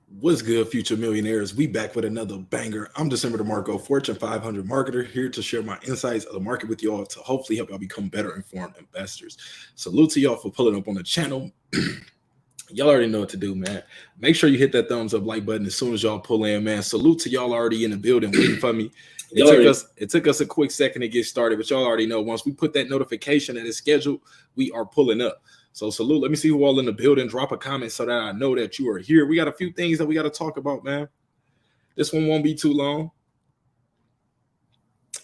What's good, future millionaires? We back with another banger. I'm DecemberDeMarco, Fortune 500 marketer, here to share my insights of the market with y'all to hopefully help y'all become better informed investors. Salute to y'all for pulling up on the channel. Y'all already know what to do, man. Make sure you hit that thumbs up like button as soon as y'all pull in, man. Salute to y'all already in the building waiting for me. It took us a quick second to get started, but y'all already know once we put that notification that is scheduled, we are pulling up. So salute. Let me see who all in the building. Drop a comment so that I know that you are here. We got a few things that we got to talk about, man. This one won't be too long.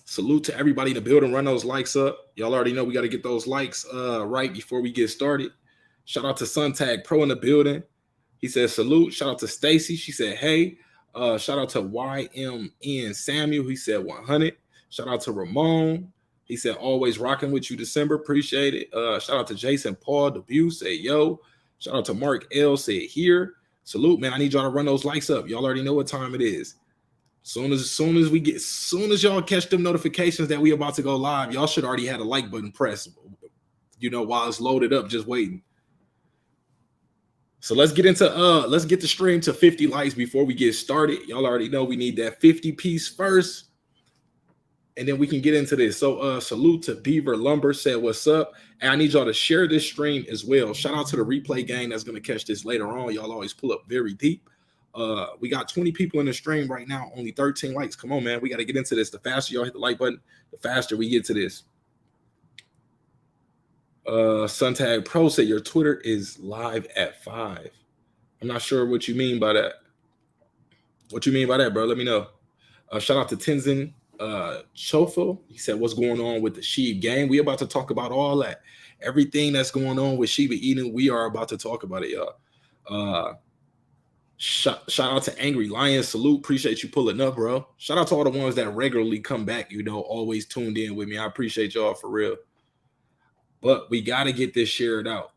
Salute to everybody in the building. Run those likes up. Y'all already know we got to get those likes right before we get started. Shout out to Suntag Pro in the building. He says salute. Shout out to Stacy. She said hey. Shout out to YMN Samuel. He said 100. Shout out to Ramon. He said always rocking with you, December. Appreciate it. Shout out to Jason Paul Debut. Say yo. Shout out to Mark L. Said here. Salute, man. I need y'all to run those likes up. Y'all already know what time it is. Soon as y'all catch them notifications that we about to go live, y'all should already have a like button pressed. You know, while it's loaded up, just waiting. So let's get the stream to 50 likes before we get started. Y'all already know we need that 50 piece first, and then we can get into this. So salute to Beaver Lumber said what's up, and I need y'all to share this stream as well. Shout out to the replay gang that's going to catch this later on. Y'all always pull up very deep. We got 20 people in the stream right now, only 13 likes. Come on, man, we got to get into this. The faster y'all hit the like button, the faster we get to this. Suntag Pro said your Twitter is live at 5. I'm not sure what you mean by that. What you mean by that, bro? Let me know. Shout out to Tenzin Chofo. He said, what's going on with the Shib game? We about to talk about all that. Everything that's going on with Shiba Inu, we are about to talk about it, y'all. Shout out to Angry Lion. Salute. Appreciate you pulling up, bro. Shout out to all the ones that regularly come back, you know, always tuned in with me. I appreciate y'all for real. But we got to get this shared out.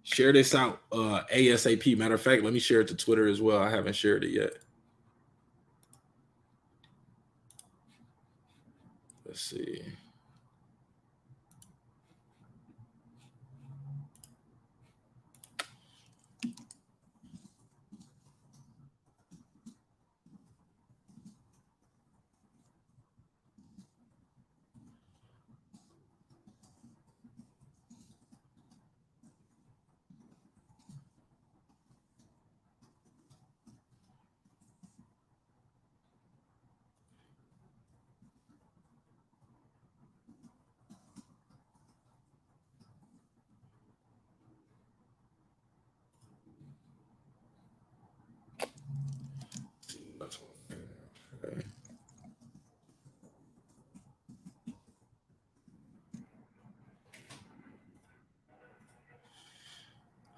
Share this out ASAP. Matter of fact, let me share it to Twitter as well. I haven't shared it yet. Let's see.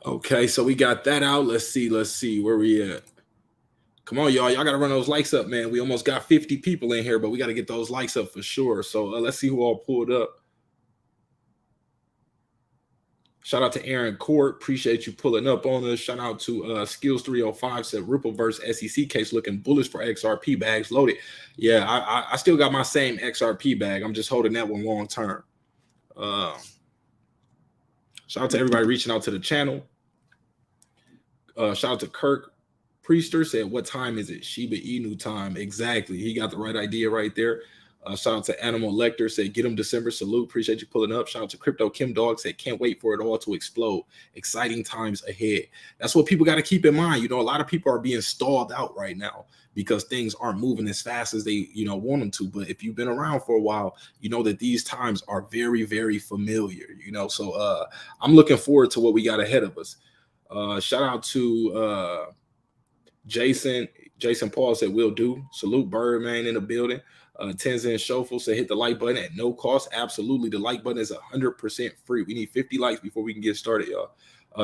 Okay, so we got that out. Let's see where we at. Come on, y'all got to run those likes up, man. We almost got 50 people in here, but we got to get those likes up for sure. So let's see who all pulled up. Shout out to Aaron Court. Appreciate you pulling up on us. Shout out to Skills305 said Rippleverse SEC case looking bullish for XRP bags loaded. Yeah, I still got my same XRP bag. I'm just holding that one long term. Shout out to everybody reaching out to the channel. Shout out to Kirk Priester said, what time is it? Shiba Inu time. Exactly. He got the right idea right there. Shout out to Animal Lecter said, get him December. Salute. Appreciate you pulling up. Shout out to Crypto Kim Dog said, can't wait for it all to explode. Exciting times ahead. That's what people got to keep in mind. You know, a lot of people are being stalled out right now because things aren't moving as fast as they, you know, want them to. But if you've been around for a while, you know that these times are very, very familiar, you know. So I'm looking forward to what we got ahead of us. Shout out to Jason Paul said, will do. Salute Birdman in the building. Tenzin Shofel said, hit the like button at no cost. Absolutely. The like button is 100% free. We need 50 likes before we can get started, y'all.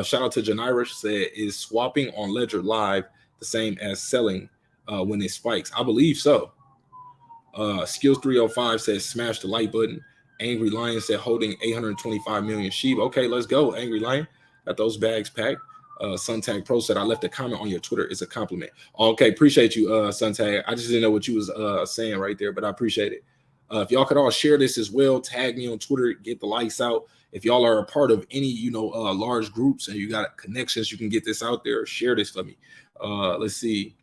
Shout out to Janira said, is swapping on Ledger Live the same as selling when it spikes? I believe so. Skills 305 says, smash the like button. Angry Lion said, holding 825 million sheep. Okay, let's go. Angry Lion. Got those bags packed. Suntag Pro said, I left a comment on your Twitter. It's a compliment. Okay, appreciate you, Suntag. I just didn't know what you was saying right there, but I appreciate it. If y'all could all share this as well, tag me on Twitter, get the likes out. If y'all are a part of any, large groups and you got connections, you can get this out there. Share this for me. Let's see.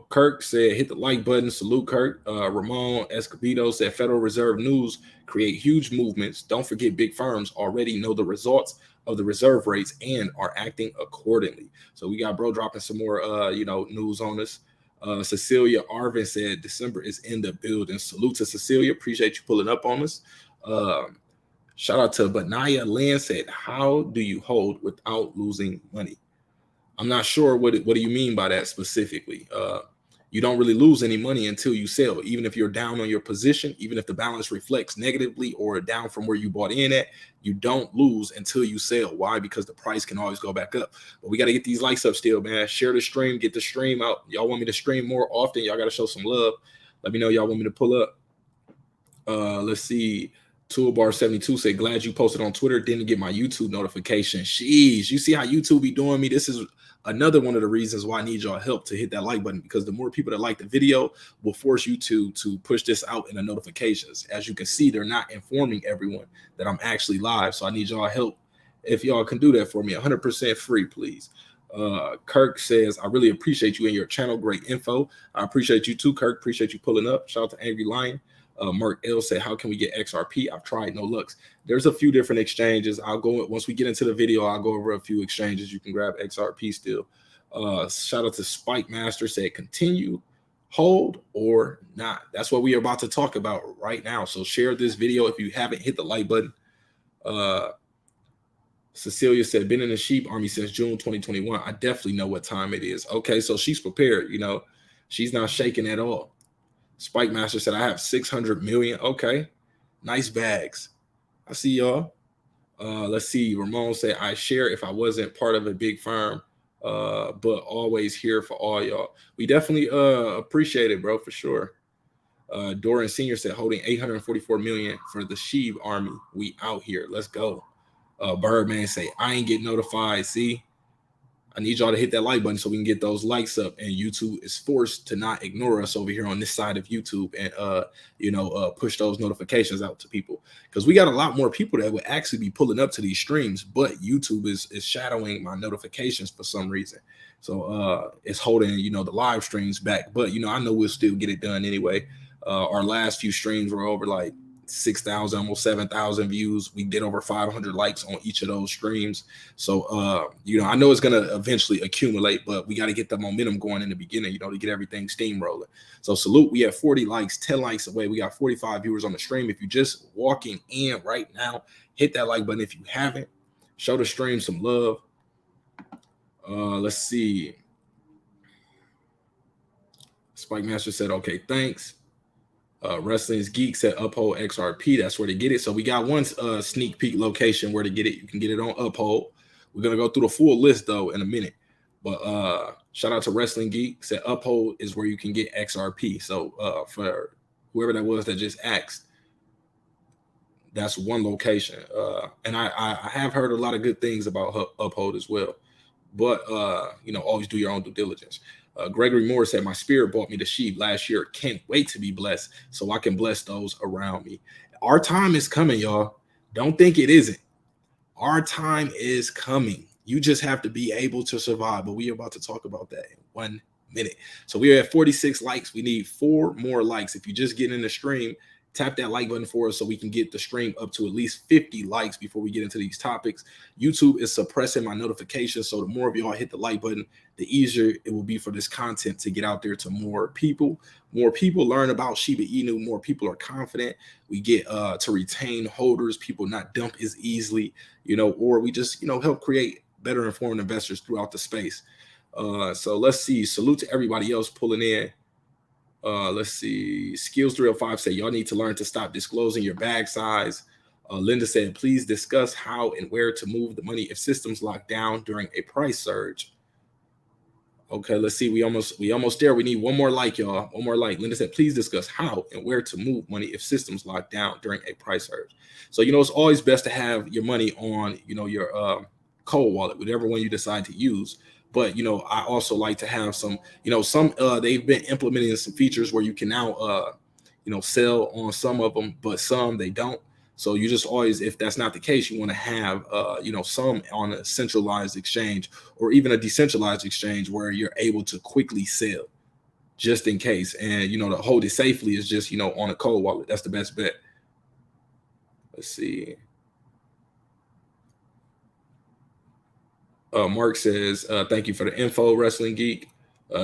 Kirk said, hit the like button. Salute, Kirk. Ramon Escobedo said, Federal Reserve news create huge movements. Don't forget, big firms already know the results of the reserve rates and are acting accordingly. So we got bro dropping some more, news on us. Cecilia Arvin said, December is in the building. Salute to Cecilia. Appreciate you pulling up on us. Shout out to Benaya Lynn said, how do you hold without losing money? I'm not sure what do you mean by that specifically. You don't really lose any money until you sell, even if you're down on your position, even if the balance reflects negatively or down from where you bought in at, you don't lose until you sell. Why? Because the price can always go back up. But we got to get these likes up still, man. Share the stream, get the stream out. Y'all want me to stream more often? Y'all got to show some love. Let me know y'all want me to pull up. Let's see. Toolbar72 said, glad you posted on Twitter. Didn't get my YouTube notification. Jeez, you see how YouTube be doing me? This is another one of the reasons why I need y'all help to hit that like button, because the more people that like the video will force YouTube to push this out in the notifications. As you can see, they're not informing everyone that I'm actually live. So I need y'all help. If y'all can do that for me, 100% free, please. Kirk says, I really appreciate you and your channel. Great info. I appreciate you too, Kirk. Appreciate you pulling up. Shout out to Angry Lion. Mark L said, how can we get XRP? I've tried, no lucks. There's a few different exchanges. I'll go, once we get into the video, I'll go over a few exchanges. You can grab XRP still. Shout out to Spike Master said, continue, hold, or not. That's what we are about to talk about right now. So share this video if you haven't hit the like button. Cecilia said, been in the sheep army since June 2021. I definitely know what time it is. Okay, so she's prepared, she's not shaking at all. Spike Master said, I have 600 million. Okay, nice bags. I see y'all. Let's see. Ramon said, I share if I wasn't part of a big firm, but always here for all y'all. We definitely appreciate it, bro, for sure. Doran Sr. said, holding 844 million for the Shib army. We out here. Let's go. Birdman say, I ain't get notified. See, I need y'all to hit that like button so we can get those likes up, and YouTube is forced to not ignore us over here on this side of YouTube and, push those notifications out to people, because we got a lot more people that would actually be pulling up to these streams, but YouTube is shadowing my notifications for some reason. So it's holding, the live streams back, but, I know we'll still get it done anyway. Our last few streams were over like 6,000, almost 7,000 views. We did over 500 likes on each of those streams. So, I know it's going to eventually accumulate, but we got to get the momentum going in the beginning, to get everything steamrolling. So salute. We have 40 likes, 10 likes away. We got 45 viewers on the stream. If you're just walking in right now, hit that like button. If you haven't, show the stream some love. Let's see. Spike Master said, okay, thanks. Wrestling's Geek said Uphold XRP. That's where to get it. So we got one sneak peek location where to get it. You can get it on Uphold. We're going to go through the full list, though, in a minute. But shout out to Wrestling Geek. Said Uphold is where you can get XRP. So for whoever that was that just asked, that's one location. And I have heard a lot of good things about Uphold as well. But, always do your own due diligence. Gregory Moore said, my spirit bought me the sheep last year. Can't wait to be blessed so I can bless those around me. Our time is coming, y'all. Don't think it isn't. Our time is coming. You just have to be able to survive. But we are about to talk about that in 1 minute. So we are at 46 likes. We need 4 more likes. If you just get in the stream, tap that like button for us so we can get the stream up to at least 50 likes before we get into these topics. YouTube is suppressing my notifications, so the more of y'all hit the like button, the easier it will be for this content to get out there to more people. More people learn about Shiba Inu, more people are confident. We get to retain holders, people not dump as easily, or we just, help create better informed investors throughout the space. So let's see. Salute to everybody else pulling in. Let's see. Skills 305 say y'all need to learn to stop disclosing your bag size. Linda said, please discuss how and where to move the money if systems lock down during a price surge. Okay, let's see. We almost there. We need one more like, y'all. One more like. Linda said, please discuss how and where to move money if systems lock down during a price surge. So, it's always best to have your money on, your cold wallet, whatever one you decide to use. But, I also like to have some, they've been implementing some features where you can now, sell on some of them, but some they don't. So you just always, if that's not the case, you want to have some on a centralized exchange or even a decentralized exchange where you're able to quickly sell just in case. And to hold it safely is just on a cold wallet. That's the best bet. Let's see. Mark says, thank you for the info, Wrestling Geek.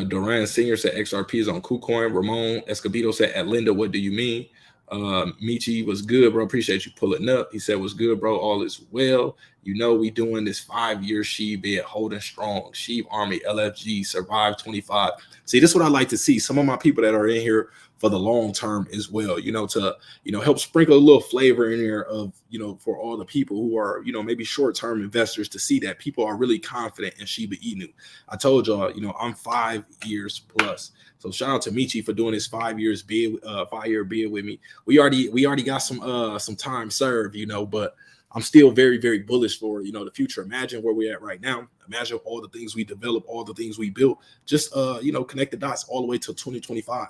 Duran Senior said XRP is on KuCoin. Ramon Escobedo said, at Linda, what do you mean? Michi was good, bro. Appreciate you pulling up. He said, was good, bro. All is well. We doing this 5-year SHIB bid, holding strong. SHIB Army, LFG, survive 25. See, this is what I like to see. Some of my people that are in here for the long term as well, to help sprinkle a little flavor in here of for all the people who are maybe short-term investors, to see that people are really confident in Shiba Inu. I told y'all, I'm 5 years plus. So shout out to Michi for doing this 5-year bid with me. We already got some time served, but I'm still very, very bullish for the future. Imagine where we're at right now. Imagine all the things we developed, all the things we built. Just connect the dots all the way to 2025.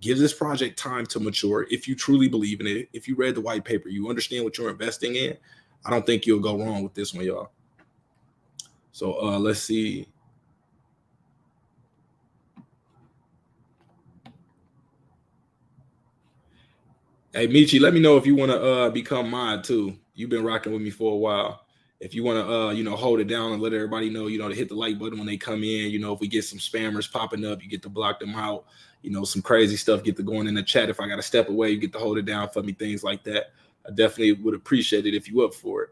Give this project time to mature. If you truly believe in it, if you read the white paper, you understand what you're investing in, I don't think you'll go wrong with this one, y'all. So let's see. Hey, Michi, let me know if you want to become mod too. You've been rocking with me for a while. If you want to, hold it down and let everybody know, to hit the like button when they come in. If we get some spammers popping up, you get to block them out. Some crazy stuff get to going in the chat. If I got to step away, you get to hold it down for me, things like that. I definitely would appreciate it if you up for it.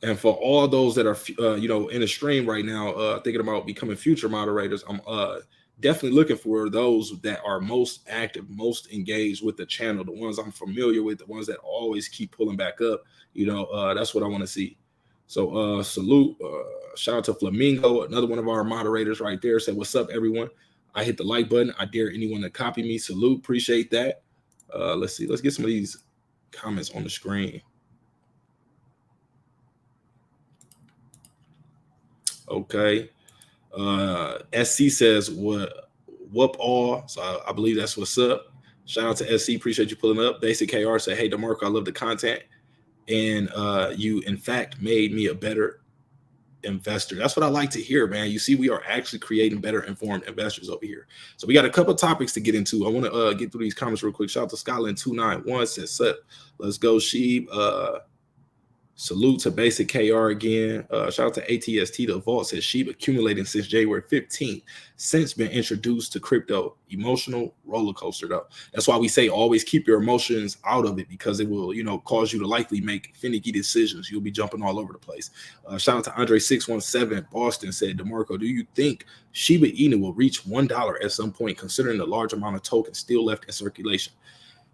And for all those that are, in the stream right now, thinking about becoming future moderators, I'm definitely looking for those that are most active, most engaged with the channel, the ones I'm familiar with, the ones that always keep pulling back up. That's what I want to see. So salute, shout out to Flamingo, another one of our moderators right there, said, what's up, everyone? I hit the like button. I dare anyone to copy me. Salute, appreciate that. Let's see, let's get some of these comments on the screen. Okay. SC says, whoop all. So I believe that's what's up. Shout out to SC. Appreciate you pulling up. Basic KR said, hey, DeMarco, I love the content. And you, in fact, made me a better investor. That's what I like to hear, man. You see, we are actually creating better informed investors over here. So we got a couple of topics to get into. I want to get through these comments real quick. Shout out to Scotland291 says, sup. Let's go, Shib. Salute to Basic KR again. Shout out to ATST. The Vault says SHIB accumulating since January 15th. Since been introduced to crypto. Emotional roller coaster, though. That's why we say always keep your emotions out of it, because it will, cause you to likely make finicky decisions. You'll be jumping all over the place. Shout out to Andre617 Boston said, DeMarco, do you think Shiba Inu will reach $1 at some point, considering the large amount of tokens still left in circulation?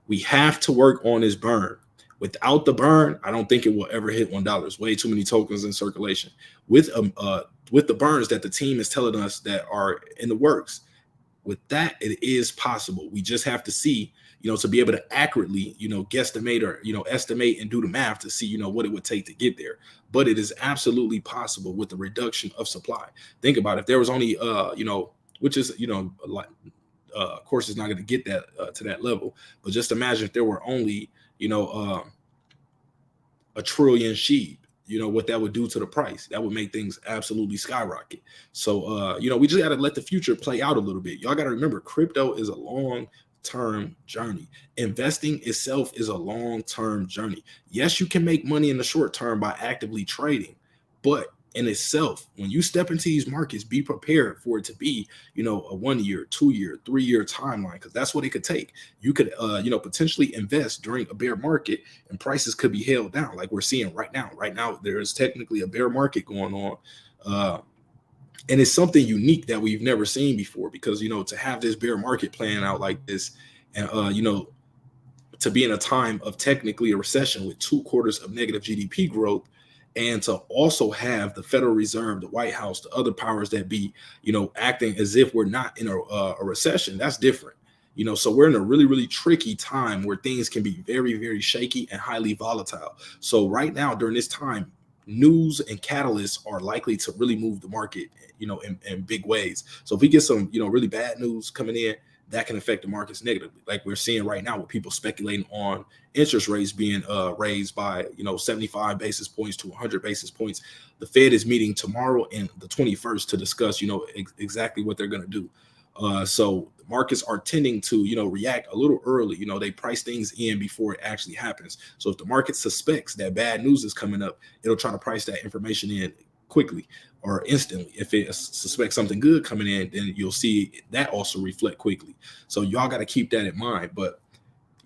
We have to work on this burn. Without the burn, I don't think it will ever hit $1. Way too many tokens in circulation. With the burns that the team is telling us that are in the works, with that, it is possible. We just have to see, to be able to accurately, guesstimate or, estimate and do the math to see, what it would take to get there. But it is absolutely possible with the reduction of supply. Think about it. If there was only, which is, of course, it's not going to get that to that level. But just imagine if there were only, a trillion SHIB, what that would do to the price. That would make things absolutely skyrocket. So, we just got to let the future play out a little bit. Y'all got to remember, crypto is a long-term journey. Investing itself is a long-term journey. Yes, you can make money in the short term by actively trading, but in itself, when you step into these markets, be prepared for it to be, a 1 year, 2 year, 3 year timeline, because that's what it could take. You could, potentially invest during a bear market and prices could be held down like we're seeing right now. Right now, there is technically a bear market going on. And it's something unique that we've never seen before, because, to have this bear market playing out like this and, to be in a time of technically a recession with 2 quarters of negative GDP growth, and to also have the Federal Reserve, the White House, the other powers that be, acting as if we're not in a recession, that's different. So we're in a really, really tricky time where things can be very, very shaky and highly volatile. So right now, during this time, news and catalysts are likely to really move the market, in big ways. So if we get some, really bad news coming in, that can affect the markets negatively. Like we're seeing right now with people speculating on interest rates being raised by, 75 basis points to 100 basis points. The Fed is meeting tomorrow and the 21st to discuss, exactly what they're going to do. So markets are tending to, react a little early. They price things in before it actually happens. So if the market suspects that bad news is coming up, it'll try to price that information in quickly or instantly. If it suspects something good coming in, then you'll see that also reflect quickly. So y'all got to keep that in mind. But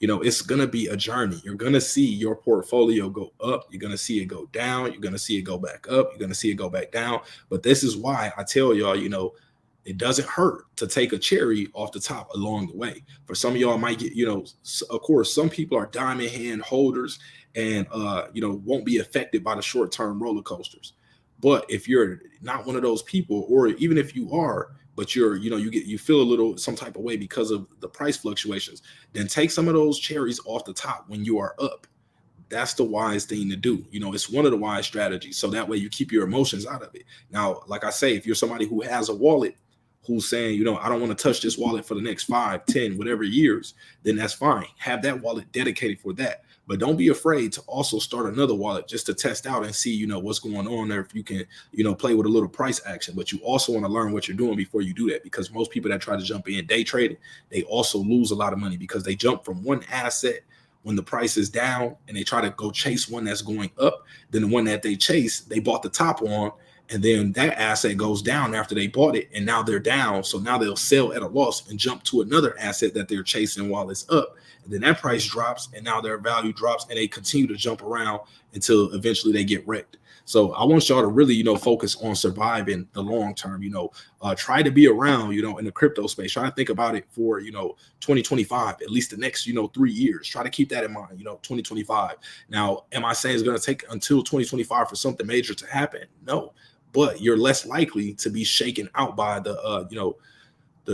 it's going to be a journey. You're going to see your portfolio go up. You're going to see it go down. You're going to see it go back up. You're going to see it go back down. But this is why I tell y'all, it doesn't hurt to take a cherry off the top along the way. For some of y'all might get, of course, some people are diamond hand holders and, won't be affected by the short-term roller coasters. But if you're not one of those people, or even if you are, but you feel a little some type of way because of the price fluctuations, then take some of those cherries off the top when you are up. That's the wise thing to do. It's one of the wise strategies. So that way you keep your emotions out of it. Now, like I say, if you're somebody who has a wallet, who's saying, I don't want to touch this wallet for the next 5, 10, whatever years, then that's fine. Have that wallet dedicated for that. But don't be afraid to also start another wallet just to test out and see, what's going on there. If you can, play with a little price action, but you also want to learn what you're doing before you do that, because most people that try to jump in day trading, they also lose a lot of money because they jump from one asset when the price is down and they try to go chase one that's going up. Then the one that they chase, they bought the top on, and then that asset goes down after they bought it, and now they're down. So now they'll sell at a loss and jump to another asset that they're chasing while it's up. And then that price drops, and now their value drops, and they continue to jump around until eventually they get wrecked. So I want y'all to really, focus on surviving the long term. Try to be around, in the crypto space. Try to think about it for, 2025, at least the next, 3 years. Try to keep that in mind, 2025. Now, am I saying it's going to take until 2025 for something major to happen? No, but you're less likely to be shaken out by the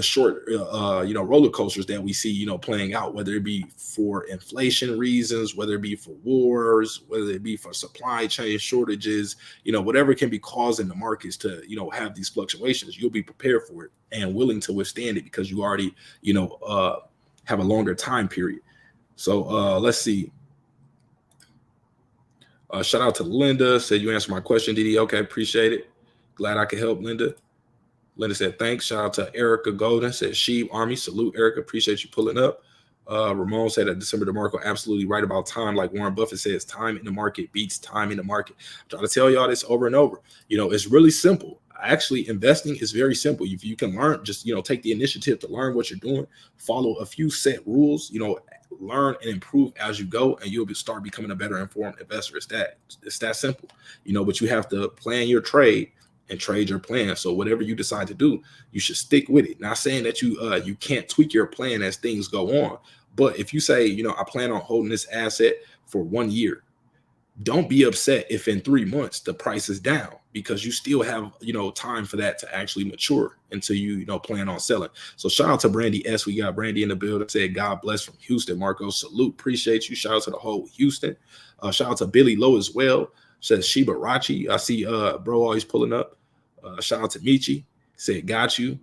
short, roller coasters that we see, playing out, whether it be for inflation reasons, whether it be for wars, whether it be for supply chain shortages, whatever can be causing the markets to, have these fluctuations. You'll be prepared for it and willing to withstand it because you already, have a longer time period. So let's see. Shout out to Linda. Said you answered my question, Didi. Okay, appreciate it. Glad I could help, Linda. Linda said, thanks. Shout out to Erica Golden. Said, Shib Army. Salute, Erica. Appreciate you pulling up. Ramon said that DecemberDeMarco absolutely right about time. Like Warren Buffett says, time in the market beats time in the market. I'm trying to tell y'all this over and over. It's really simple. Actually, investing is very simple. If you can learn, just, take the initiative to learn what you're doing, follow a few set rules, learn and improve as you go, and you'll start becoming a better informed investor. It's that simple, but you have to plan your trade and trade your plan. So whatever you decide to do, you should stick with it. Not saying that you can't tweak your plan as things go on, but if you say, I plan on holding this asset for 1 year, don't be upset if in 3 months the price is down, because you still have, time for that to actually mature until you, plan on selling. So shout out to Brandy S. We got Brandy in the building. Said, God bless from Houston, Marco. Salute. Appreciate you. Shout out to the whole Houston. Shout out to Billy Lowe as well. Says Shibarachi. I see bro always pulling up. Shout out to Michi. Said, got you.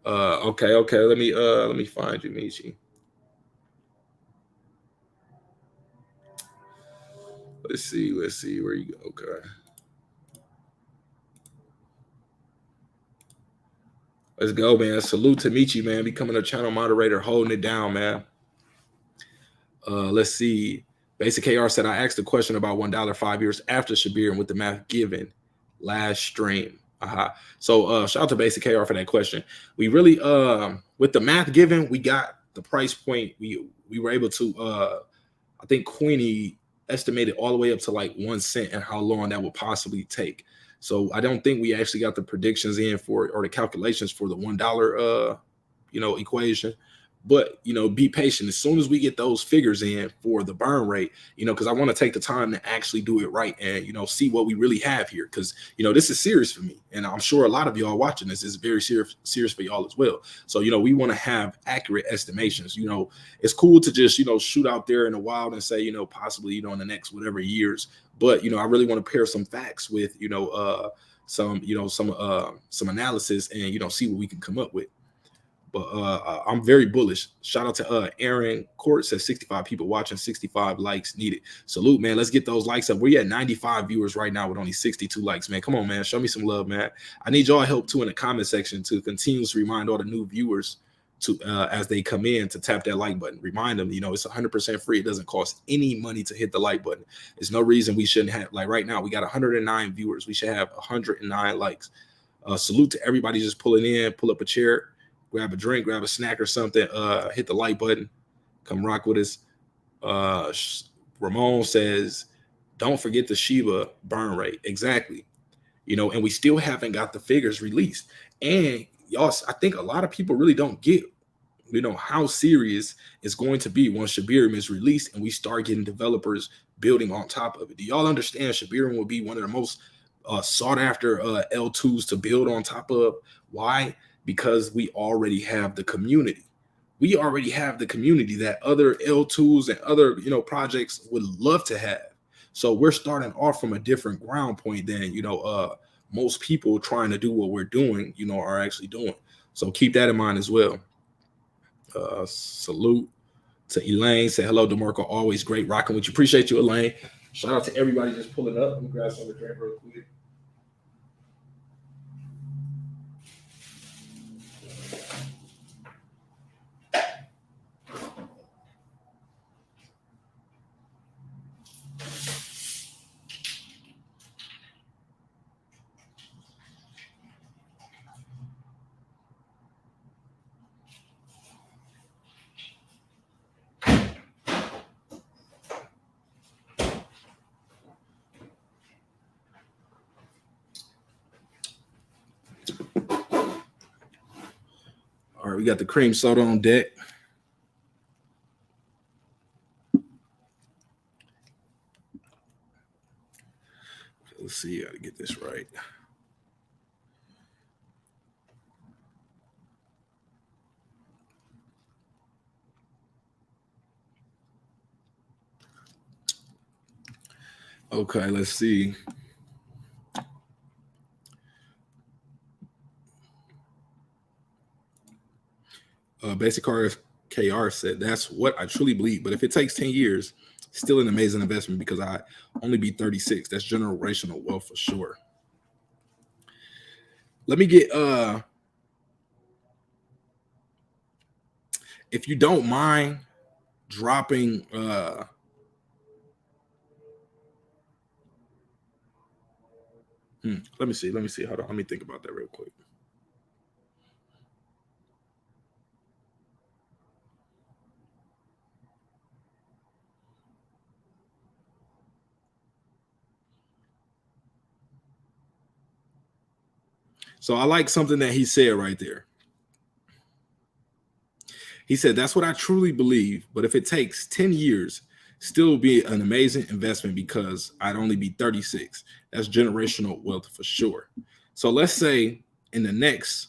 Okay. Let me find you, Michi. Let's see where you go. Okay. Let's go, man. Salute to Michi, man. Becoming a channel moderator, holding it down, man. Let's see. Basic KR said, I asked a question about $1 5 years after Shibarium with the math given last stream. So shout out to Basic KR for that question. We really with the math given, we got the price point. We were able to I think Queenie estimated all the way up to like 1 cent and how long that would possibly take. So I don't think we actually got the predictions in for, or the calculations for the $1 equation. But, be patient. As soon as we get those figures in for the burn rate, because I want to take the time to actually do it right and, see what we really have here. Because, this is serious for me. And I'm sure a lot of y'all watching this is very serious for y'all as well. So, we want to have accurate estimations. It's cool to just, shoot out there in the wild and say, possibly, in the next whatever years. But, I really want to pair some facts with, some analysis and, see what we can come up with. But I'm very bullish. Shout out to Aaron Court, says 65 people watching, 65 likes needed. Salute, man. Let's get those likes up. We're at 95 viewers right now with only 62 likes, man. Come on, man. Show me some love, man. I need y'all help too in the comment section to continuously remind all the new viewers to as they come in to tap that like button. Remind them, it's 100% free. It doesn't cost any money to hit the like button. There's no reason we shouldn't have, like right now, we got 109 viewers. We should have 109 likes. Salute to everybody just pulling in, pull up a chair, grab a drink, grab a snack or something, hit the like button, come rock with us. Ramon says, don't forget the Shiba burn rate. Exactly. And we still haven't got the figures released. And y'all, I think a lot of people really don't get, how serious it's going to be once Shibarium is released and we start getting developers building on top of it. Do y'all understand Shibarium will be one of the most sought after L2s to build on top of? Why? Because we already have the community. We already have the community that other L2s and other, projects would love to have. So we're starting off from a different ground point than, most people trying to do what we're doing, are actually doing. So keep that in mind as well. Salute to Elaine. Say hello, DeMarco. Always great rocking with you. Appreciate you, Elaine. Shout out to everybody just pulling up. Let me grab some to drink real quick. All right, we got the cream soda on deck. Let's see how to get this right. Okay, let's see. Basic KR said, that's what I truly believe. But if it takes 10 years, still an amazing investment because I only be 36. That's generational wealth for sure. Let me get if you don't mind dropping let me see. Hold on. Let me think about that real quick. So I like something that he said right there. He said, that's what I truly believe. But if it takes 10 years, still be an amazing investment because I'd only be 36. That's generational wealth for sure. So let's say in the next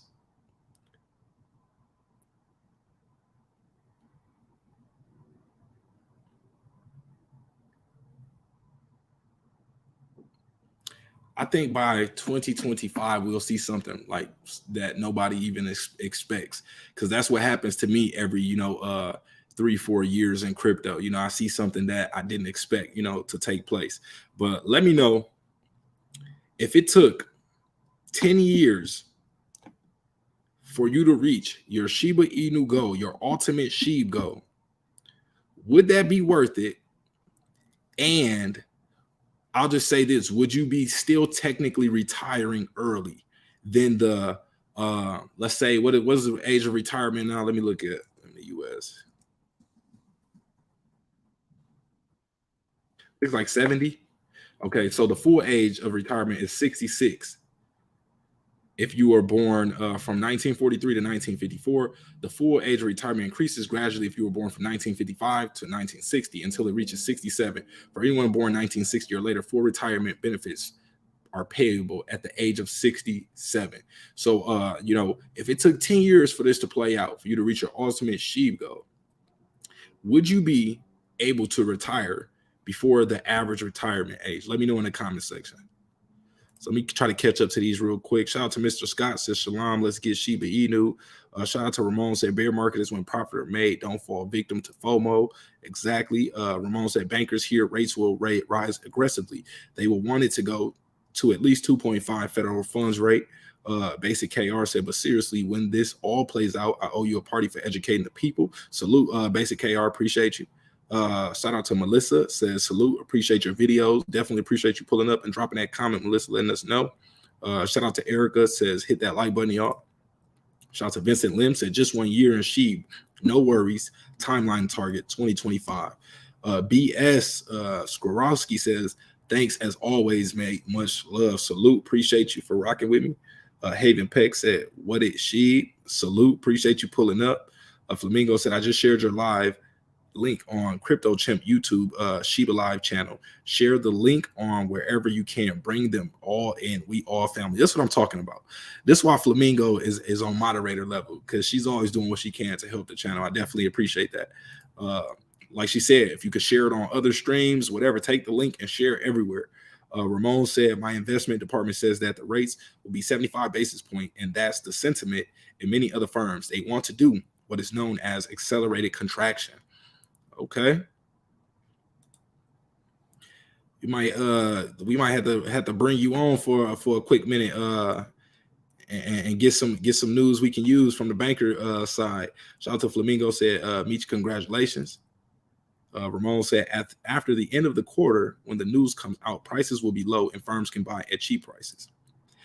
I think by 2025, we'll see something like that nobody even expects, because that's what happens to me every, 3-4 years in crypto. I see something that I didn't expect, to take place. But let me know if it took 10 years for you to reach your Shiba Inu goal, your ultimate SHIB goal, would that be worth it? And I'll just say this, would you be still technically retiring early than the, let's say, what is the age of retirement now? Let me look at in the US. It's like 70. Okay, so the full age of retirement is 66. If you were born from 1943 to 1954, the full age of retirement increases gradually if you were born from 1955 to 1960 until it reaches 67. For anyone born 1960 or later, full retirement benefits are payable at the age of 67. So, if it took 10 years for this to play out, for you to reach your ultimate SHIB goal, would you be able to retire before the average retirement age? Let me know in the comment section. So let me try to catch up to these real quick. Shout out to Mr. Scott, says Shalom, let's get Shiba Inu. Shout out to Ramon, said bear market is when profit are made. Don't fall victim to FOMO. Exactly. Ramon said bankers here, rates will rise aggressively. They will want it to go to at least 2.5 federal funds rate. Basic KR said, but seriously, when this all plays out, I owe you a party for educating the people. Salute, Basic KR, appreciate you. Shout out to Melissa, says salute, appreciate your videos. Definitely appreciate you pulling up and dropping that comment, Melissa, letting us know. Shout out to Erica, says hit that like button, y'all. Shout out to Vincent Lim, said just 1 year in SHIB, no worries. Timeline target 2025. BS Skorowski says thanks as always, mate. Much love. Salute. Appreciate you for rocking with me. Haven Peck said, what is SHIB? Salute. Appreciate you pulling up. Flamingo said, I just shared your live link on Crypto Chimp YouTube Shiba Live channel. Share the link on wherever you can. Bring them all in. We all family. That's what I'm talking about. This is why Flamingo is on moderator level, because she's always doing what she can to help the channel. I definitely appreciate that. Like she said, if you could share it on other streams, whatever, take the link and share it everywhere. Ramon said, my investment department says that the rates will be 75 basis points, and that's the sentiment in many other firms. They want to do what is known as accelerated contraction. Okay. We might have to bring you on for a quick minute and get some news we can use from the banker side. Shout out to Flamingo, said Meech, congratulations. Ramon said after the end of the quarter, when the news comes out, prices will be low and firms can buy at cheap prices.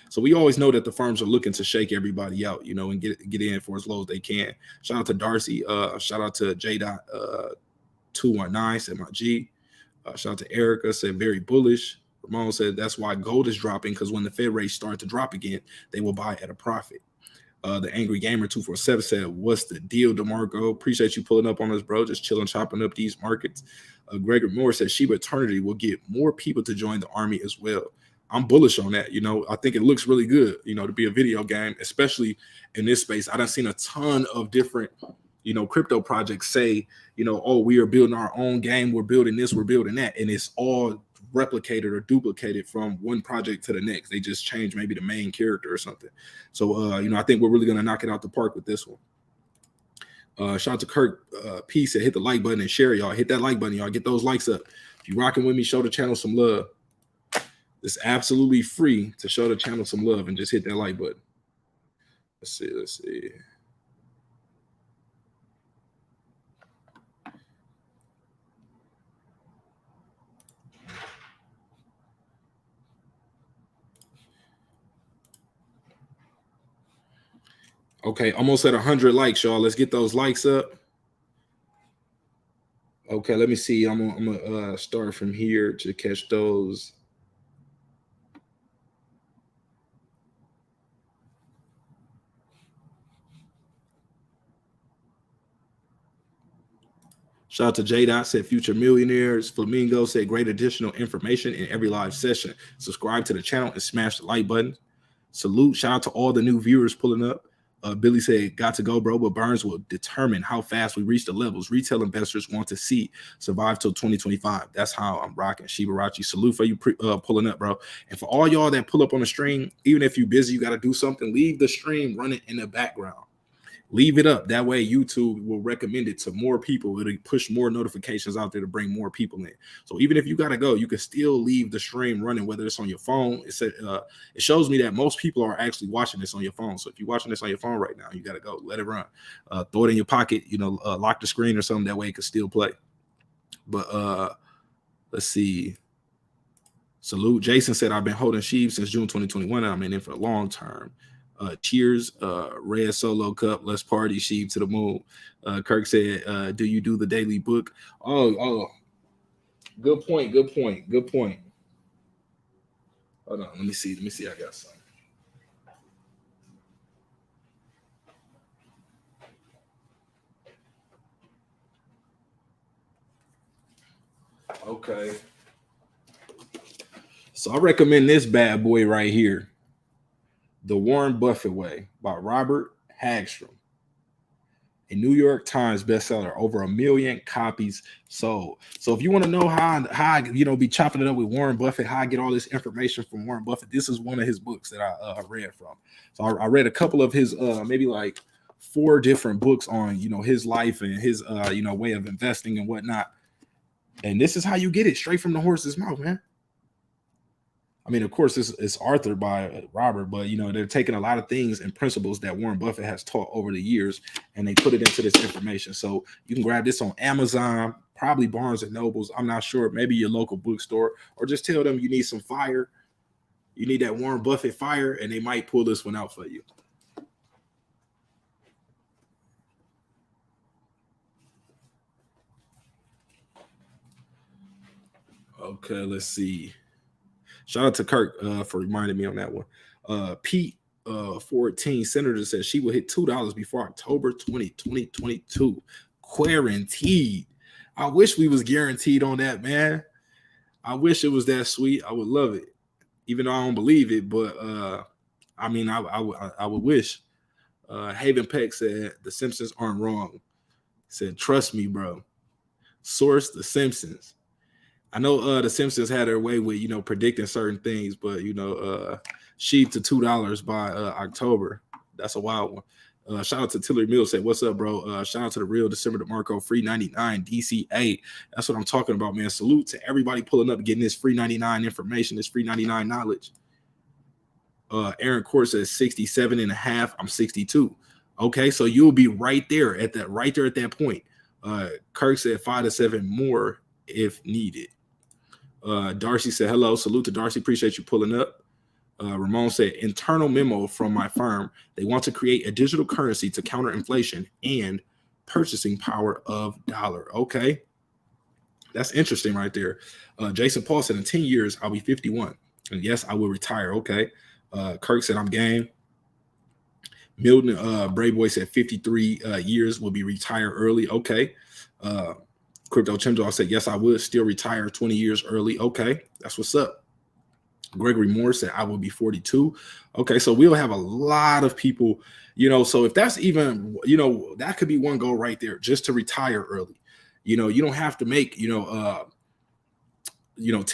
So we always know that the firms are looking to shake everybody out, you know, and get in for as low as they can. Shout out to Darcy. Shout out to J.219, said my G. Shout out to Erica, said very bullish. Ramon said that's why gold is dropping, because when the Fed rates start to drop again, they will buy at a profit. The Angry Gamer 247 said, what's the deal, DeMarco? Appreciate you pulling up on us, bro. Just chilling, chopping up these markets. Gregor Moore said Shiba Eternity will get more people to join the army as well. I'm bullish on that. You know, I think it looks really good, you know, to be a video game, especially in this space. I done seen a ton of different, you know, crypto projects say, you know, oh, we are building our own game. We're building this, we're building that. And it's all replicated or duplicated from one project to the next. They just change maybe the main character or something. So, you know, I think we're really going to knock it out the park with this one. Shout out to Kirk P said, hit the like button and share, y'all. Hit that like button, y'all. Get those likes up. If you're rocking with me, show the channel some love. It's absolutely free to show the channel some love and just hit that like button. Let's see. Okay, almost at 100 likes, y'all. Let's get those likes up. Okay, let me see. I'm gonna start from here to catch those. Shout out to J Dot, said future millionaires. Flamingo said great additional information in every live session. Subscribe to the channel and smash the like button. Salute. Shout out to all the new viewers pulling up. Billy said, got to go, bro, but Burns will determine how fast we reach the levels retail investors want to see survive till 2025. That's how I'm rocking. Shibarachi, salute for you pulling up, bro. And for all y'all that pull up on the stream, even if you're busy, you got to do something, leave the stream running in the background. Leave it up. That way YouTube will recommend it to more people. It'll push more notifications out there to bring more people in. So even if you got to go, you can still leave the stream running, whether it's on your phone. It shows me that most people are actually watching this on your phone. So if you're watching this on your phone right now, you got to go. Let it run. Throw it in your pocket, you know, lock the screen or something. That way it can still play. But let's see. Salute. Jason said, I've been holding SHIB since June 2021. I'm in it for a long term. Cheers, red solo cup, let's party, SHIB to the moon. Kirk said, do you do the daily book? Oh, good point. Hold on, let me see. I got some. Okay. So I recommend this bad boy right here. The Warren Buffett Way by Robert Hagstrom. a New York Times bestseller, over 1 million copies sold. So if you want to know how I be chopping it up with Warren Buffett, how I get all this information from Warren Buffett, this is one of his books that I read from. So I read a couple of his maybe like 4 different books on his life and his way of investing and whatnot. And this is how you get it straight from the horse's mouth, man. I mean, of course, it's authored by Robert, but they're taking a lot of things and principles that Warren Buffett has taught over the years, and they put it into this information. So you can grab this on Amazon, probably Barnes and Nobles. I'm not sure, maybe your local bookstore, or just tell them you need some fire. You need that Warren Buffett fire, and they might pull this one out for you. Okay, let's see. Shout out to Kirk for reminding me on that one. Pete 14 Senator says she will hit $2 before October 2022. Guaranteed. I wish we was guaranteed on that, man. I wish it was that sweet. I would love it, even though I don't believe it. But I mean, I would wish. Haven Peck said the Simpsons aren't wrong. Said trust me, bro. Source the Simpsons. I know the Simpsons had their way with predicting certain things, but sheep to $2 by October. That's a wild one. Shout out to Tillery Mills. Say what's up, bro? Shout out to the real DecemberDeMarco free 99 DCA. That's what I'm talking about, man. Salute to everybody pulling up, getting this free 99 information, this free 99 knowledge. Aaron Court says 67 and a half. I'm 62. Okay, so you'll be right there at that point. Kirk said 5 to 7 more if needed. Darcy said hello. Salute to Darcy. Appreciate you pulling up. Ramon said internal memo from my firm. They want to create a digital currency to counter inflation and purchasing power of dollar. Okay, that's interesting right there. Jason Paul said in 10 years I'll be 51 and yes I will retire. Okay. Kirk said I'm game. Milton Brave Boy said 53 years will be retired early. Okay. Crypto Chimjo, I said, yes, I would still retire 20 years early. Okay, that's what's up. Gregory Moore said, I will be 42. Okay, so we'll have a lot of people, so if that's even, that could be one goal right there, just to retire early. You don't have to make, $10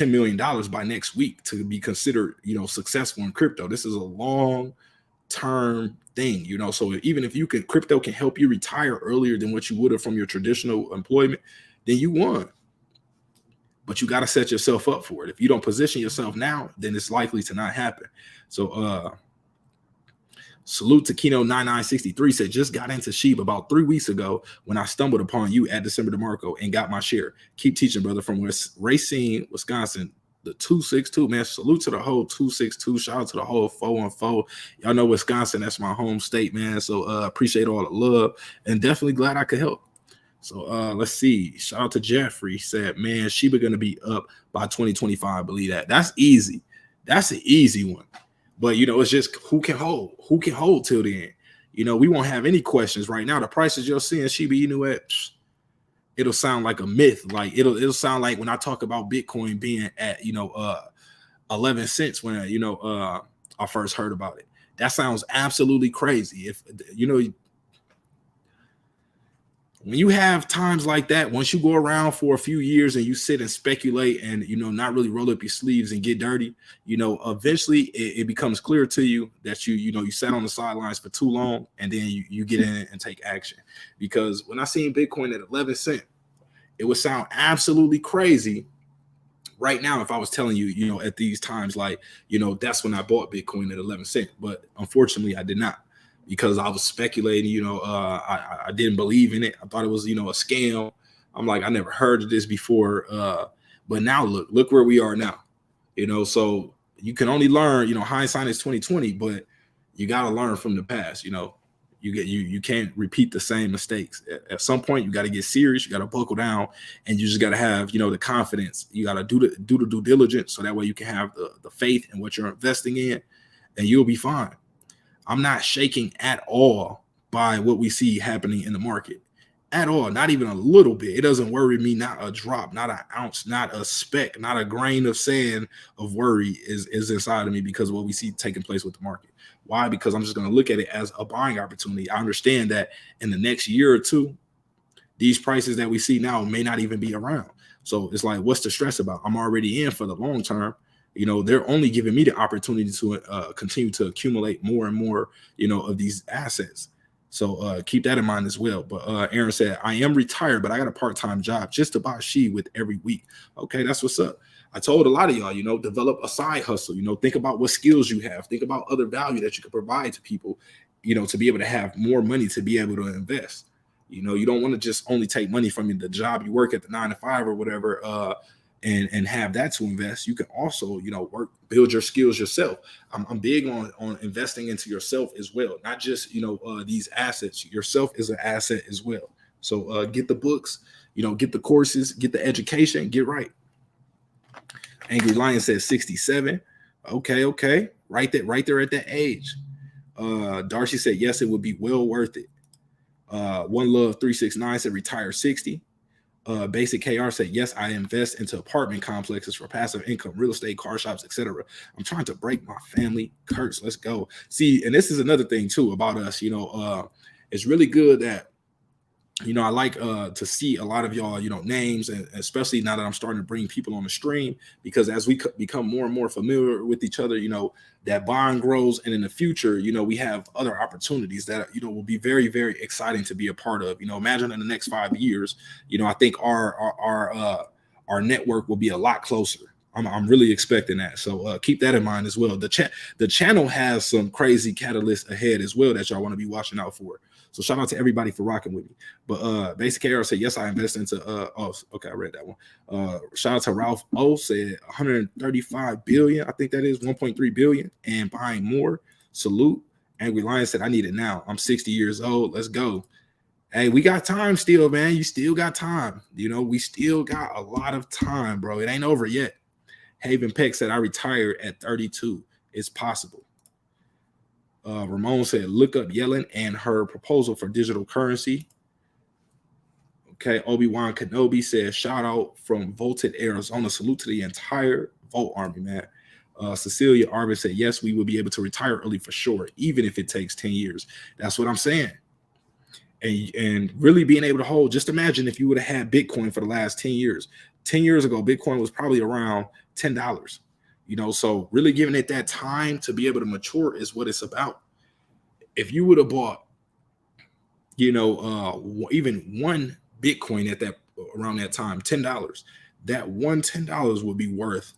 million by next week to be considered, successful in crypto. This is a long-term thing, so even if crypto can help you retire earlier than what you would have from your traditional employment, then you won. But you got to set yourself up for it. If you don't position yourself now, then it's likely to not happen. So salute to Kino 9963 said just got into SHIB about 3 weeks ago when I stumbled upon you at DecemberDeMarco and got my share. Keep teaching, brother, from Racine, Wisconsin. The 262, man. Salute to the whole 262. Shout out to the whole 414. Y'all know Wisconsin, that's my home state, man. So appreciate all the love and definitely glad I could help. So let's see. Shout out to Jeffrey. Said, man, Shiba gonna be up by 2025. Believe that. That's easy. That's an easy one. But it's just who can hold till the end. We won't have any questions right now. The prices you're seeing Shiba Inu at, it'll sound like a myth. Like it'll sound like when I talk about Bitcoin being at 11 cents when I first heard about it. That sounds absolutely crazy. If when you have times like that, once you go around for a few years and you sit and speculate and not really roll up your sleeves and get dirty, eventually it becomes clear to you that you sat on the sidelines for too long, and then you get in and take action. Because when I seen Bitcoin at 11 cents, it would sound absolutely crazy right now if I was telling you, at these times, like, that's when I bought Bitcoin at 11 cents. But unfortunately, I did not. Because I was speculating, I didn't believe in it. I thought it was, a scam. I'm like, I never heard of this before. But now look where we are now. So you can only learn, hindsight is 2020, but you got to learn from the past. You can't repeat the same mistakes. At some point, you got to get serious. You got to buckle down, and you just got to have, the confidence. You got to do the due diligence, so that way you can have the faith in what you're investing in, and you'll be fine. I'm not shaking at all by what we see happening in the market. at all, not even a little bit. It doesn't worry me, not a drop, not an ounce, not a speck, not a grain of sand of worry is inside of me because of what we see taking place with the market. Why? Because I'm just going to look at it as a buying opportunity. I understand that in the next year or two, these prices that we see now may not even be around. So it's like, what's the stress about? I'm already in for the long term. You know, they're only giving me the opportunity to continue to accumulate more and more, you know, of these assets. So keep that in mind as well. But Aaron said, I am retired, but I got a part-time job just to buy SHIB with every week. Okay, that's what's up. I told a lot of y'all, you know, develop a side hustle. You know, think about what skills you have. Think about other value that you can provide to people, you know, to be able to have more money to be able to invest. You know, you don't want to just only take money from the job you work at, the 9 to 5 or whatever, and have that to invest. You can also, you know, build your skills yourself. I'm big on investing into yourself as well, not just, you know, these assets. Yourself is an asset as well. So get the books, you know, get the courses, get the education, get right. Angry Lion says 67. Okay, right there at that age. Darcy said yes, it would be well worth it. One Love 369 said retire 60. Basic KR said, yes, I invest into apartment complexes for passive income, real estate, car shops, etc. I'm trying to break my family curse. Let's go. See, and this is another thing too about us, you know, it's really good that, you know, I like to see a lot of y'all, you know, names, and especially now that I'm starting to bring people on the stream, because as we become more and more familiar with each other, you know, that bond grows. And in the future, you know, we have other opportunities that, you know, will be very, very exciting to be a part of. You know, imagine in the next 5 years, you know, I think our network will be a lot closer. I'm really expecting that. So keep that in mind as well. The channel has some crazy catalysts ahead as well that y'all want to be watching out for. So shout out to everybody for rocking with me. But Basic KR said, yes, I invest into okay, I read that one. Shout out to Ralph O said 135 billion. I think that is 1.3 billion and buying more. Salute. Angry Lion said, I need it now. I'm 60 years old. Let's go. Hey, we got time still, man. You still got time. You know, we still got a lot of time, bro. It ain't over yet. Haven Peck said, I retired at 32. It's possible. Ramon said, look up Yellen and her proposal for digital currency. Okay, Obi-Wan Kenobi said, shout out from Volted, Arizona. Salute to the entire Volt Army, man. Cecilia Arvin said, yes, we will be able to retire early for sure, even if it takes 10 years. That's what I'm saying. And really being able to hold, just imagine if you would have had Bitcoin for the last 10 years. 10 years ago, Bitcoin was probably around $10. You know, so really giving it that time to be able to mature is what it's about. If you would have bought, you know, even one Bitcoin at that around that time, $10, that $10 would be worth,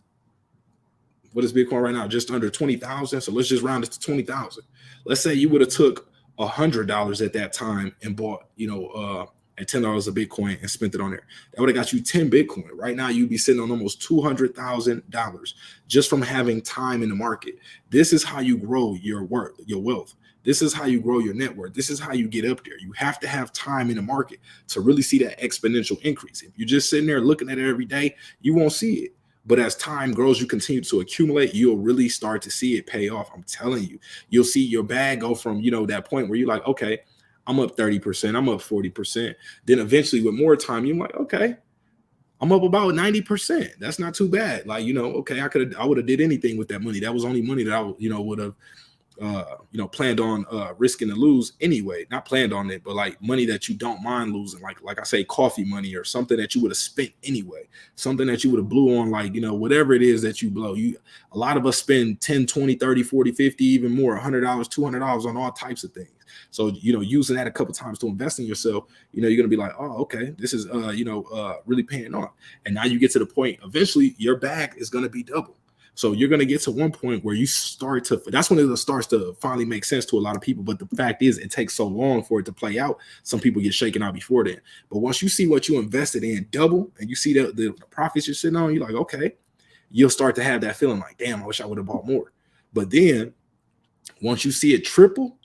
what is Bitcoin right now? Just under 20,000. So let's just round it to 20,000. Let's say you would have took $100 at that time and bought, you know, at $10 a Bitcoin and spent it on there. That would have got you 10 Bitcoin. Right now, you'd be sitting on almost $200,000 just from having time in the market. This is how you grow your wealth. This is how you grow your net worth. This is how you get up there. You have to have time in the market to really see that exponential increase. If you're just sitting there looking at it every day, you won't see it. But as time grows, you continue to accumulate, you'll really start to see it pay off. I'm telling you, you'll see your bag go from, you know, that point where you're like, okay, I'm up 30%, I'm up 40%. Then eventually with more time, you're like, okay, I'm up about 90%. That's not too bad. Like, you know, okay, I would have did anything with that money. That was only money that I, you know, would have, you know, planned on risking to lose anyway. Not planned on it, but like money that you don't mind losing, like I say, coffee money or something that you would have spent anyway, something that you would have blew on, like, you know, whatever it is that you blow. A lot of us spend 10, 20, 30, 40, 50, even more, $100, $200 on all types of things. So, you know, using that a couple times to invest in yourself, you know, you're going to be like, oh, okay, this is, you know, really paying off. And now you get to the point, eventually your bag is going to be double. So you're going to get to one point where you start to, that's when it starts to finally make sense to a lot of people. But the fact is, it takes so long for it to play out. Some people get shaken out before then. But once you see what you invested in double and you see the profits you're sitting on, you're like, okay, you'll start to have that feeling like, damn, I wish I would have bought more. But then once you see it triple,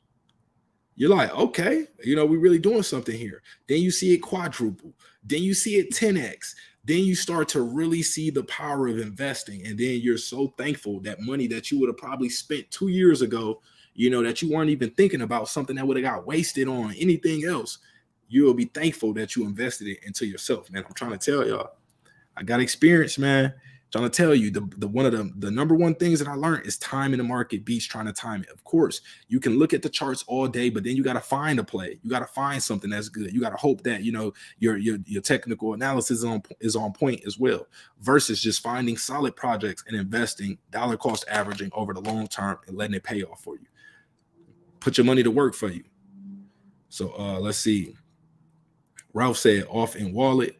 you're like, okay, you know, we're really doing something here. Then you see it quadruple. Then you see it 10x. Then you start to really see the power of investing. And then you're so thankful that money that you would have probably spent 2 years ago, you know, that you weren't even thinking about, something that would have got wasted on anything else. you will be thankful that you invested it into yourself, man. I'm trying to tell y'all, I got experience, man. Trying to tell you, the one of the number one things that I learned is time in the market beats trying to time it. Of course, you can look at the charts all day, but then you got to find a play. You got to find something that's good. You got to hope that your technical analysis is on point as well, versus just finding solid projects and investing dollar cost averaging over the long term and letting it pay off for you. Put your money to work for you. So let's see. Ralph said off in wallet.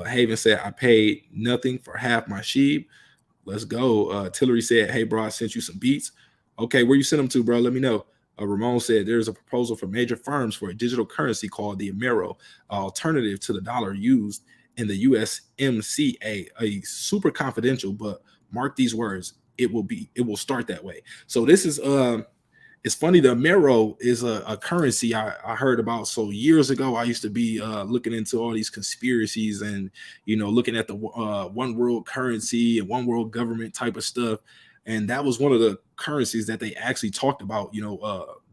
Haven said, I paid nothing for half my shib. Let's go. Tillery said, hey, bro, I sent you some beats. Okay, where you sent them to, bro? Let me know. Ramon said, there's a proposal for major firms for a digital currency called the Amero, alternative to the dollar used in the USMCA. A super confidential, but mark these words. It will start that way. So this is it's funny, the Amero is a currency I heard about. So years ago, I used to be looking into all these conspiracies and, looking at the one world currency and one world government type of stuff. And that was one of the currencies that they actually talked about,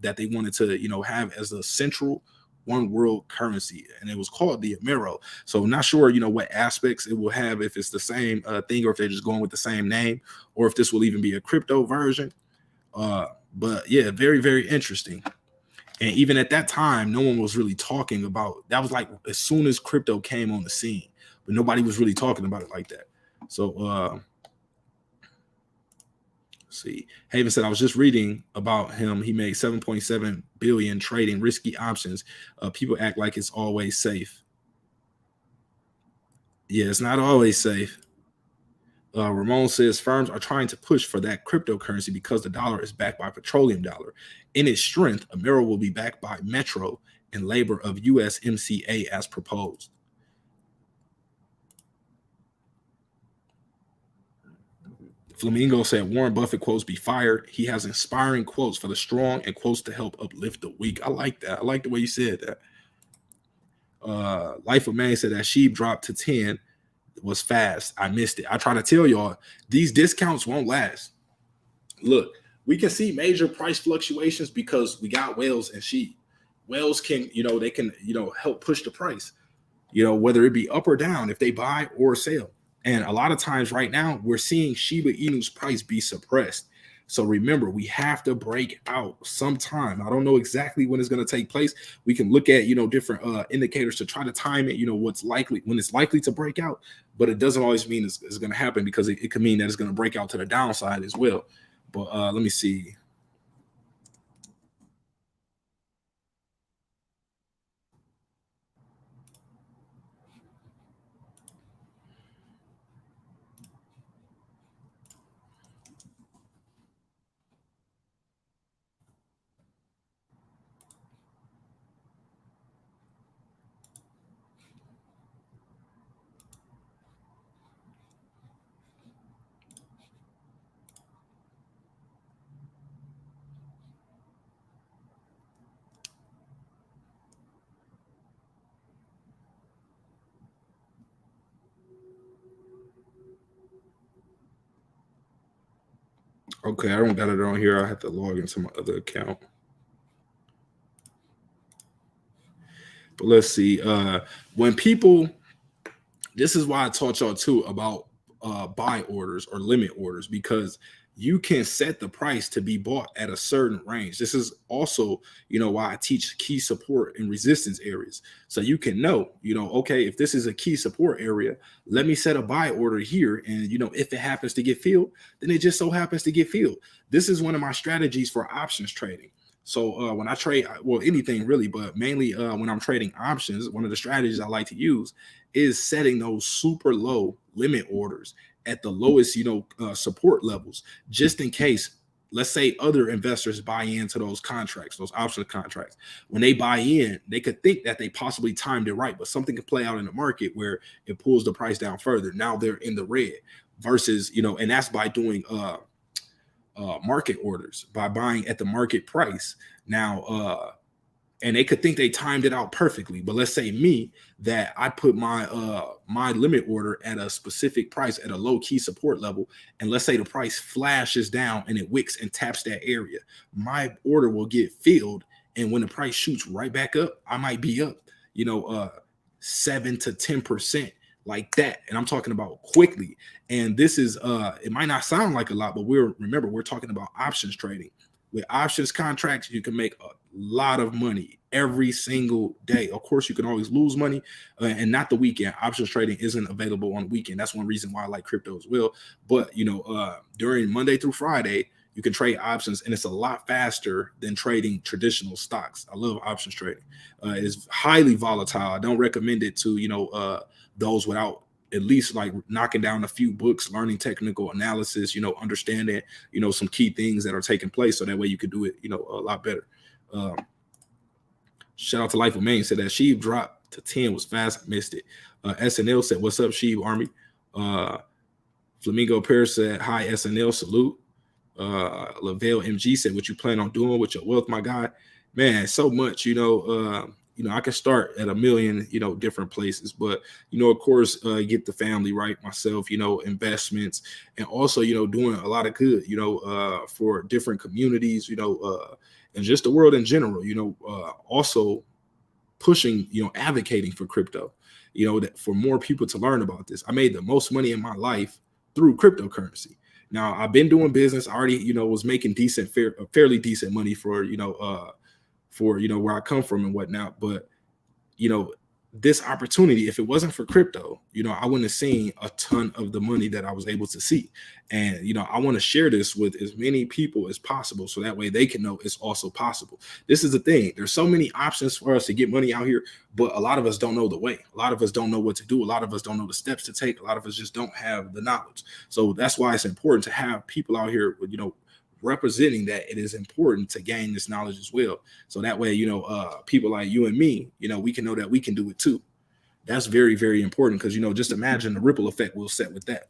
that they wanted to, have as a central one world currency. And it was called the Amero. So I'm not sure, what aspects it will have, if it's the same thing, or if they're just going with the same name, or if this will even be a crypto version. But yeah, very, very interesting. And even at that time, no one was really talking about that. Was like as soon as crypto came on the scene, but nobody was really talking about it like that. So let's see. Haven said, I was just reading about him. He made 7.7 billion trading risky options. People act like it's always safe. Yeah, it's not always safe. Ramon says firms are trying to push for that cryptocurrency because the dollar is backed by petroleum dollar. In its strength, Amero will be backed by Metro and labor of USMCA as proposed. Flamingo said Warren Buffett quotes be fired. He has inspiring quotes for the strong and quotes to help uplift the weak. I like that. I like the way you said that. Life of Man said that sheep dropped to 10. Was fast. I missed it. I try to tell y'all, these discounts won't last. Look, we can see major price fluctuations because we got whales and sheep. Whales can, they can, help push the price, whether it be up or down if they buy or sell. And a lot of times right now, we're seeing Shiba Inu's price be suppressed. So remember, we have to break out sometime. I don't know exactly when it's going to take place. We can look at, different indicators to try to time it, what's likely, when it's likely to break out, but it doesn't always mean it's going to happen, because it could mean that it's going to break out to the downside as well. But let me see. Okay, I don't got it on here. I have to log into my other account. But let's see. When people, this is why I taught y'all too about buy orders or limit orders, because you can set the price to be bought at a certain range. This is also, why I teach key support and resistance areas. So you can know, okay, if this is a key support area, let me set a buy order here. And, if it happens to get filled, then it just so happens to get filled. This is one of my strategies for options trading. So when I trade, well, anything really, but mainly when I'm trading options, one of the strategies I like to use is setting those super low limit orders at the lowest, support levels, just in case, let's say other investors buy into those contracts, those option contracts. When they buy in, they could think that they possibly timed it right, but something could play out in the market where it pulls the price down further. Now they're in the red versus, and that's by doing market orders, by buying at the market price. Now, and they could think they timed it out perfectly, but let's say me, that I put my my limit order at a specific price at a low key support level, and let's say the price flashes down and it wicks and taps that area, my order will get filled And when the price shoots right back up, I might be up, 7 to 10% like that. And I'm talking about quickly. And this is it might not sound like a lot, but we're talking about options trading. With options contracts, you can make a lot of money every single day. Of course, you can always lose money, and not the weekend. Options trading isn't available on the weekend. That's one reason why I like crypto as well. But during Monday through Friday, you can trade options, and it's a lot faster than trading traditional stocks. I love options trading. It's highly volatile. I don't recommend it to those without at least like knocking down a few books, learning technical analysis, understanding, some key things that are taking place. So that way you can do it, a lot better. Shout out to Life of Maine, said that Shib dropped to 10 was fast. I missed it. SNL said, what's up, Shib Army? Flamingo Paris said, hi, SNL, salute. Lavelle MG said, what you plan on doing with your wealth, my guy? Man, so much, I can start at a million, different places, but, of course, get the family right, myself, investments, and also, doing a lot of good, for different communities, and just the world in general, also pushing, advocating for crypto, that for more people to learn about this. I made the most money in my life through cryptocurrency. Now I've been doing business. I already, was making fairly decent money for, where I come from and whatnot. But, this opportunity, if it wasn't for crypto, I wouldn't have seen a ton of the money that I was able to see. And, I want to share this with as many people as possible. So that way they can know it's also possible. This is the thing. There's so many options for us to get money out here, but a lot of us don't know the way. A lot of us don't know what to do. A lot of us don't know the steps to take. A lot of us just don't have the knowledge. So that's why it's important to have people out here with, representing that it is important to gain this knowledge as well. So that way, people like you and me, we can know that we can do it too. That's very, very important because, just imagine the ripple effect we'll set with that.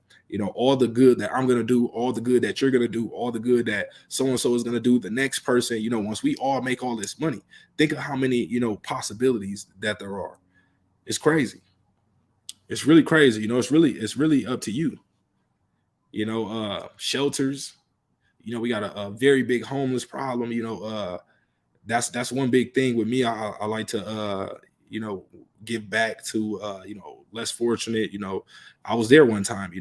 All the good that I'm going to do, all the good that you're going to do, all the good that so-and-so is going to do, the next person, once we all make all this money, think of how many, possibilities that there are. It's crazy. It's really crazy. It's really up to you. Shelters, we got a very big homeless problem. That's one big thing with me. I like to, give back to, less fortunate. I was there one time,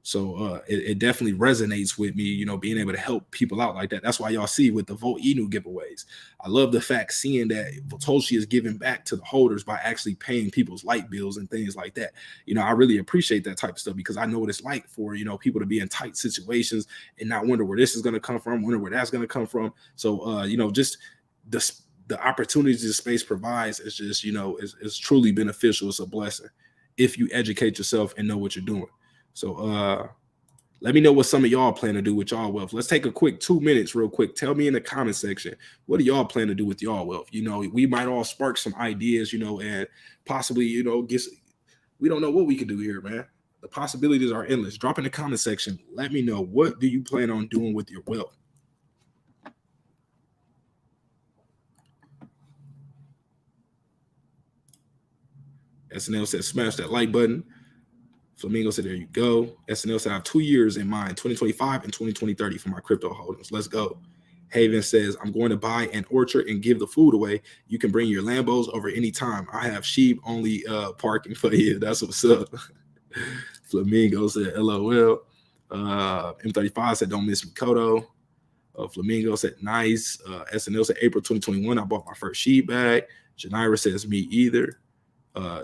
so it definitely resonates with me, being able to help people out like that. That's why y'all see with the Vechain giveaways. I love the fact seeing that Votoshi is giving back to the holders by actually paying people's light bills and things like that. I really appreciate that type of stuff because I know what it's like for, people to be in tight situations and not wonder where this is going to come from, wonder where that's going to come from. So, just the opportunities the space provides is just, is truly beneficial. It's a blessing if you educate yourself and know what you're doing. So let me know what some of y'all plan to do with y'all wealth. Let's take a quick 2 minutes real quick. Tell me in the comment section, what do y'all plan to do with y'all wealth? We might all spark some ideas, and possibly, we don't know what we can do here, man. The possibilities are endless. Drop in the comment section. Let me know, what do you plan on doing with your wealth? SNL said, smash that like button. Flamingo said, there you go. SNL said, I have 2 years in mind, 2025 and 2030 for my crypto holdings. Let's go. Haven says, I'm going to buy an orchard and give the food away. You can bring your Lambos over anytime. I have sheep only parking for you. That's what's up. Flamingo said, LOL. M35 said, don't miss me, Kodo. Flamingo said, nice. SNL said, April 2021, I bought my first sheep bag. Janira says, me either.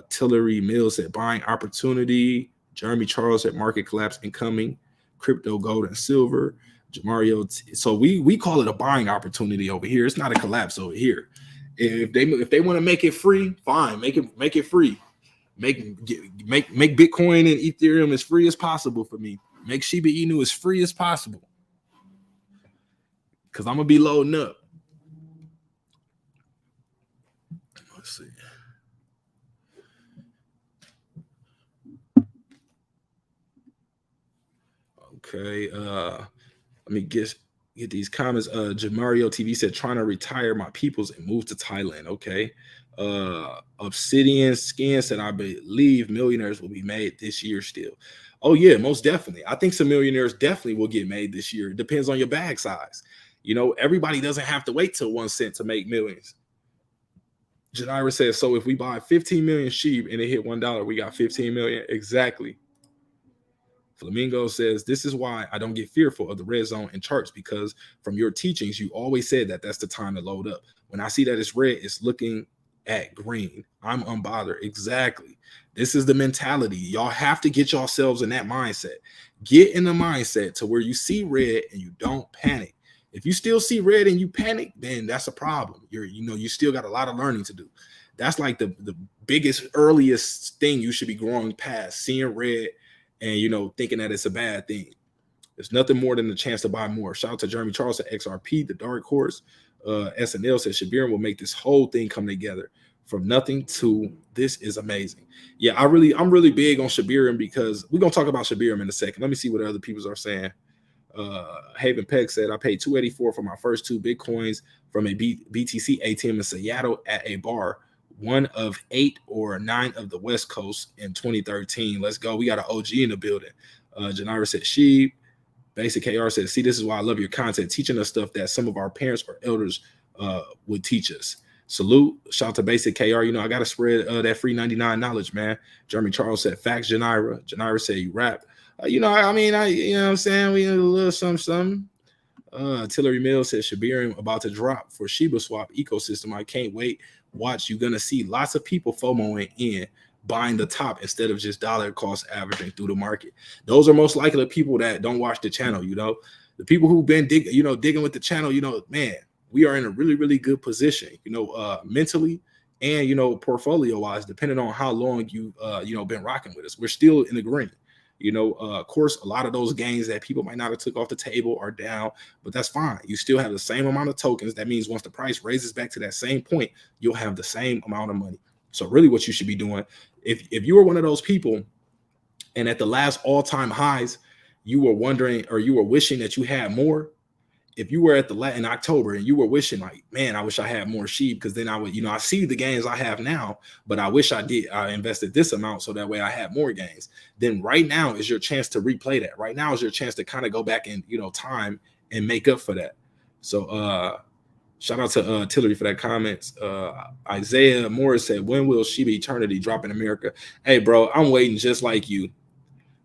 Tillery Mills said, buying opportunity. Jeremy Charles said, market collapse incoming. Crypto, gold, and silver. Jamario, so we call it a buying opportunity over here. It's not a collapse over here. If they want to make it free, fine, make it free. Make Bitcoin and Ethereum as free as possible for me. Make Shiba Inu as free as possible. Because I'm gonna be loading up. Let's see. Okay, let me get these comments. Jamario TV said, trying to retire my peoples and move to Thailand. Okay. Obsidian Skin said, I believe millionaires will be made this year still. Oh yeah, most definitely. I think some millionaires definitely will get made this year. It depends on your bag size. You know, everybody doesn't have to wait till 1 cent to make millions. Janira says, so if we buy 15 million sheep and it hit $1, we got 15 million. Exactly. Flamingo says, this is why I don't get fearful of the red zone and charts, because from your teachings, you always said that that's the time to load up. When I see that it's red, it's looking at green. I'm unbothered. Exactly. This is the mentality. Y'all have to get yourselves in that mindset. Get in the mindset to where you see red and you don't panic. If you still see red and you panic, then that's a problem. You still got a lot of learning to do. That's like the biggest, earliest thing you should be growing past, seeing red and, thinking that it's a bad thing. It's nothing more than the chance to buy more. Shout out to Jeremy Charles at XRP, the dark horse. SNL says Shibarium will make this whole thing come together from nothing to this is amazing. Yeah, I'm really big on Shibarium because we're going to talk about Shibarium in a second. Let me see what other people are saying. Haven Peck said, I paid $284 for my first 2 Bitcoins from a BTC ATM in Seattle at a bar, one of 8 or 9 of the West Coast in 2013. Let's go. We got an OG in the building. Janira said, Shib. Basic KR said, see, this is why I love your content, teaching us stuff that some of our parents or elders would teach us. Salute. Shout out to Basic KR. I got to spread that free 99 knowledge, man. Jeremy Charles said, facts, Janira. Janira said, you rap. You know what I'm saying? We need a little something. Tillery Mills said, Shibarium about to drop for shibaswap ecosystem. I can't wait. Watch, you're going to see lots of people FOMOing in, buying the top instead of just dollar cost averaging through the market. Those are most likely the people that don't watch the channel. The people who've been digging with the channel, man, we are in a really, really good position, mentally and, portfolio wise, depending on how long you've, been rocking with us. We're still in the green. Of course, a lot of those gains that people might not have took off the table are down, but that's fine. You still have the same amount of tokens. That means once the price raises back to that same point, you'll have the same amount of money. So really what you should be doing, if you were one of those people and at the last all-time highs, you were wondering or you were wishing that you had more, if you were at in October and you were wishing like, man, I wish I had more sheep because then I would, I see the gains I have now, but I wish I invested this amount so that way I had more gains. Then right now is your chance to replay that. Right now is your chance to kind of go back in, time and make up for that. So shout out to Tillery for that comments. Isaiah Morris said, when will Shiba Eternity drop in America? Hey, bro, I'm waiting just like you.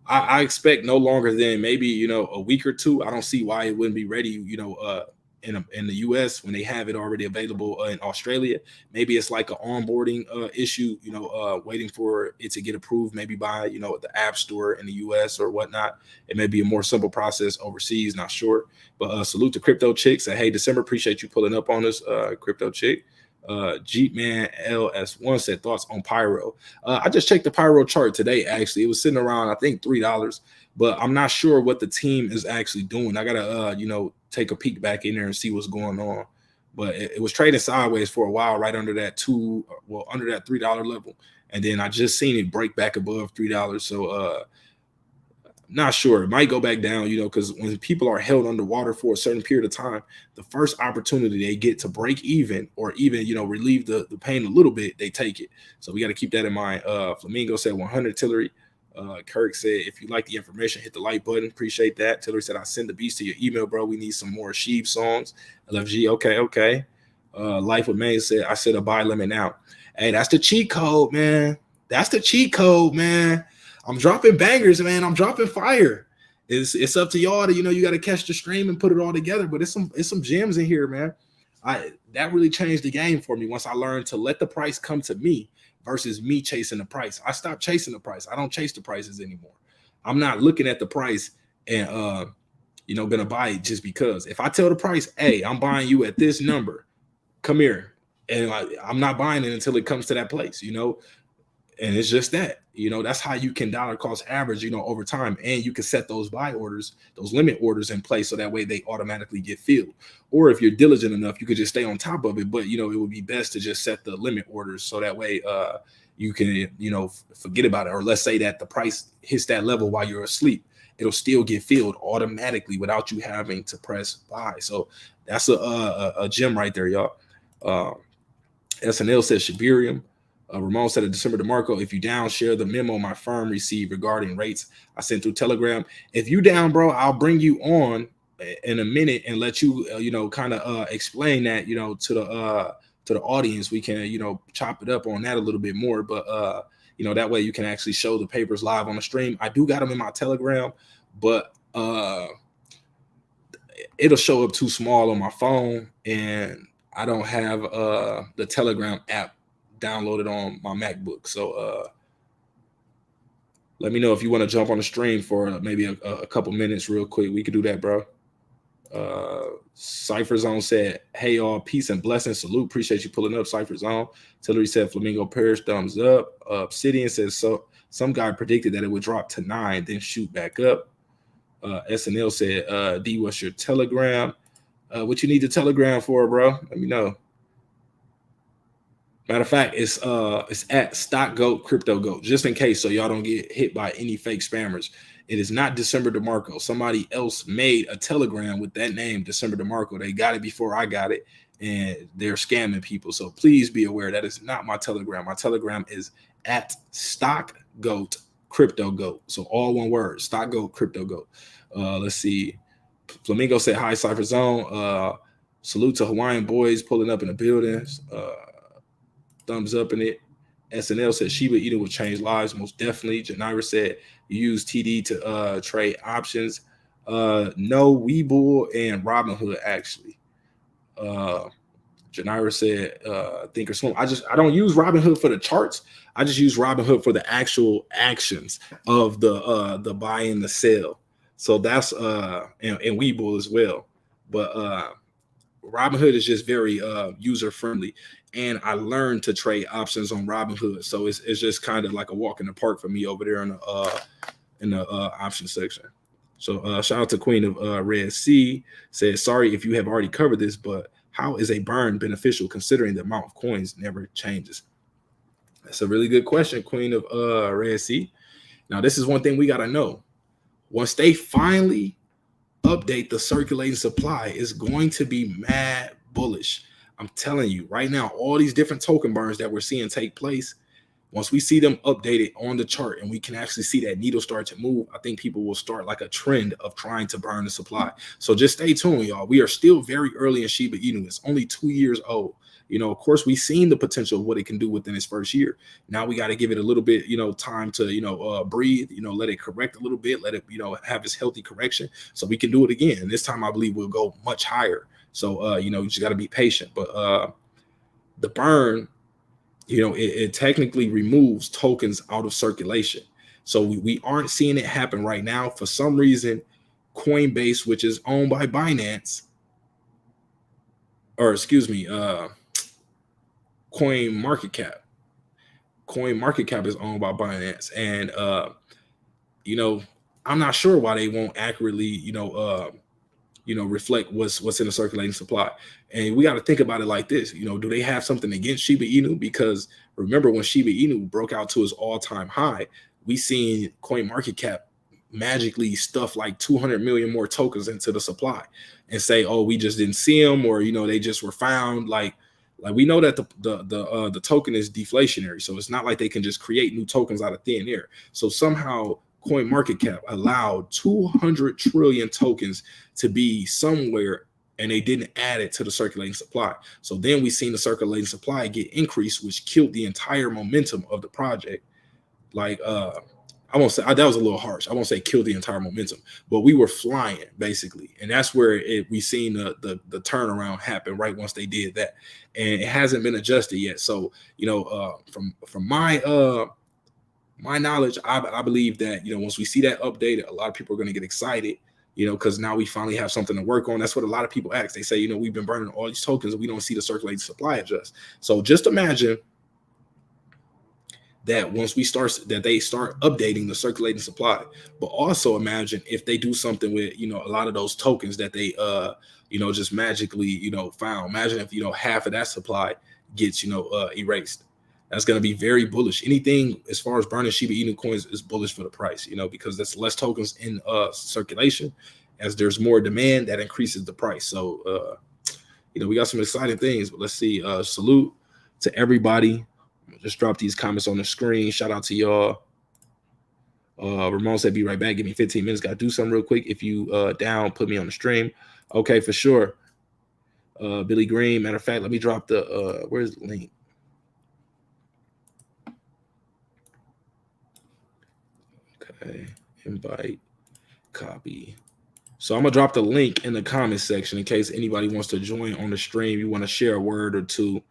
I expect no longer than maybe, a week or 2. I don't see why it wouldn't be ready, in the US when they have it already available in Australia. Maybe it's like an onboarding issue, waiting for it to get approved, maybe by, the App Store in the US or whatnot. It may be a more simple process overseas, not sure. But salute to Crypto Chick. Say, hey, December, appreciate you pulling up on us, Crypto Chick. Jeepman LS1 said thoughts on Pyro. I just checked the Pyro chart today. Actually, it was sitting around, I think, $3, but I'm not sure what the team is actually doing. I gotta take a peek back in there and see what's going on. But it was trading sideways for a while, right under that under that $3 level, and then I just seen it break back above $3. So not sure. It might go back down, because when people are held underwater for a certain period of time, the first opportunity they get to break even or even, relieve the pain a little bit, they take it. So we got to keep that in mind. Flamingo said 100 Tillery. Kirk said, if you like the information, hit the like button. Appreciate that. Tillery said, I send the beats to your email, bro. We need some more Shib songs. LFG, okay. Life with Maine said, I said a buy limit now. Hey, that's the cheat code, man. That's the cheat code, man. I'm dropping bangers, man. I'm dropping fire. It's up to y'all to, you got to catch the stream and put it all together. But it's some gems in here, man. That really changed the game for me once I learned to let the price come to me versus me chasing the price. I stopped chasing the price. I don't chase the prices anymore. I'm not looking at the price and gonna buy it just because. If I tell the price, hey, I'm buying you at this number, come here, and I'm not buying it until it comes to that place, And it's just that, that's how you can dollar cost average, over time. And you can set those buy orders, those limit orders in place so that way they automatically get filled. Or if you're diligent enough, you could just stay on top of it. But, it would be best to just set the limit orders so that way you can, forget about it. Or let's say that the price hits that level while you're asleep. It'll still get filled automatically without you having to press buy. So that's a gem right there, y'all. SNL says Shibarium. Ramon said, DecemberDeMarco, if you down, share the memo my firm received regarding rates I sent through Telegram. If you down, bro, I'll bring you on in a minute and let you, kind of explain that, to the audience. We can, chop it up on that a little bit more, but that way you can actually show the papers live on the stream. I do got them in my Telegram, but it'll show up too small on my phone, and I don't have the Telegram app downloaded on my MacBook. So let me know if you want to jump on the stream for maybe a couple minutes real quick. We could do that, bro. Cypher Zone said, hey y'all, peace and blessings. Salute. Appreciate you pulling up, Cypher Zone. Tillery said Flamingo Parish, thumbs up. Obsidian says, so some guy predicted that it would drop to 9, then shoot back up. SNL said, D, what's your Telegram? What you need the Telegram for, bro? Let me know. Matter of fact, it's at StockGoat Crypto Goat, just in case, so y'all don't get hit by any fake spammers. It is not DecemberDeMarco. Somebody else made a Telegram with that name, DecemberDeMarco. They got it before I got it, and they're scamming people. So please be aware that is not my Telegram. My Telegram is at StockGoat Crypto Goat. So all one word, StockGoat Crypto Goat. Let's see. Flamingo said, hi, Cypher Zone. Salute to Hawaiian boys pulling up in the buildings. Thumbs up in it. SNL said Shiba Inu will change lives, most definitely. Janira said you use TD to trade options. No, Webull and Robinhood actually. Janira said Thinkorswim. I don't use Robinhood for the charts. I just use Robinhood for the actual actions of the buy and the sell. So that's and Webull as well. But Robinhood is just very user friendly, and I learned to trade options on Robinhood, so it's just kind of like a walk in the park for me over there in the option section. So shout out to Queen of Red Sea. Says, sorry if you have already covered this, but how is a burn beneficial considering the amount of coins never changes? That's a really good question, Queen of Red Sea. Now this is one thing we got to know. Once they finally update the circulating supply, is going to be mad bullish. I'm telling you right now, all these different token burns that we're seeing take place, once we see them updated on the chart and we can actually see that needle start to move, I think people will start like a trend of trying to burn the supply. So just stay tuned, y'all. We are still very early in Shiba Inu. It's only 2 years old. Of course, we've seen the potential of what it can do within its first year. Now we got to give it a little bit, time to, breathe, let it correct a little bit, let it, have its healthy correction so we can do it again. And this time I believe we'll go much higher. So, you just got to be patient. But the burn, it technically removes tokens out of circulation. So we aren't seeing it happen right now. For some reason, Coinbase, which is owned by Binance, or excuse me, CoinMarketCap is owned by Binance, and I'm not sure why they won't accurately reflect what's in the circulating supply. And we got to think about it like this. Do they have something against Shiba Inu? Because remember, when Shiba Inu broke out to its all-time high, we seen CoinMarketCap magically stuff like 200 million more tokens into the supply and say, oh, we just didn't see them, or they just were found. Like we know that the token is deflationary, so it's not like they can just create new tokens out of thin air. So somehow CoinMarketCap allowed 200 trillion tokens to be somewhere, and they didn't add it to the circulating supply. So then we seen the circulating supply get increased, which killed the entire momentum of the project. Like I won't say that was a little harsh. I won't say kill the entire momentum, but we were flying basically, and that's where we seen the turnaround happen right once they did that, and it hasn't been adjusted yet. So from my knowledge, I believe that once we see that updated, a lot of people are going to get excited, because now we finally have something to work on. That's what a lot of people ask. They say, we've been burning all these tokens and we don't see the circulating supply adjust. So just imagine that once they start updating the circulating supply, but also imagine if they do something with, a lot of those tokens that they, just magically, found. Imagine if, half of that supply gets, erased. That's going to be very bullish. Anything as far as burning Shiba Inu coins is bullish for the price, because there's less tokens in circulation. As there's more demand, that increases the price. So, we got some exciting things, but let's see. Salute to everybody. Just drop these comments on the screen. Shout out to y'all. Ramon said, be right back. Give me 15 minutes. Got to do something real quick. If you down, put me on the stream. Okay, for sure. Billy Green. Matter of fact, let me drop the, where's the link? Okay, invite, copy. So I'm going to drop the link in the comment section in case anybody wants to join on the stream. You want to share a word or two.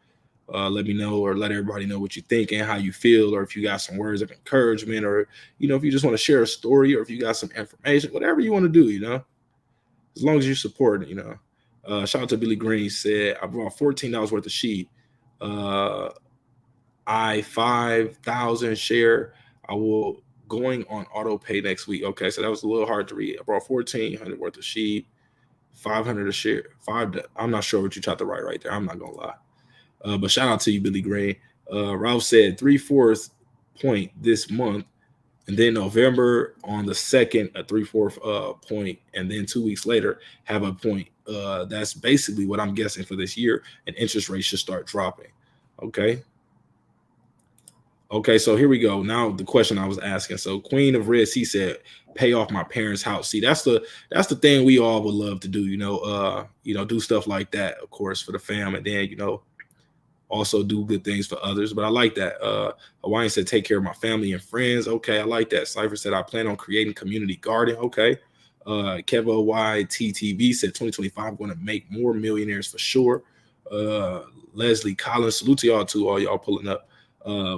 Let me know, or let everybody know what you think and how you feel, or if you got some words of encouragement, or, you know, if you just want to share a story, or if you got some information, whatever you want to do, you know, as long as you support it, you know. Shout out to Billy Green, said, I brought $14 worth of sheep. I 5,000 share. I will going on auto pay next week. Okay, so that was a little hard to read. I brought 1,400 worth of sheep, 500 a share. I'm not sure what you tried to write right there. I'm not gonna lie. But shout out to you, Billy Green. Ralph said 3/4 point this month, and then November on the 2nd, a 3/4 point, and then 2 weeks later have a point. That's basically what I'm guessing for this year, and interest rates should start dropping. Okay. Okay, so here we go. Now the question I was asking. So Queen of Red Sea said, pay off my parents' house. See, that's the thing we all would love to do, you know, do stuff like that, of course, for the fam, and then, you know, also do good things for others. But I like that. Hawaiian said, take care of my family and friends. Okay, I like that. Cypher said, I plan on creating community garden. Okay. Kevo YTTV said 2025 going to make more millionaires for sure. Leslie Collins, salute to y'all too, all y'all pulling up.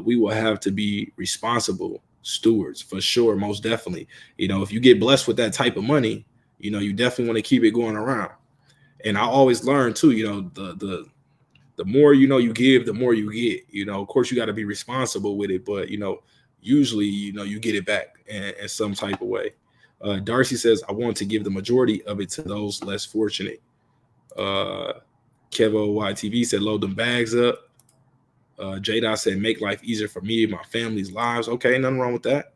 We will have to be responsible stewards for sure, most definitely. You know, if you get blessed with that type of money, you know, you definitely want to keep it going around. And I always learn too, you know, the more, you know, you give, the more you get. You know, of course you got to be responsible with it, but, you know, usually, you know, you get it back in some type of way. Darcy says, I want to give the majority of it to those less fortunate. Kevo YTV said, load them bags up. J-Dot said, make life easier for me and my family's lives. Okay, nothing wrong with that.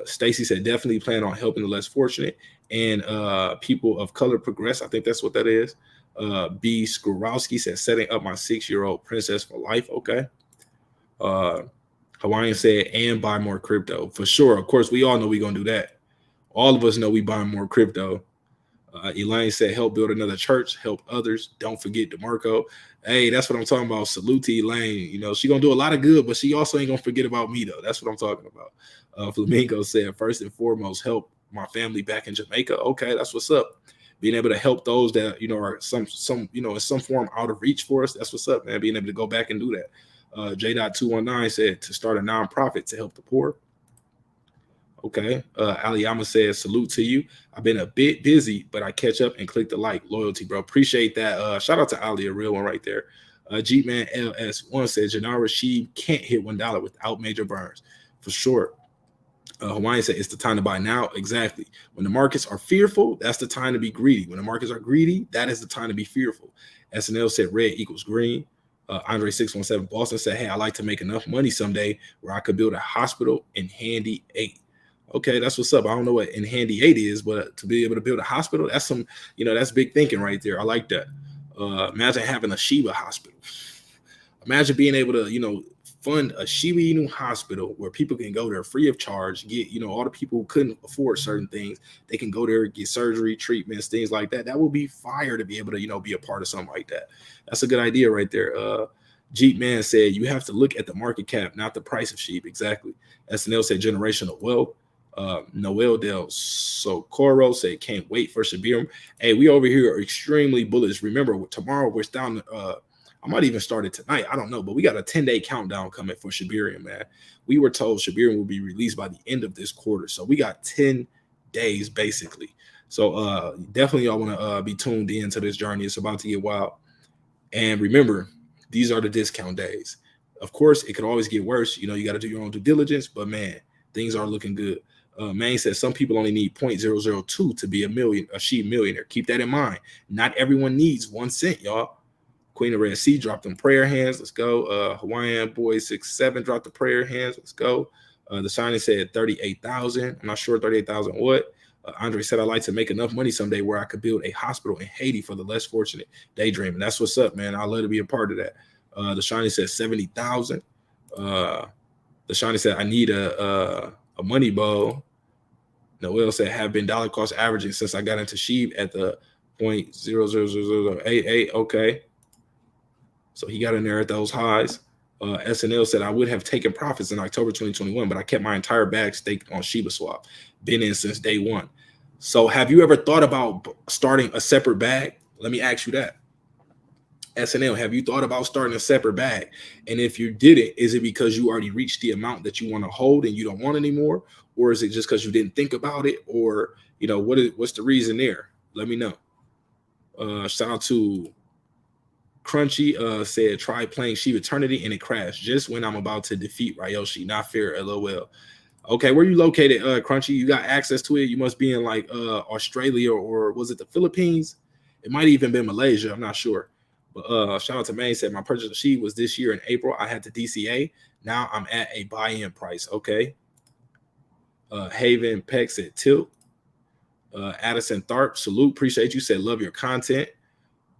Stacy said, definitely plan on helping the less fortunate and people of color progress. I think that's what that is. B. Skurowski said, setting up my 6-year-old princess for life. Okay. Hawaiian said, and buy more crypto. For sure. Of course, we all know we're going to do that. All of us know we buying more crypto. Elaine said, help build another church, help others. Don't forget DeMarco. Hey, that's what I'm talking about. Salute to Elaine. You know, she going to do a lot of good, but she also ain't going to forget about me, though. That's what I'm talking about. Flamingo said, first and foremost, help my family back in Jamaica. Okay, that's what's up. Being able to help those that, you know, are some you know, in some form out of reach for us. That's what's up, man. Being able to go back and do that. J.219 said to start a nonprofit to help the poor. Okay. Aliyama says, salute to you. I've been a bit busy, but I catch up and click the like. Loyalty, bro. Appreciate that. Shout out to Ali, a real one right there. G-Man LS1 says, Janara Sheeb can't hit $1 without major burns. For sure. Hawaiian said, it's the time to buy now. Exactly. When the markets are fearful, that's the time to be greedy. When the markets are greedy, that is the time to be fearful. SNL said, red equals green. Andre 617 Boston said, hey, I like to make enough money someday where I could build a hospital in Handy 8. Okay, that's what's up. I don't know what in Handy 8 is, but to be able to build a hospital, that's some, you know, that's big thinking right there. I like that. Imagine having a Shiba hospital. Imagine being able to, you know, fund a Shiba Inu hospital where people can go there free of charge, get, you know, all the people who couldn't afford certain things, they can go there, get surgery, treatments, things like that. That would be fire to be able to, you know, be a part of something like that. That's a good idea right there. Jeep Man said, you have to look at the market cap, not the price of sheep. Exactly. SNL said generational wealth. Noel Del Socorro said, can't wait for Shibarium. Hey, we over here are extremely bullish. Remember, tomorrow we're down. I might even start it tonight. I don't know, but we got a 10-day countdown coming for Shibarium, man. We were told Shibarium will be released by the end of this quarter. So we got 10 days basically. So definitely y'all want to be tuned in to this journey. It's about to get wild. And remember, these are the discount days. Of course, it could always get worse. You know, you got to do your own due diligence, but man, things are looking good. Maine says some people only need 0.002 to be a sheep millionaire. Keep that in mind. Not everyone needs 1 cent, y'all. Queen of Red Sea dropped them prayer hands. Let's go. Hawaiian Boy 67 dropped the prayer hands. Let's go. The signing said 38,000. I'm not sure 38,000 what. Andre said, I'd like to make enough money someday where I could build a hospital in Haiti for the less fortunate. Daydreaming. That's what's up, man. I'd love to be a part of that. The Shiny said 70,000. The Shiny said, I need a A money bowl. Noel said, have been dollar cost averaging since I got into SHIB at the 0.000088. Okay. So he got in there at those highs. SNL said, I would have taken profits in October 2021, but I kept my entire bag staked on ShibaSwap. Been in since day one. So have you ever thought about starting a separate bag? Let me ask you that. SNL, have you thought about starting a separate bag? And if you didn't, is it because you already reached the amount that you want to hold and you don't want anymore? Or is it just because you didn't think about it? Or, you know, what's the reason there? Let me know. Shout out to Crunchy, said, try playing Shiba Eternity and it crashed just when I'm about to defeat Ryoshi. Not fair, LOL. Okay, where you located, Crunchy? You got access to it? You must be in like Australia, or was it the Philippines? It might even been Malaysia. I'm not sure. But shout out to Maine, said my purchase of SHIB was this year in April. I had to DCA. Now I'm at a buy-in price. Okay. Haven Peck said tilt. Addison Tharp, salute. Appreciate you. Said love your content.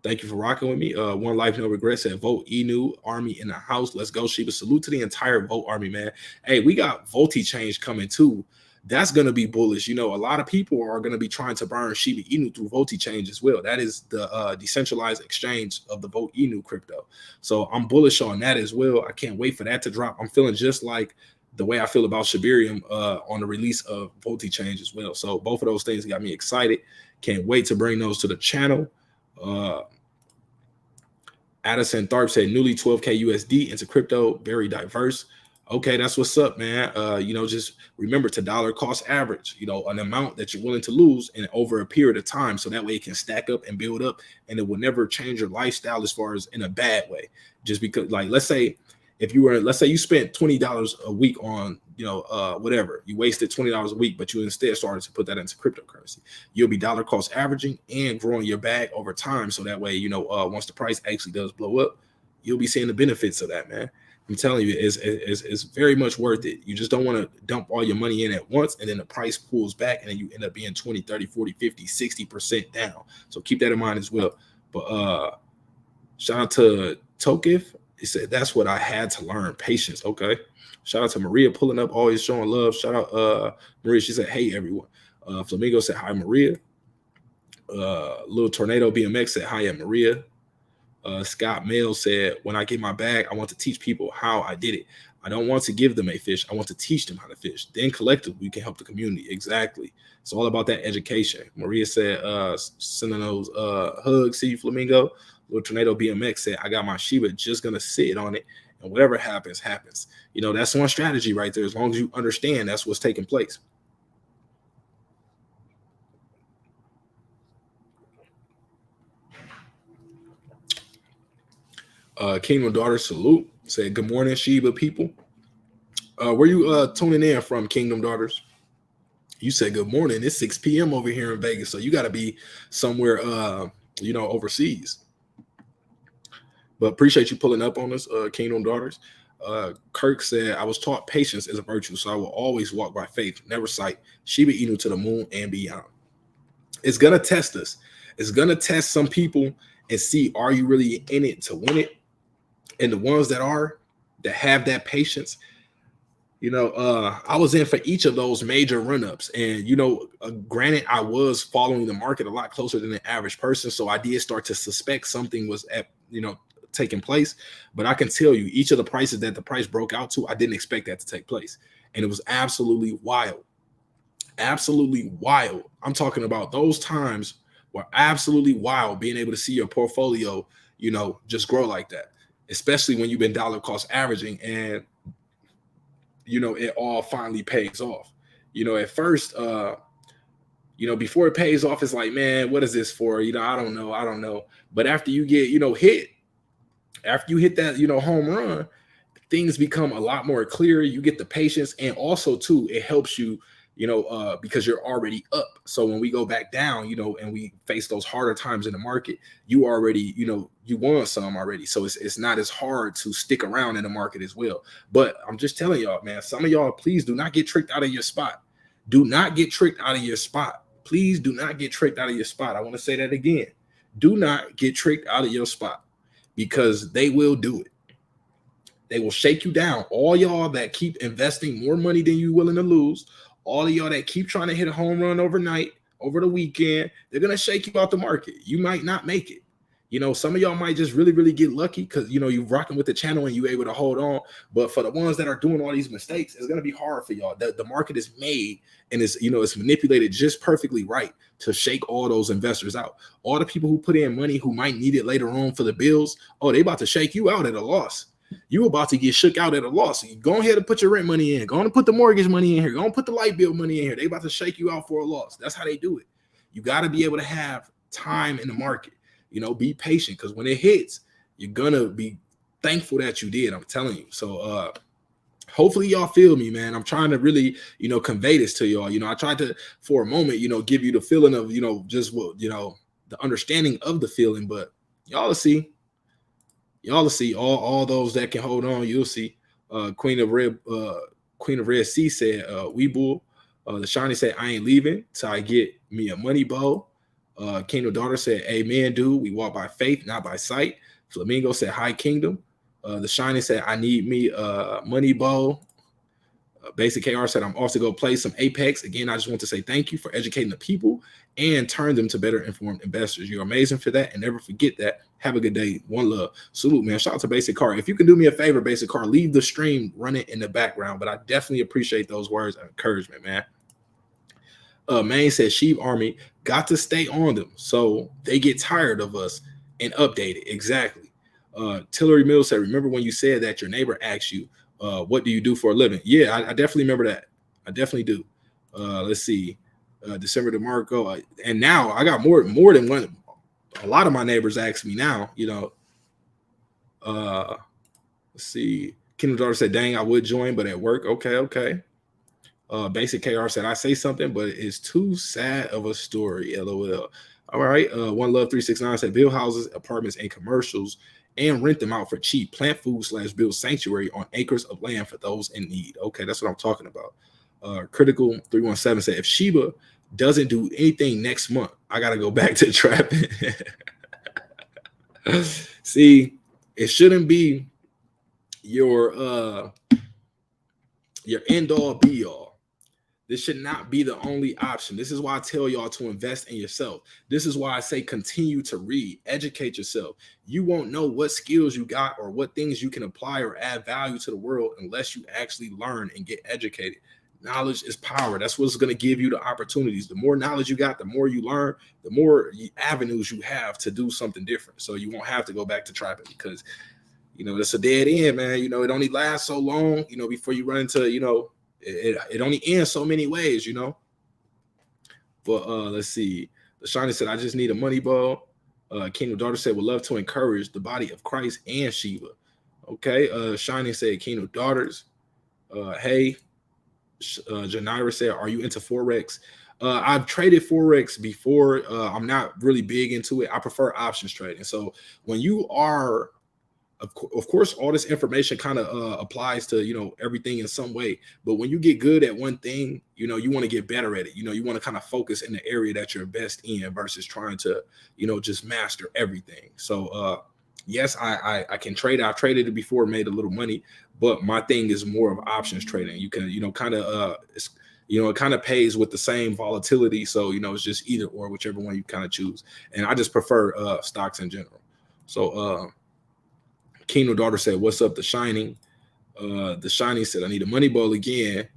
Thank you for rocking with me. One Life No Regrets said vote Inu army in the house. Let's go, Shiba. Salute to the entire vote army, man. Hey, we got VotiChange coming too. That's going to be bullish. You know, a lot of people are going to be trying to burn Shiba Inu through VotiChange as well. That is the decentralized exchange of the Vote Inu crypto. So I'm bullish on that as well. I can't wait for that to drop. I'm feeling just like the way I feel about Shibarium on the release of VotiChange as well. So both of those things got me excited. Can't wait to bring those to the channel. Addison Tharp said newly 12K USD into crypto, very diverse. Okay, that's what's up, man. You know, just remember to dollar cost average, you know, an amount that you're willing to lose in over a period of time. So that way it can stack up and build up, and it will never change your lifestyle as far as in a bad way. Just because, like, let's say you spent $20 a week on, you know, whatever, you wasted $20 a week, but you instead started to put that into cryptocurrency. You'll be dollar cost averaging and growing your bag over time. So that way, you know, once the price actually does blow up, you'll be seeing the benefits of that, man. I'm telling you, it's very much worth it. You just don't want to dump all your money in at once, and then the price pulls back, and then you end up being 20, 30, 40, 50, 60% down. So keep that in mind as well. But shout out to Tokif. He said, that's what I had to learn, patience. Okay. Shout out to Maria pulling up, always showing love. Shout out Maria. She said, hey, everyone. Flamingo said, hi, Maria. Little Tornado BMX said, hi, Maria. Scott Mail said, when I get my bag, I want to teach people how I did it. I don't want to give them a fish. I want to teach them how to fish. Then collectively, we can help the community. Exactly. It's all about that education. Maria said, sending those hugs. See you, Flamingo. Little Tornado BMX said, I got my Shiba, just going to sit on it. And whatever happens, happens. You know, that's one strategy right there. As long as you understand that's what's taking place. Kingdom Daughter salute. Said, good morning, Shiba people. Where you tuning in from, Kingdom Daughters? You said good morning. It's 6 p.m. over here in Vegas, so you got to be somewhere, you know, overseas. But appreciate you pulling up on us, Kingdom Daughters. Kirk said, I was taught patience is a virtue, so I will always walk by faith, never sight. Shiba Inu to the moon and beyond. It's going to test us. It's going to test some people and see, are you really in it to win it? And the ones that have that patience, you know, I was in for each of those major run-ups. And, you know, granted, I was following the market a lot closer than the average person. So I did start to suspect something was taking place. But I can tell you, each of the prices that the price broke out to, I didn't expect that to take place. And it was absolutely wild. Absolutely wild. I'm talking about those times were absolutely wild, being able to see your portfolio, you know, just grow like that, especially when you've been dollar cost averaging and, you know, it all finally pays off. You know, at first, you know, before it pays off, it's like, man, what is this for? You know, I don't know. But after you get, you know, after you hit that, you know, home run, things become a lot more clear. You get the patience, and also too, it helps you, you know, because you're already up. So when we go back down, you know, and we face those harder times in the market, you already, you know, you won some already. So it's not as hard to stick around in the market as well. But I'm just telling y'all, man, some of y'all, please do not get tricked out of your spot. Do not get tricked out of your spot. Please do not get tricked out of your spot. I want to say that again. Do not get tricked out of your spot, because they will do it. They will shake you down. All y'all that keep investing more money than you're willing to lose, all of y'all that keep trying to hit a home run overnight, over the weekend, they're going to shake you out the market. You might not make it. You know, some of y'all might just really, really get lucky because, you know, you're rocking with the channel and you're able to hold on. But for the ones that are doing all these mistakes, it's going to be hard for y'all. The market is made and it's, you know, it's manipulated just perfectly right to shake all those investors out. All the people who put in money who might need it later on for the bills, oh, they about to shake you out at a loss. You about to get shook out at a loss. So you go ahead and put your rent money in. Go on and put the mortgage money in here. Go on and put the light bill money in here. They about to shake you out for a loss. That's how they do it. You got to be able to have time in the market. You know, be patient because when it hits, you're gonna be thankful that you did. I'm telling you. So hopefully y'all feel me, man. I'm trying to really, you know, convey this to y'all. You know, I tried to for a moment, you know, give you the feeling of, you know, just what, you know, the understanding of the feeling, but y'all will see. Y'all will see all those that can hold on. You'll see. Queen of Red Sea said, we bull. The Shiny said, I ain't leaving till I get me a money bow. Kingdom Daughter said, amen, dude. We walk by faith, not by sight. Flamingo said, hi, Kingdom. The Shiny said, I need me a money bow. Basic KR said, I'm off to go play some Apex. Again, I just want to say thank you for educating the people and turn them to better informed investors. You're amazing for that. And never forget that. Have a good day. One love. Salute, man. Shout out to Basic Car. If you can do me a favor, Basic Car, leave the stream running in the background. But I definitely appreciate those words of encouragement, man. Maine says Sheep Army got to stay on them so they get tired of us and update it. Exactly. Tillery Mills said, remember when you said that your neighbor asked you, what do you do for a living? Yeah, I definitely remember that. I definitely do. Let's see. DecemberDeMarco. And now I got more than one. A lot of my neighbors ask me now, you know. Let's see. Kingdom Daughter said, dang, I would join, but at work. Okay. Basic KR said, I say something, but it's too sad of a story. LOL. All right. One Love 369 said, build houses, apartments, and commercials and rent them out for cheap. Plant food / build sanctuary on acres of land for those in need. Okay, that's what I'm talking about. Critical 317 said, if Shiba doesn't do anything next month, I got to go back to trapping. See, it shouldn't be your end all be all. This should not be the only option. This is why I tell y'all to invest in yourself. This is why I say continue to read, educate yourself. You won't know what skills you got or what things you can apply or add value to the world unless you actually learn and get educated. Knowledge is power. That's what's going to give you the opportunities. The more knowledge you got, the more you learn, the more avenues you have to do something different. So you won't have to go back to trapping because, you know, it's a dead end, man. You know, it only lasts so long, you know, before you run into, you know, it only ends so many ways, you know. But let's see. The Shiny said, I just need a money ball. Kingdom Daughter said, would love to encourage the body of Christ and Shiba. Okay. Shiny said, Kingdom Daughters. Hey. Janira said, are you into Forex? I've traded Forex before. I'm not really big into it. I prefer options trading. So when you are, of course, all this information kind of applies to, you know, everything in some way. But when you get good at one thing, you know, you want to get better at it. You know, you want to kind of focus in the area that you're best in versus trying to, you know, just master everything. So, yes, I can trade. I've traded it before, made a little money, but my thing is more of options trading. You can, you know, kind of, you know, it kind of pays with the same volatility. So, you know, it's just either or, whichever one you kind of choose. And I just prefer stocks in general. So, Kingdom Daughter said, what's up, The Shining? The Shining said, I need a money ball again.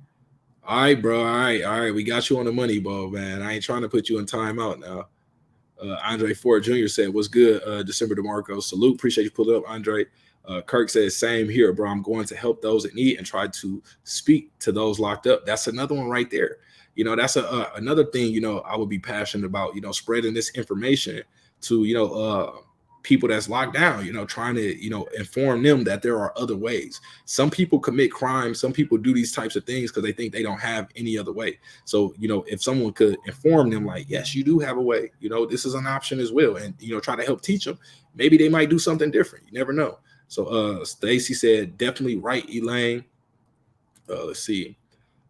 All right, bro. All right. We got you on the money ball, man. I ain't trying to put you in timeout now. Andre Ford Jr. said, what's good, DecemberDeMarco? Salute. Appreciate you pulling up, Andre. Kirk says, same here, bro. I'm going to help those in need and try to speak to those locked up. That's another one right there. You know, that's another thing, you know, I would be passionate about, you know, spreading this information to, you know, people that's locked down, you know, trying to, you know, inform them that there are other ways. Some people commit crimes. Some people do these types of things because they think they don't have any other way. So, you know, if someone could inform them like, yes, you do have a way, you know, this is an option as well. And, you know, try to help teach them. Maybe they might do something different. You never know. So Stacy said, definitely right, Elaine. Let's see.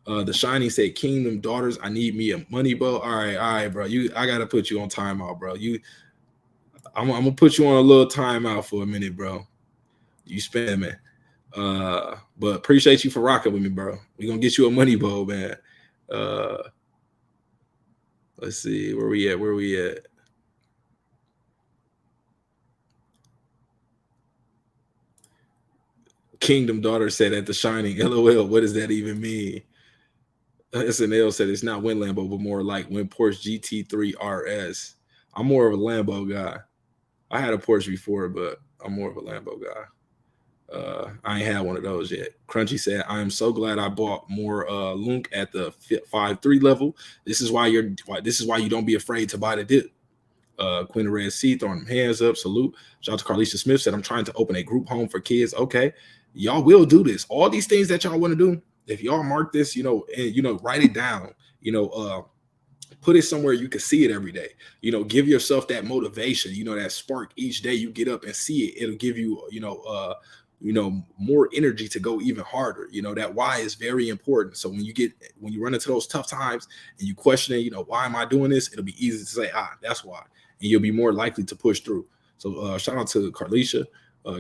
The Shiny said, Kingdom Daughters, I need me a money bow. All right, bro. I gotta put you on timeout, bro. I'm gonna put you on a little timeout for a minute, bro. You spamming. But appreciate you for rocking with me, bro. We're gonna get you a money bowl, man. Let's see where we at. Kingdom Daughter said at the Shining, LOL, what does that even mean? SNL said it's not Win Lambo, but more like Win Porsche GT3 RS. I'm more of a Lambo guy. I had a Porsche before, but I'm more of a Lambo guy. I ain't had one of those yet. Crunchy said, I am so glad I bought more Lunk at the 5.3 level. This is why you don't be afraid to buy the dip. Queen of Red Sea throwing them hands up. Salute. Shout out to Carlisha Smith said, I'm trying to open a group home for kids. Okay. Y'all will do this. All these things that y'all want to do, if y'all mark this, and write it down, put it somewhere you can see it every day. Give yourself that motivation, that spark each day you get up and see it. It'll give you, more energy to go even harder. That why is very important. So when you run into those tough times and you question it, why am I doing this? It'll be easy to say, that's why. And you'll be more likely to push through. So shout out to Carlisha.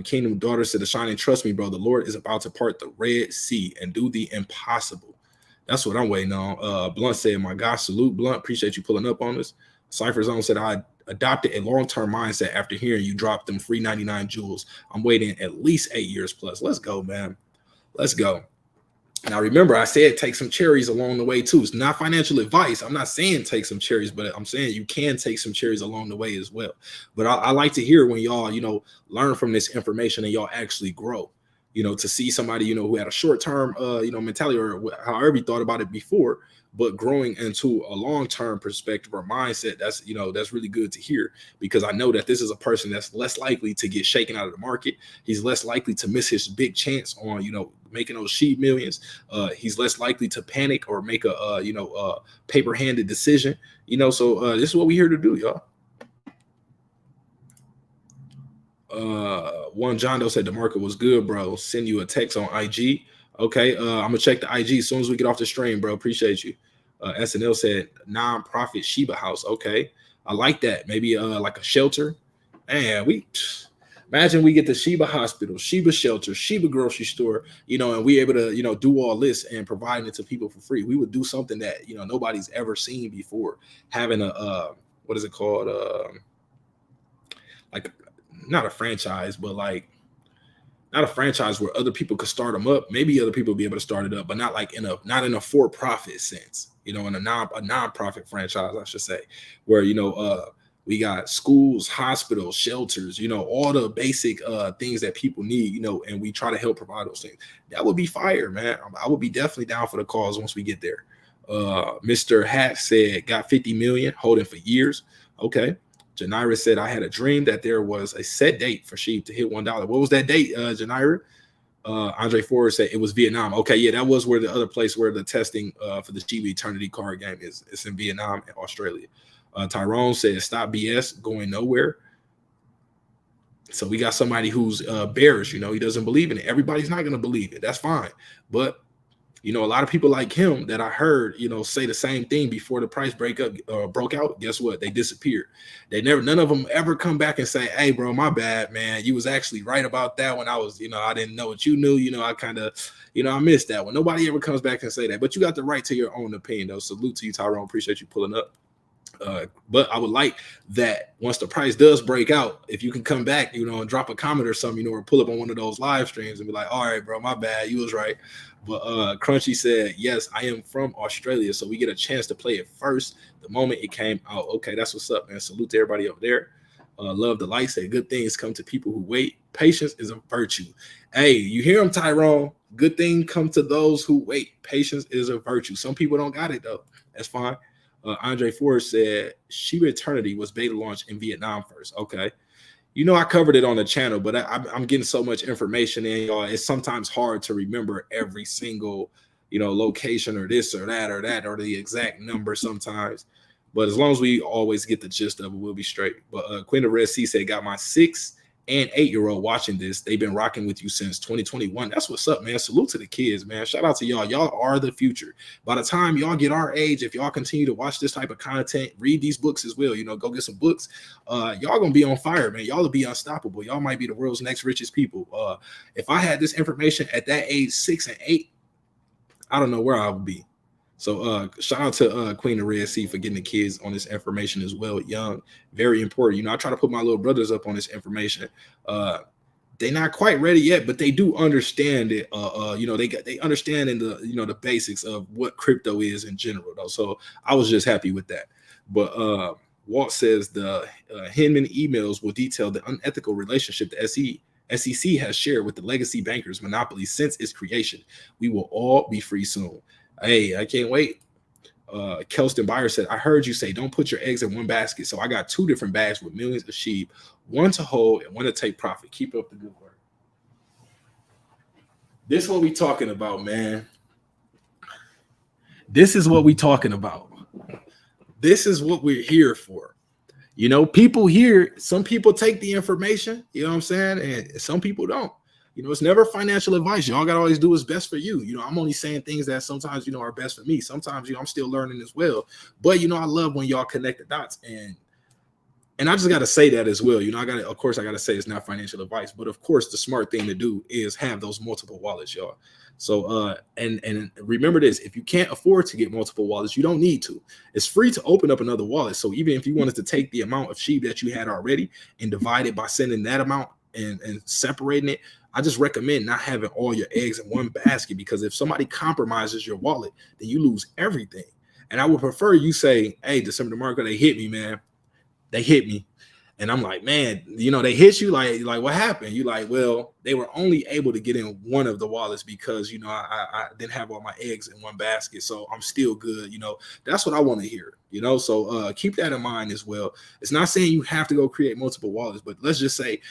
Kingdom Daughter said, the Shining, trust me, bro. The Lord is about to part the Red Sea and do the impossible. That's what I'm waiting on. Blunt said, my gosh, salute, Blunt. Appreciate you pulling up on this. Cypher Zone said, I adopted a long-term mindset after hearing you drop them free 99 jewels. I'm waiting at least 8 years plus. Let's go, man. Let's go. Now, remember, I said take some cherries along the way, too. It's not financial advice. I'm not saying take some cherries, but I'm saying you can take some cherries along the way as well. But I like to hear when y'all, learn from this information and y'all actually grow, to see somebody, who had a short-term, mentality or however you thought about it before, but growing into a long-term perspective or mindset, that's really good to hear, because I know that this is a person that's less likely to get shaken out of the market. He's less likely to miss his big chance on, making those sheep millions. He's less likely to panic or make a paper-handed decision. So this is what we're here to do, y'all. One John Doe said DeMarco was good, bro. Send you a text on IG. Okay, I'm gonna check the IG as soon as we get off the stream, bro. Appreciate you. SNL said non-profit Shiba house. Okay, I like that. Maybe like a shelter. Man, imagine we get the Shiba hospital, Shiba shelter, Shiba grocery store, and we able to do all this and providing it to people for free. We would do something that nobody's ever seen before. Having a what is it called? Like not a franchise, but like not a franchise where other people could start them up. Maybe other people will be able to start it up, but not like in a for-profit sense, in a non-profit franchise, I should say, where we got schools, hospitals, shelters, all the basic things that people need, and we try to help provide those things. That would be fire, man. I would be definitely down for the cause once we get there. Mr. Hat said got 50 million holding for years. Okay. Janira said, I had a dream that there was a set date for SHIB to hit $1. What was that date, Janira? Andre Ford said it was Vietnam. Okay, yeah, that was where the other place where the testing for the Shiba Eternity card game is. It's in Vietnam and Australia. Tyrone said, stop BS, going nowhere. So we got somebody who's bearish, he doesn't believe in it. Everybody's not going to believe it. That's fine. But a lot of people like him that I heard, say the same thing before the price broke out. Guess what? They disappeared. None of them ever come back and say, hey, bro, my bad, man. You was actually right about that when I was, I didn't know what you knew. I kind of, I missed that one. Nobody ever comes back and say that. But you got the right to your own opinion, though. Salute to you, Tyrone. Appreciate you pulling up. But I would like that once the price does break out, if you can come back, and drop a comment or something, or pull up on one of those live streams and be like, all right, bro, my bad, you was right. But Crunchy said, yes, I am from Australia, so we get a chance to play it first the moment it came out. Okay, that's what's up, man. Salute to everybody over there. Love the light. Say good things come to people who wait. Patience is a virtue. Hey, you hear him, Tyrone? Good thing come to those who wait. Patience is a virtue. Some people don't got it though. That's fine. Andre Ford said Shiba Eternity was beta launched in Vietnam first. Okay. I covered it on the channel, but I'm getting so much information in, y'all. It's sometimes hard to remember every single, location or this or that or the exact number sometimes. But as long as we always get the gist of it, we'll be straight. But Queen of Red Sea said, got my 6 and 8-year-old watching this. They've been rocking with you since 2021. That's what's up, man. Salute to the kids, man. Shout out to y'all. Y'all are the future. By the time y'all get our age, if y'all continue to watch this type of content, read these books as well, go get some books. Y'all gonna be on fire, man. Y'all will be unstoppable. Y'all might be the world's next richest people. If I had this information at that age, 6 and 8, I don't know where I would be. So shout out to Queen of Red Sea for getting the kids on this information as well. Young, very important. I try to put my little brothers up on this information. They're not quite ready yet, but they do understand it. They understand in the basics of what crypto is in general, though. So I was just happy with that. But Walt says the Hinman emails will detail the unethical relationship the SEC has shared with the legacy bankers monopoly since its creation. We will all be free soon. Hey, I can't wait. Kelston Byer said, I heard you say don't put your eggs in one basket. So I got 2 different bags with millions of sheep, one to hold and one to take profit. Keep up the good work. This is what we talking about, man. This is what we talking about. This is what we're here for. People here, some people take the information, you know what I'm saying? And some people don't. It's never financial advice. Y'all got to always do what's best for you. I'm only saying things that sometimes, are best for me. Sometimes, I'm still learning as well. But, I love when y'all connect the dots. And I just got to say that as well. I got to say it's not financial advice. But, of course, the smart thing to do is have those multiple wallets, y'all. So, and remember this, if you can't afford to get multiple wallets, you don't need to. It's free to open up another wallet. So even if you wanted to take the amount of SHIB that you had already and divide it by sending that amount and separating it, I just recommend not having all your eggs in one basket, because if somebody compromises your wallet, then you lose everything. And I would prefer you say, hey, DecemberDeMarco, they hit me, man. They hit me. And I'm like, man, they hit you, like what happened? You like, well, they were only able to get in one of the wallets because, I didn't have all my eggs in one basket. So I'm still good. That's what I want to hear, So keep that in mind as well. It's not saying you have to go create multiple wallets, but let's just say,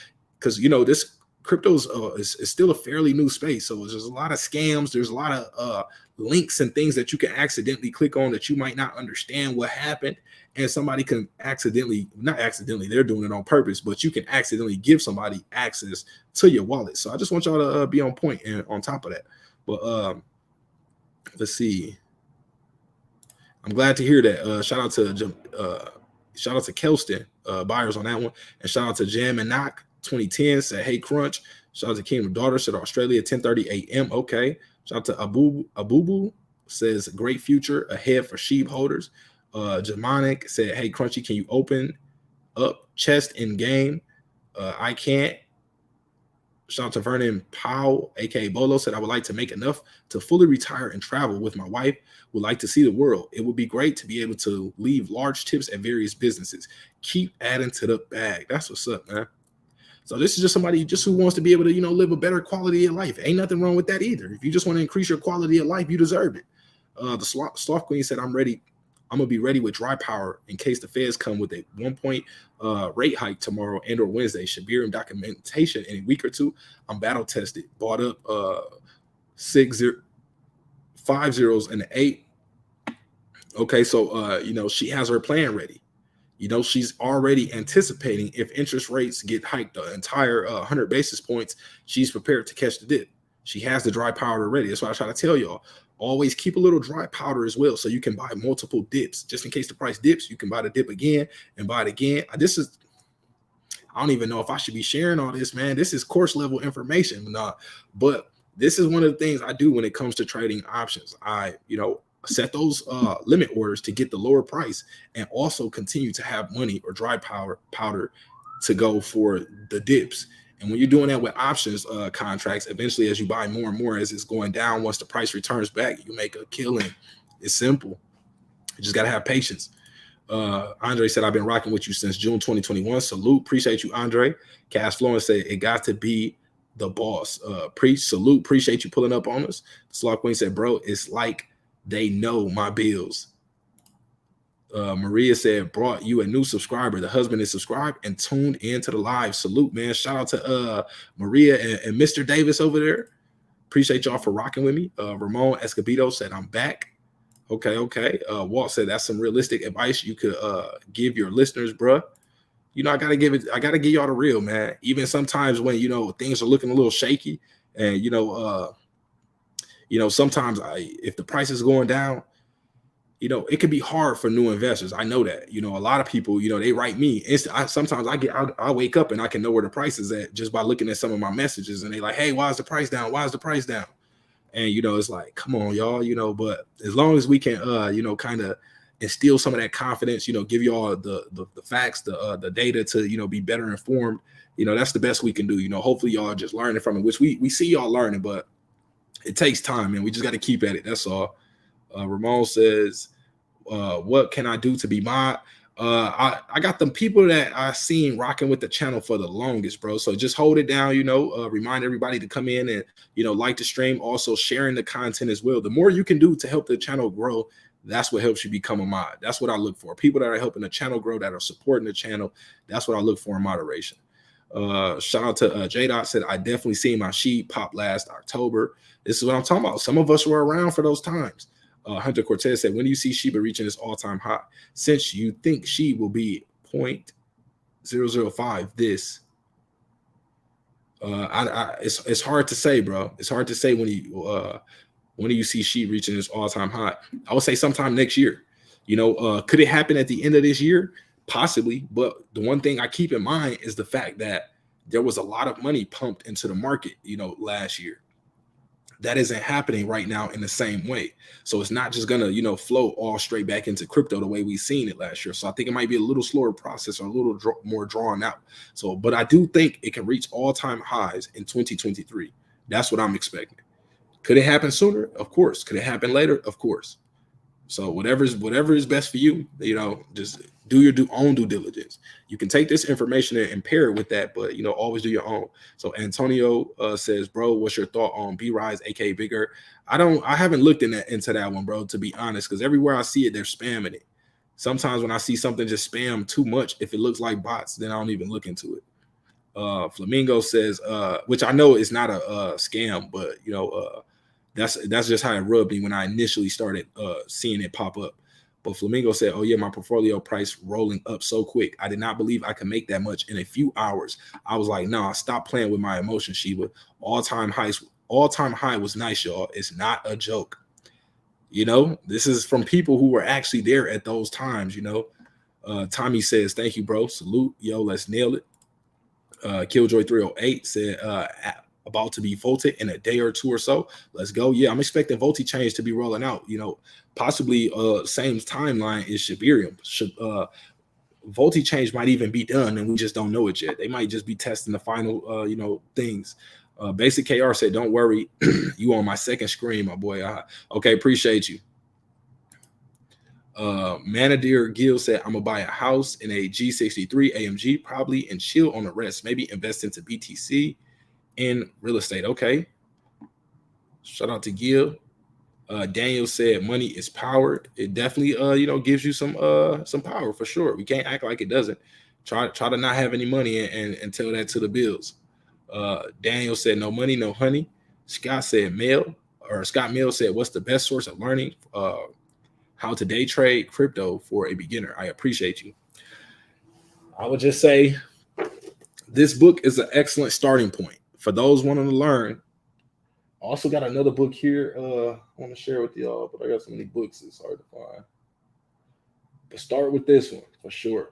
because, this crypto's is still a fairly new space. So there's a lot of scams. There's a lot of links and things that you can accidentally click on that you might not understand what happened. And somebody can not accidentally, they're doing it on purpose, but you can accidentally give somebody access to your wallet. So I just want y'all to be on point and on top of that. But let's see. I'm glad to hear that. Shout out to Kelston Byers on that one. And shout out to Jam and Knock 2010 said, hey, Crunch. Shout out to Kingdom Daughter said Australia 10:30 a.m. Okay. Shout out to Abubu says great future ahead for sheep holders. Jamonic said, hey, Crunchy, can you open up chest in game? I can't. Shout out to Vernon Powell, aka Bolo, said I would like to make enough to fully retire and travel with my wife. Would like to see the world. It would be great to be able to leave large tips at various businesses. Keep adding to the bag. That's what's up, man. So this is just somebody who wants to be able to, live a better quality of life. Ain't nothing wrong with that either. If you just want to increase your quality of life, you deserve it. The Sloth Queen said, I'm ready. I'm going to be ready with dry power in case the feds come with a 1 rate hike tomorrow and or Wednesday. Shibarium documentation in a week or two. I'm battle tested. Bought up 5 zeros and an 8. Okay, so, she has her plan ready. She's already anticipating if interest rates get hiked the entire 100 basis points, she's prepared to catch the dip. She has the dry powder ready. That's why I try to tell y'all. Always keep a little dry powder as well, so you can buy multiple dips. Just in case the price dips, you can buy the dip again and buy it again. I don't even know if I should be sharing all this, man. This is course level information, but this is one of the things I do when it comes to trading options. I, set those limit orders to get the lower price and also continue to have money or dry powder to go for the dips. And when you're doing that with options contracts, eventually as you buy more and more as it's going down, once the price returns back, you make a killing. It's simple. You just got to have patience. Andre said, I've been rocking with you since June 2021. Salute. Appreciate you, Andre. Cash Florence said, it got to be the boss. Preach. Salute. Appreciate you pulling up on us. Sloth Queen said, bro, it's like they know my bills. Maria said, brought you a new subscriber. The husband is subscribed and tuned into the live. Salute, man. Shout out to Maria and Mr. Davis over there. Appreciate y'all for rocking with me. Ramon Escobedo said, I'm back. Okay. Walt said, that's some realistic advice you could give your listeners, bruh. you know, I gotta give y'all the real, man. Even sometimes when, you know, things are looking a little shaky, and sometimes if the price is going down, you know, it could be hard for new investors. I know that. You know, a lot of people, you know, they write me. Sometimes I wake up and I can know where the price is at just by looking at some of my messages, and they like, hey, why is the price down? Why is the price down? And, you know, it's like, come on, y'all, you know, but as long as we can, you know, kind of instill some of that confidence, you know, give y'all the facts, the data to, you know, be better informed, you know, that's the best we can do. You know, hopefully y'all are just learning from it, which we see y'all learning, but it takes time, and we just got to keep at it. That's all. Ramon says, what can I do to be mod? I got them people that I seen rocking with the channel for the longest, bro. So just hold it down, you know, remind everybody to come in and, you know, like the stream, also sharing the content as well. The more you can do to help the channel grow, that's what helps you become a mod. That's what I look for. People that are helping the channel grow, that are supporting the channel. That's what I look for in moderation. Shout out to J-Dot said, I definitely seen my sheep pop last October. This is what I'm talking about. Some of us were around for those times. Hunter Cortez said, when do you see Shiba reaching its all-time high? Since you think she will be 0.005 this, it's hard to say, bro. It's hard to say when do you see she reaching its all-time high. I would say sometime next year. You know, could it happen at the end of this year? Possibly. But the one thing I keep in mind is the fact that there was a lot of money pumped into the market, you know, last year. That isn't happening right now in the same way. So it's not just gonna, you know, flow all straight back into crypto the way we've seen it last year. So I think it might be a little slower process, or a little more drawn out. So, but I do think it can reach all-time highs in 2023. That's what I'm expecting. Could it happen sooner? Of course. Could it happen later? Of course. So whatever is best for you, you know, just do your own due diligence. You can take this information and pair it with that, but, you know, always do your own. So Antonio says, bro, what's your thought on B-Rise, aka Bigger? I haven't looked into that one, bro, to be honest, because everywhere I see it, they're spamming it. Sometimes when I see something just spam too much, if it looks like bots, then I don't even look into it. Flamingo says, which I know is not a scam, but, you know, that's just how it rubbed me when I initially started seeing it pop up. But Flamingo said, oh yeah, my portfolio price rolling up so quick. I did not believe I could make that much in a few hours. I was like, nah, stop playing with my emotions, Shiba. All-time high was nice, y'all. It's not a joke. You know, this is from people who were actually there at those times, you know. Tommy says, thank you, bro. Salute. Yo, let's nail it. Killjoy308 said, about to be voted in a day or two or so. Let's go. Yeah, I'm expecting change to be rolling out, you know, possibly same timeline as Shibarium. Change might even be done and we just don't know it yet. They might just be testing the final you know, things. Basic KR said, don't worry, you on my second screen, my boy. Okay, appreciate you. Manadir Gill said, I'm gonna buy a house in a G63 AMG probably and chill on the rest, maybe invest into BTC in real estate. Okay, shout out to Gil. Daniel said money is power. It definitely you know, gives you some power for sure. We can't act like it doesn't. Try to not have any money and tell that to the bills. Daniel said no money, no honey. Scott Mill said, what's the best source of learning how to day trade crypto for a beginner? I appreciate you. I would just say this book is an excellent starting point for those wanting to learn. Also got another book here I want to share with y'all, but I got so many books it's hard to find. But start with this one for sure.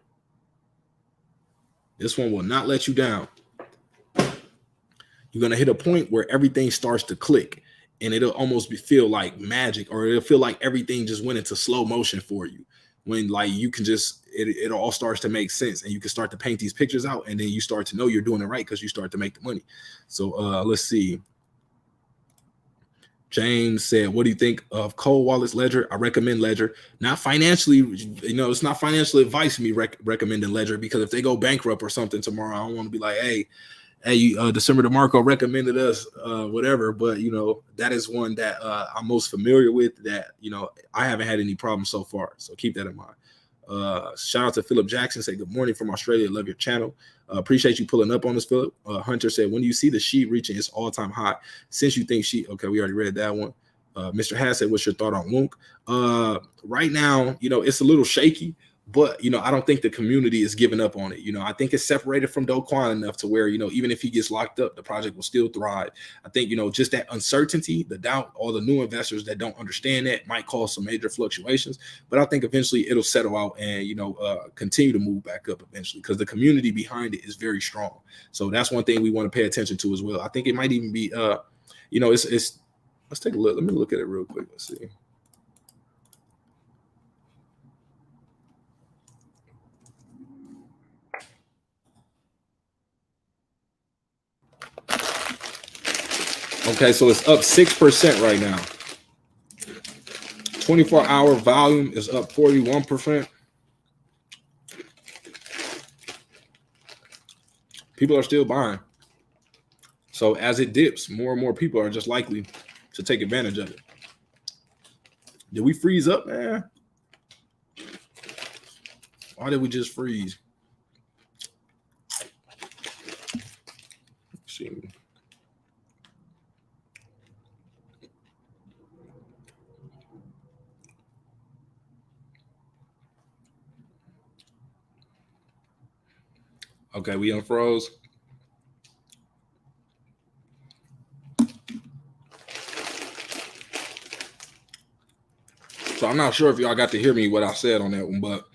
This one will not let you down. You're going to hit a point where everything starts to click and it'll almost feel like magic, or it'll feel like everything just went into slow motion for you. When like you can just, it all starts to make sense and you can start to paint these pictures out, and then you start to know you're doing it right because you start to make the money. So let's see. James said, what do you think of Cold Wallet's Ledger? I recommend Ledger. Not financially, you know, it's not financial advice me recommending Ledger, because if they go bankrupt or something tomorrow, I don't want to be like, hey, DecemberDeMarco recommended us, whatever. But, you know, that is one that I'm most familiar with, that, you know, I haven't had any problems so far. So keep that in mind. Shout out to Philip Jackson. Say good morning from Australia. Love your channel. Appreciate you pulling up on this, Philip. Hunter said, when do you see the sheep reaching its all-time high? Since you think she, okay, we already read that one. Mr. Hass said, what's your thought on Wonk? Right now, you know, it's a little shaky, But I don't think the community is giving up on it. I think it's separated from dogecoin enough to where even if he gets locked up, the project will still thrive. I think just that uncertainty, the doubt, all the new investors that don't understand that might cause some major fluctuations. But I think eventually it'll settle out and continue to move back up eventually, because the community behind it is very strong. So that's one thing we want to pay attention to as well. I think it might even be it's let's take a look. Let me look at it real quick. Let's see. Okay, so it's up 6% right now. 24-hour volume is up 41%. People are still buying. So as it dips, more and more people are just likely to take advantage of it. Did we freeze up, man? Why did we just freeze? Let's see. Okay, we unfroze. So I'm not sure if y'all got to hear me what I said on that one, but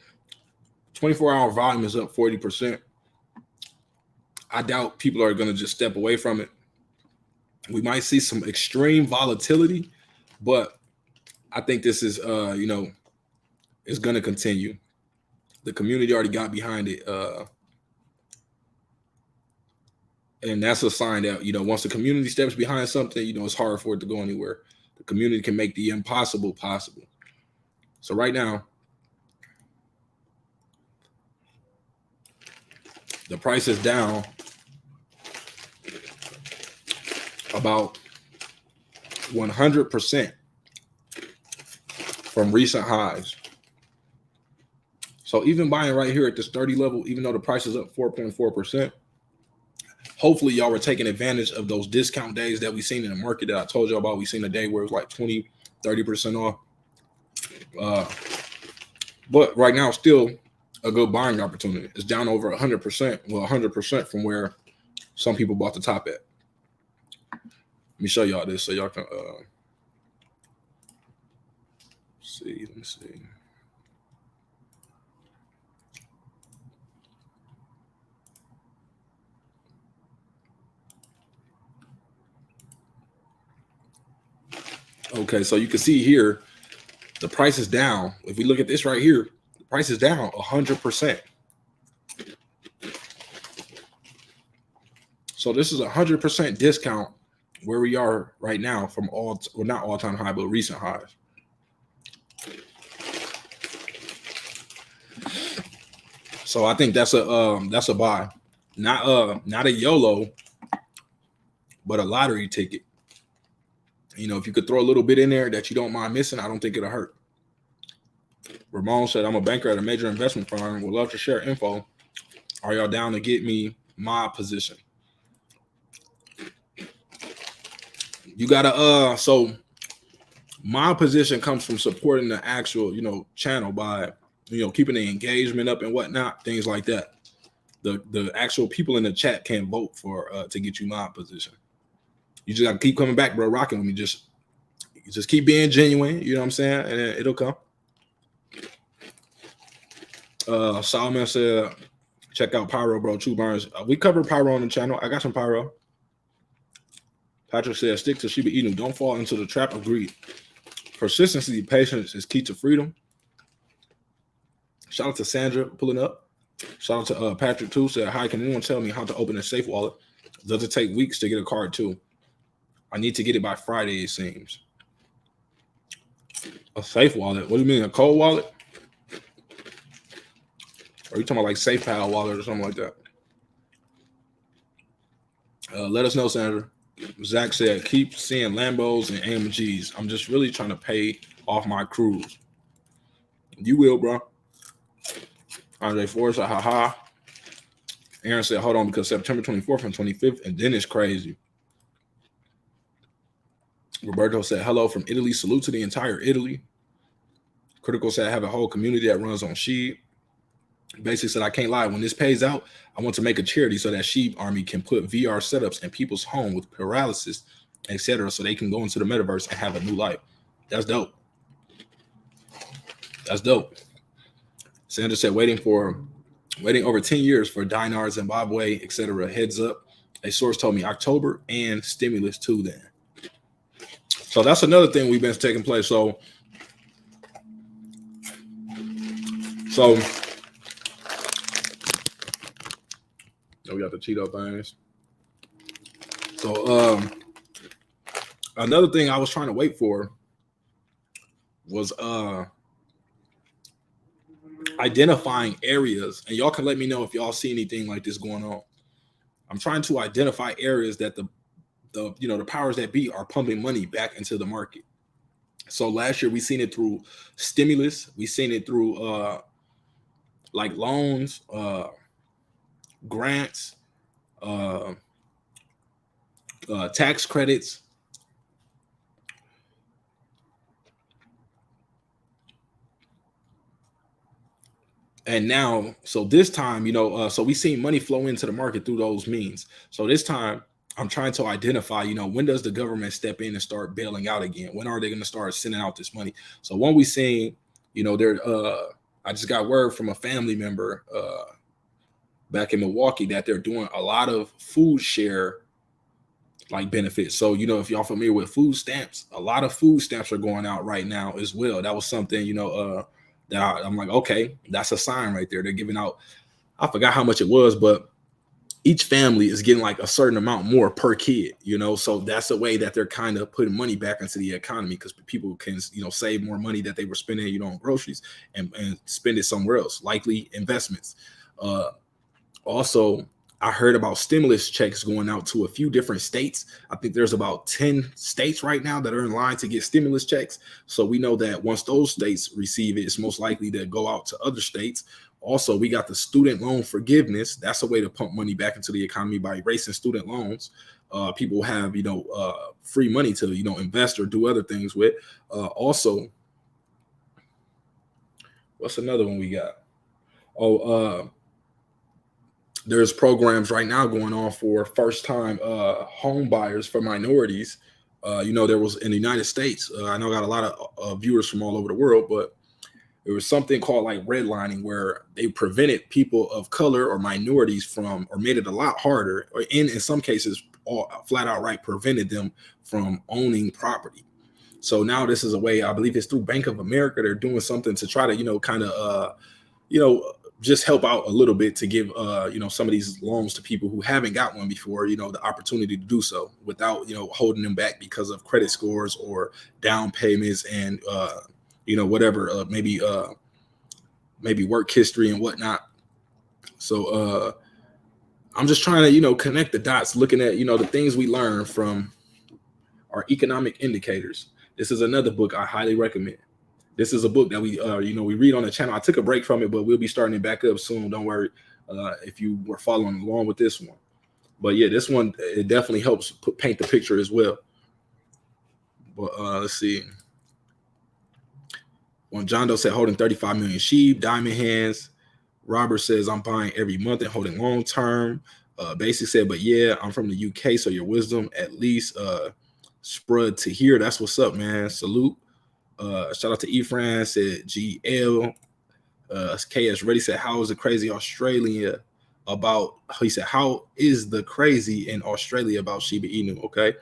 24-hour volume is up 40%. I doubt people are going to just step away from it. We might see some extreme volatility, but I think this is, it's going to continue. The community already got behind it. And that's a sign that, once the community steps behind something, it's hard for it to go anywhere. The community can make the impossible possible. So right now, the price is down about 100% from recent highs. So even buying right here at this 30 level, even though the price is up 4.4%, hopefully y'all were taking advantage of those discount days that we seen in the market that I told you about. We seen a day where it was like 20, 30% off. But right now, still a good buying opportunity. It's down over 100%. Well, 100% from where some people bought the top at. Let me show y'all this so y'all can see. Let me see. Okay, so you can see here, the price is down. If we look at this right here, the price is down 100%. So this is 100% discount where we are right now from not all-time high, but recent highs. So I think that's a buy, not a YOLO, but a lottery ticket. If you could throw a little bit in there that you don't mind missing, I don't think it'll hurt. Ramon said, I'm a banker at a major investment firm. Would love to share info. Are y'all down to get me my position? You gotta so my position comes from supporting the actual channel by keeping the engagement up and whatnot, things like that. The actual people in the chat can't vote for to get you my position. You just gotta keep coming back, bro, rocking with me. Just keep being genuine, you know what I'm saying, and it'll come. Solomon said, check out Pyro, bro. True Burns. We covered Pyro on the channel. I got some Pyro. Patrick said, stick to Shiba Inu. Don't fall into the trap of greed. Persistency, patience is key to freedom. Shout out to Sandra pulling up. Shout out to Patrick too. Said, hi, can anyone tell me how to open a safe wallet? Does it take weeks to get a card too? I need to get it by Friday, it seems. A safe wallet? What do you mean, a cold wallet? Or are you talking about like SafePal wallet or something like that? Let us know, Sandra. Zach said, keep seeing Lambos and AMGs. I'm just really trying to pay off my cruise. You will, bro. Andre Ford said, haha. Aaron said, hold on, because September 24th and 25th, and then it's crazy. Roberto said, hello from Italy. Salute to the entire Italy. Critical said, I have a whole community that runs on Shib. Basically said, I can't lie. When this pays out, I want to make a charity so that Sheep Army can put VR setups in people's home with paralysis, etc., so they can go into the metaverse and have a new life. That's dope. That's dope. Sandra said, waiting over 10 years for Dinar, Zimbabwe, etc. Heads up. A source told me October and stimulus too then. So that's another thing we've been taking place. So we got the Cheeto things. So another thing I was trying to wait for was identifying areas, and y'all can let me know if y'all see anything like this going on. I'm trying to identify areas that the powers that be are pumping money back into the market. So last year we seen it through stimulus, we seen it through like loans, grants, tax credits. And now, so this time, so we seen money flow into the market through those means. So this time I'm trying to identify, when does the government step in and start bailing out again? When are they going to start sending out this money? So when we seen, I just got word from a family member back in Milwaukee that they're doing a lot of food share like benefits. So, if y'all familiar with food stamps, a lot of food stamps are going out right now as well. That was something, that I'm like, okay, that's a sign right there. They're giving out, I forgot how much it was, but each family is getting like a certain amount more per kid, so that's a way that they're kind of putting money back into the economy, because people can, save more money that they were spending, on groceries and spend it somewhere else, likely investments. Also, I heard about stimulus checks going out to a few different states. I think there's about 10 states right now that are in line to get stimulus checks. So we know that once those states receive it, it's most likely to go out to other states. Also, we got the student loan forgiveness. That's a way to pump money back into the economy by erasing student loans. People have, free money to, invest or do other things with. Also, what's another one we got? There's programs right now going on for first-time home buyers for minorities. There was in the United States. I know I got a lot of viewers from all over the world, but there was something called like redlining, where they prevented people of color or minorities from, or made it a lot harder, or in some cases, flat outright prevented them from owning property. So now this is a way, I believe it's through Bank of America. They're doing something to try to, kind of, just help out a little bit to give, some of these loans to people who haven't got one before, the opportunity to do so without, holding them back because of credit scores or down payments and, whatever, maybe work history and whatnot. So I'm just trying to, connect the dots, looking at, the things we learn from our economic indicators. This is another book I highly recommend. This is a book that we read on the channel. I took a break from it, but we'll be starting it back up soon. Don't worry if you were following along with this one. But yeah, this one, it definitely helps paint the picture as well. But let's see. When John Doe said holding 35 million sheep, diamond hands. Robert says I'm buying every month and holding long term. Basic said, but yeah, I'm from the UK, so your wisdom at least spread to here. That's what's up, man. Salute. Shout out to Efran, said GL. KS Ready said, how is the crazy Australia about, he said, how is the crazy in Australia about Shiba Inu? Okay.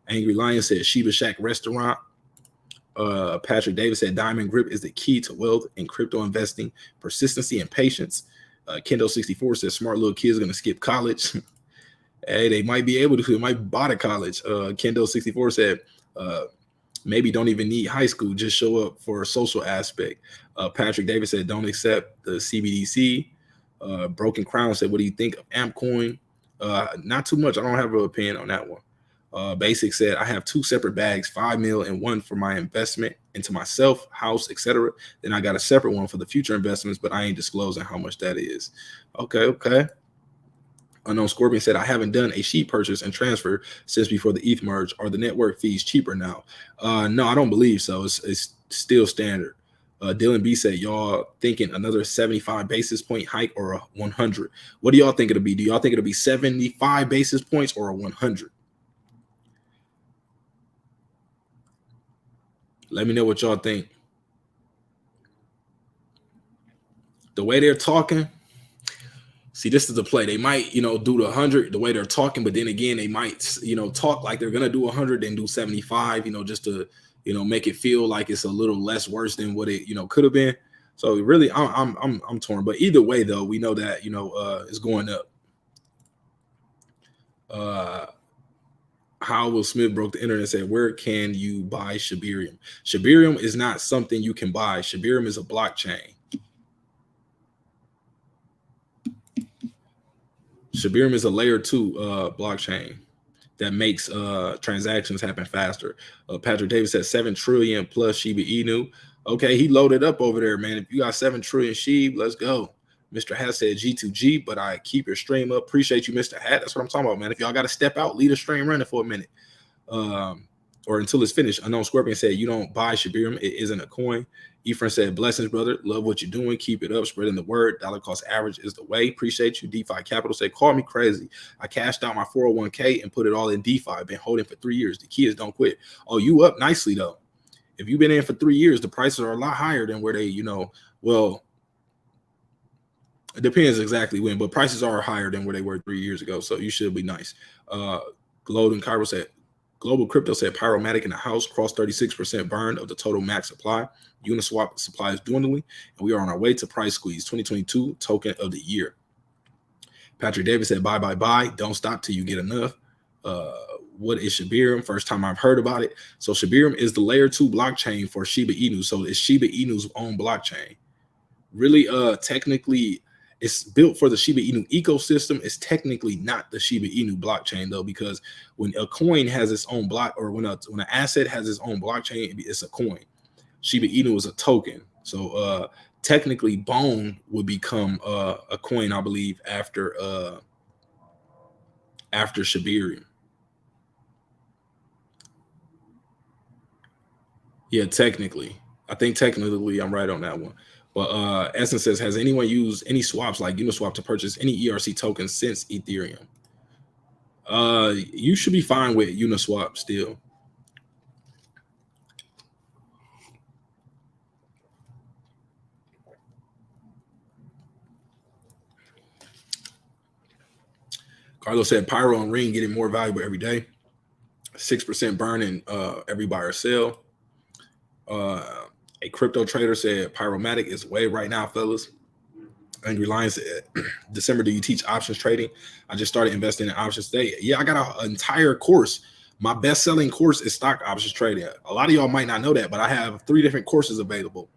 Angry Lion said Shiba Shack restaurant. Patrick Davis said diamond grip is the key to wealth in crypto investing, persistency and patience. Kendo64 said smart little kids going to skip college. Hey, they might be able to, they might buy to college. Kendo64 said, maybe don't even need high school, just show up for a social aspect. Patrick Davis said, don't accept the CBDC. Broken Crown said, what do you think of AmpCoin? Not too much. I don't have an opinion on that one. Basic said, I have 2 separate bags, 5 mil and one for my investment into myself, house, etc. Then I got a separate one for the future investments, but I ain't disclosing how much that is. Okay. Unknown Scorpion said, I haven't done a sheep purchase and transfer since before the ETH merge. Are the network fees cheaper now? No, I don't believe so. It's still standard. Dylan B said, y'all thinking another 75 basis point hike or a 100? What do y'all think it'll be? Do y'all think it'll be 75 basis points or a 100? Let me know what y'all think. The way they're talking, see, this is the play. They might, do the 100 the way they're talking, but then again, they might, talk like they're gonna do 100 and do 75, just to, make it feel like it's a little less worse than what it, could have been. So really, I'm torn. But either way, though, we know that it's going up. How Will Smith broke the internet and said, where can you buy Shibarium? Shibarium is not something you can buy. Shibarium is a blockchain. Shibarium is a layer 2 blockchain that makes transactions happen faster. Patrick Davis said 7 trillion plus Shiba Inu. Okay, he loaded up over there, man. If you got 7 trillion Shib, let's go. Mr. Hat said G2G, but I keep your stream up. Appreciate you, Mr. Hat. That's what I'm talking about, man. If y'all got to step out, leave the stream running for a minute. Or until it's finished. Unknown Scorpion said, you don't buy Shibarium. It isn't a coin. Ephraim said, blessings, brother. Love what you're doing. Keep it up. Spreading the word. Dollar cost average is the way. Appreciate you. DeFi Capital said, call me crazy. I cashed out my 401k and put it all in DeFi. I've been holding for 3 years. The key is don't quit. Oh, you up nicely, though. If you've been in for 3 years, the prices are a lot higher than where they, well, it depends exactly when, but prices are higher than where they were 3 years ago. So you should be nice. Golden Cairo said, Global Crypto said, Pyromatic in the house, crossed 36% burn of the total max supply. Uniswap supply is dwindling, and we are on our way to price squeeze. 2022 token of the year. Patrick Davis said, bye, bye, bye. Don't stop till you get enough. What is Shibarium? First time I've heard about it. So Shibarium is the layer 2 blockchain for Shiba Inu. So it's Shiba Inu's own blockchain. Really, technically, it's built for the Shiba Inu ecosystem. It's technically not the Shiba Inu blockchain, though, because when a coin has its own block, or when an asset has its own blockchain, it's a coin. Shiba Inu is a token. So technically, Bone would become a coin, I believe, after Shibarium. Yeah, technically. I think technically I'm right on that one. But Essence says, has anyone used any swaps like Uniswap to purchase any ERC tokens since Ethereum? You should be fine with Uniswap still. Carlos said, Pyro and Ring getting more valuable every day. 6% burn in every buy or sell. A crypto trader said, Pyromatic is way right now, fellas. Angry Lion said, December, do you teach options trading? I just started investing in options today. Yeah, I got an entire course. My best-selling course is stock options trading. A lot of y'all might not know that, but I have 3 different courses available.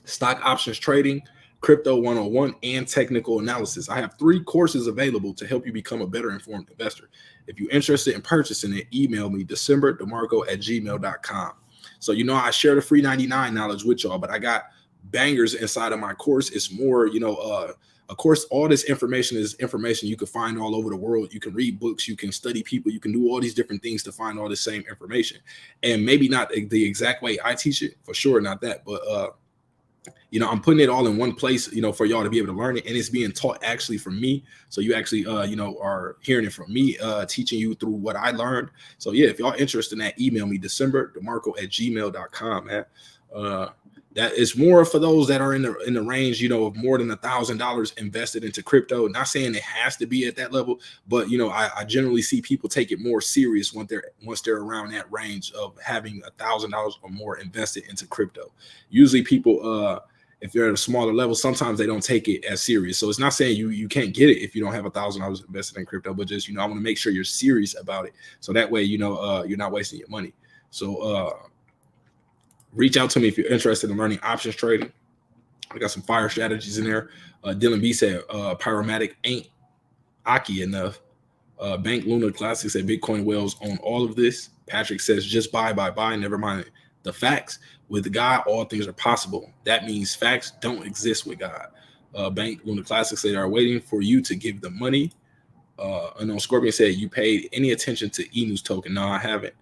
Stock options trading, crypto 101, and technical analysis. I have 3 courses available to help you become a better informed investor. If you're interested in purchasing it, email me, DecemberDeMarco@gmail.com. So, I share the free 99 knowledge with y'all, but I got bangers inside of my course. It's more, of course, all this information is information you can find all over the world. You can read books, you can study people, you can do all these different things to find all the same information. And maybe not the exact way I teach it, for sure, not that, but I'm putting it all in one place, for y'all to be able to learn it. And it's being taught actually from me. So you actually, are hearing it from me, teaching you through what I learned. So yeah, if y'all interested in that, email me, DecemberDeMarco@gmail.com, man. That is more for those that are in the range, of more than $1,000 invested into crypto. Not saying it has to be at that level, but I generally see people take it more serious once they're around that range of having $1,000 or more invested into crypto. Usually people, if they're at a smaller level, sometimes they don't take it as serious. So it's not saying you can't get it if you don't have $1,000 invested in crypto, but just I want to make sure you're serious about it, so that way you're not wasting your money. So reach out to me if you're interested in learning options trading. I got some fire strategies in there. Dylan B said, Pyromatic ain't Aki enough. Bank Luna Classic said, Bitcoin whales own all of this. Patrick says, just buy. Never mind the facts. With God, all things are possible. That means facts don't exist with God. Bank Luna Classic said, they are waiting for you to give them money. Unknown Scorpion said, you paid any attention to Inu's token? No, I haven't.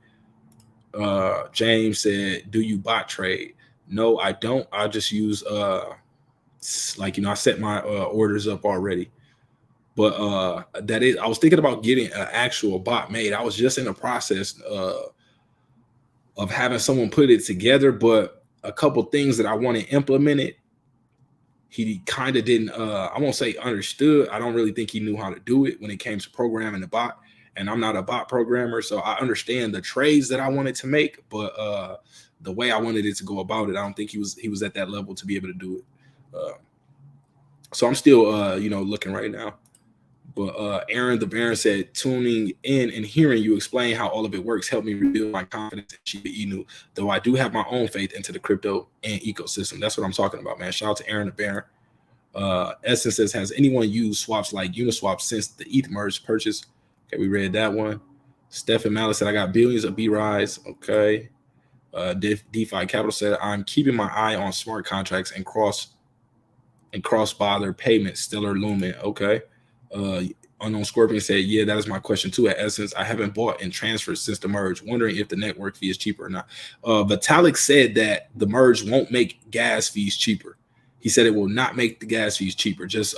James said, do you bot trade? No, I don't. I just use like, you know, I set my orders up already. But that is, I was thinking about getting an actual bot made. I was just in the process of having someone put it together, but a couple things that I want to implement it, he kind of didn't, I won't say understood. I don't really think he knew how to do it when it came to programming the bot. And I'm not a bot programmer, so I understand the trades that I wanted to make, but the way I wanted it to go about it, I don't think he was at that level to be able to do it. So I'm still you know, looking right now. But Aaron the Baron said, tuning in and hearing you explain how all of it works helped me rebuild my confidence in Shiba Inu, though I do have my own faith into the crypto and ecosystem. That's what I'm talking about, man. Shout out to Aaron the Baron. Essence says, has anyone used swaps like Uniswap since the ETH merge purchase? Okay, we read that one. Stephen Malice said, I got billions of B-Rise. Okay. DeFi Capital said, I'm keeping my eye on smart contracts and cross-border payments. Stellar Lumen. Okay. Unknown Scorpion said, yeah, that is my question too. At Essence, I haven't bought and transferred since the merge, wondering if the network fee is cheaper or not. Vitalik said that the merge won't make gas fees cheaper. He said it will not make the gas fees cheaper, just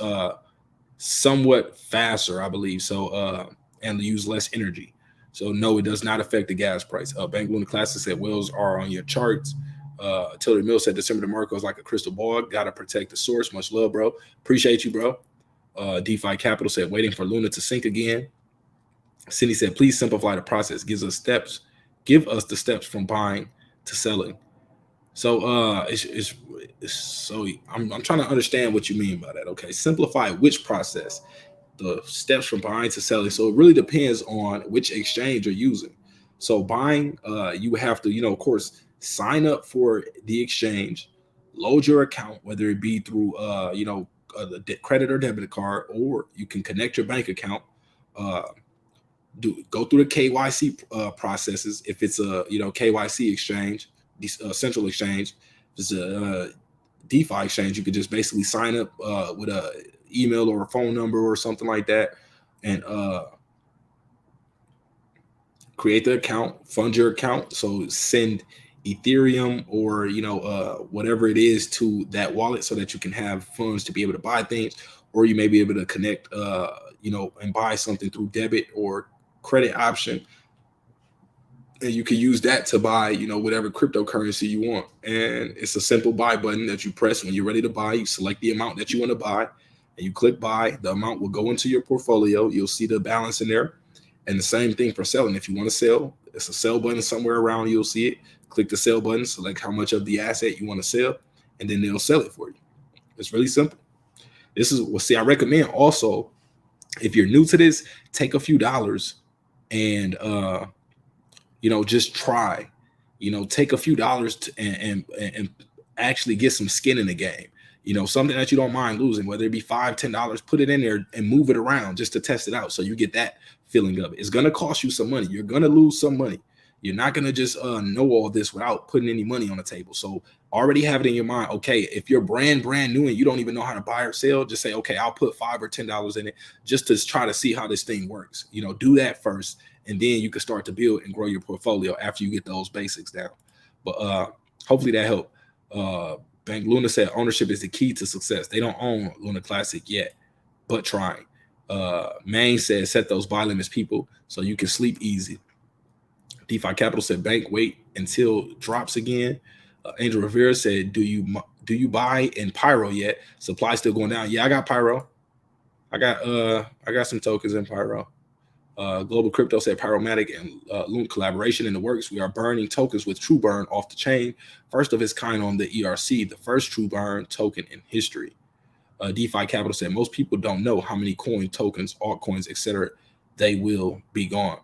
somewhat faster, I believe. So and use less energy. So no, it does not affect the gas price. Bank Luna Classic said whales are on your charts. Tilly Mill said DecemberDeMarco is like a crystal ball. Gotta protect the source. Much love, bro. Appreciate you, bro. DeFi Capital said waiting for Luna to sink again. Cindy said, please simplify the process. Give us the steps from buying to selling. So it's so I'm trying to understand what you mean by that. Okay, simplify which process? The steps from buying to selling. So it really depends on which exchange you're using. So buying, you have to, you know, of course, sign up for the exchange, load your account, whether it be through you know, the credit or debit card, or you can connect your bank account, go through the KYC processes. If it's a, you know, KYC exchange, central exchange, if it's a DeFi exchange, you could just basically sign up with a email or a phone number or something like that, and create the account, fund your account. So send Ethereum or, you know, whatever it is to that wallet so that you can have funds to be able to buy things, or you may be able to connect, you know, and buy something through debit or credit option. And you can use that to buy, you know, whatever cryptocurrency you want. And it's a simple buy button that you press when you're ready to buy. You select the amount that you want to buy and you click buy. The amount will go into your portfolio. You'll see the balance in there. And the same thing for selling. If you want to sell, it's a sell button somewhere around. You'll see it. Click the sell button, select how much of the asset you want to sell, and then they'll sell it for you. It's really simple. This is what, see, I recommend also, if you're new to this, take a few dollars and you know, just try, you know, take a few dollars and actually get some skin in the game. You know, something that you don't mind losing, whether it be $5, $10, put it in there and move it around just to test it out. So you get that feeling of it. It's going to cost you some money. You're going to lose some money. You're not going to just know all this without putting any money on the table. So already have it in your mind. Okay, if you're brand new and you don't even know how to buy or sell, just say, okay, I'll put $5 or $10 in it just to try to see how this thing works. You know, do that first. And then you can start to build and grow your portfolio after you get those basics down. But hopefully that helped. Bank Luna said ownership is the key to success. They don't own Luna Classic yet, but trying. Maine said set those buy limits, people, so you can sleep easy. DeFi Capital said bank wait until drops again. Angel Rivera said, do you buy in Pyro yet? Supply still going down. Yeah, I got Pyro. I got some tokens in Pyro. Global Crypto said Pyromatic and Loon collaboration in the works. We are burning tokens with True Burn off the chain. First of its kind on the ERC, the first True Burn token in history. DeFi Capital said most people don't know how many coin tokens, altcoins, etc. they will be gone.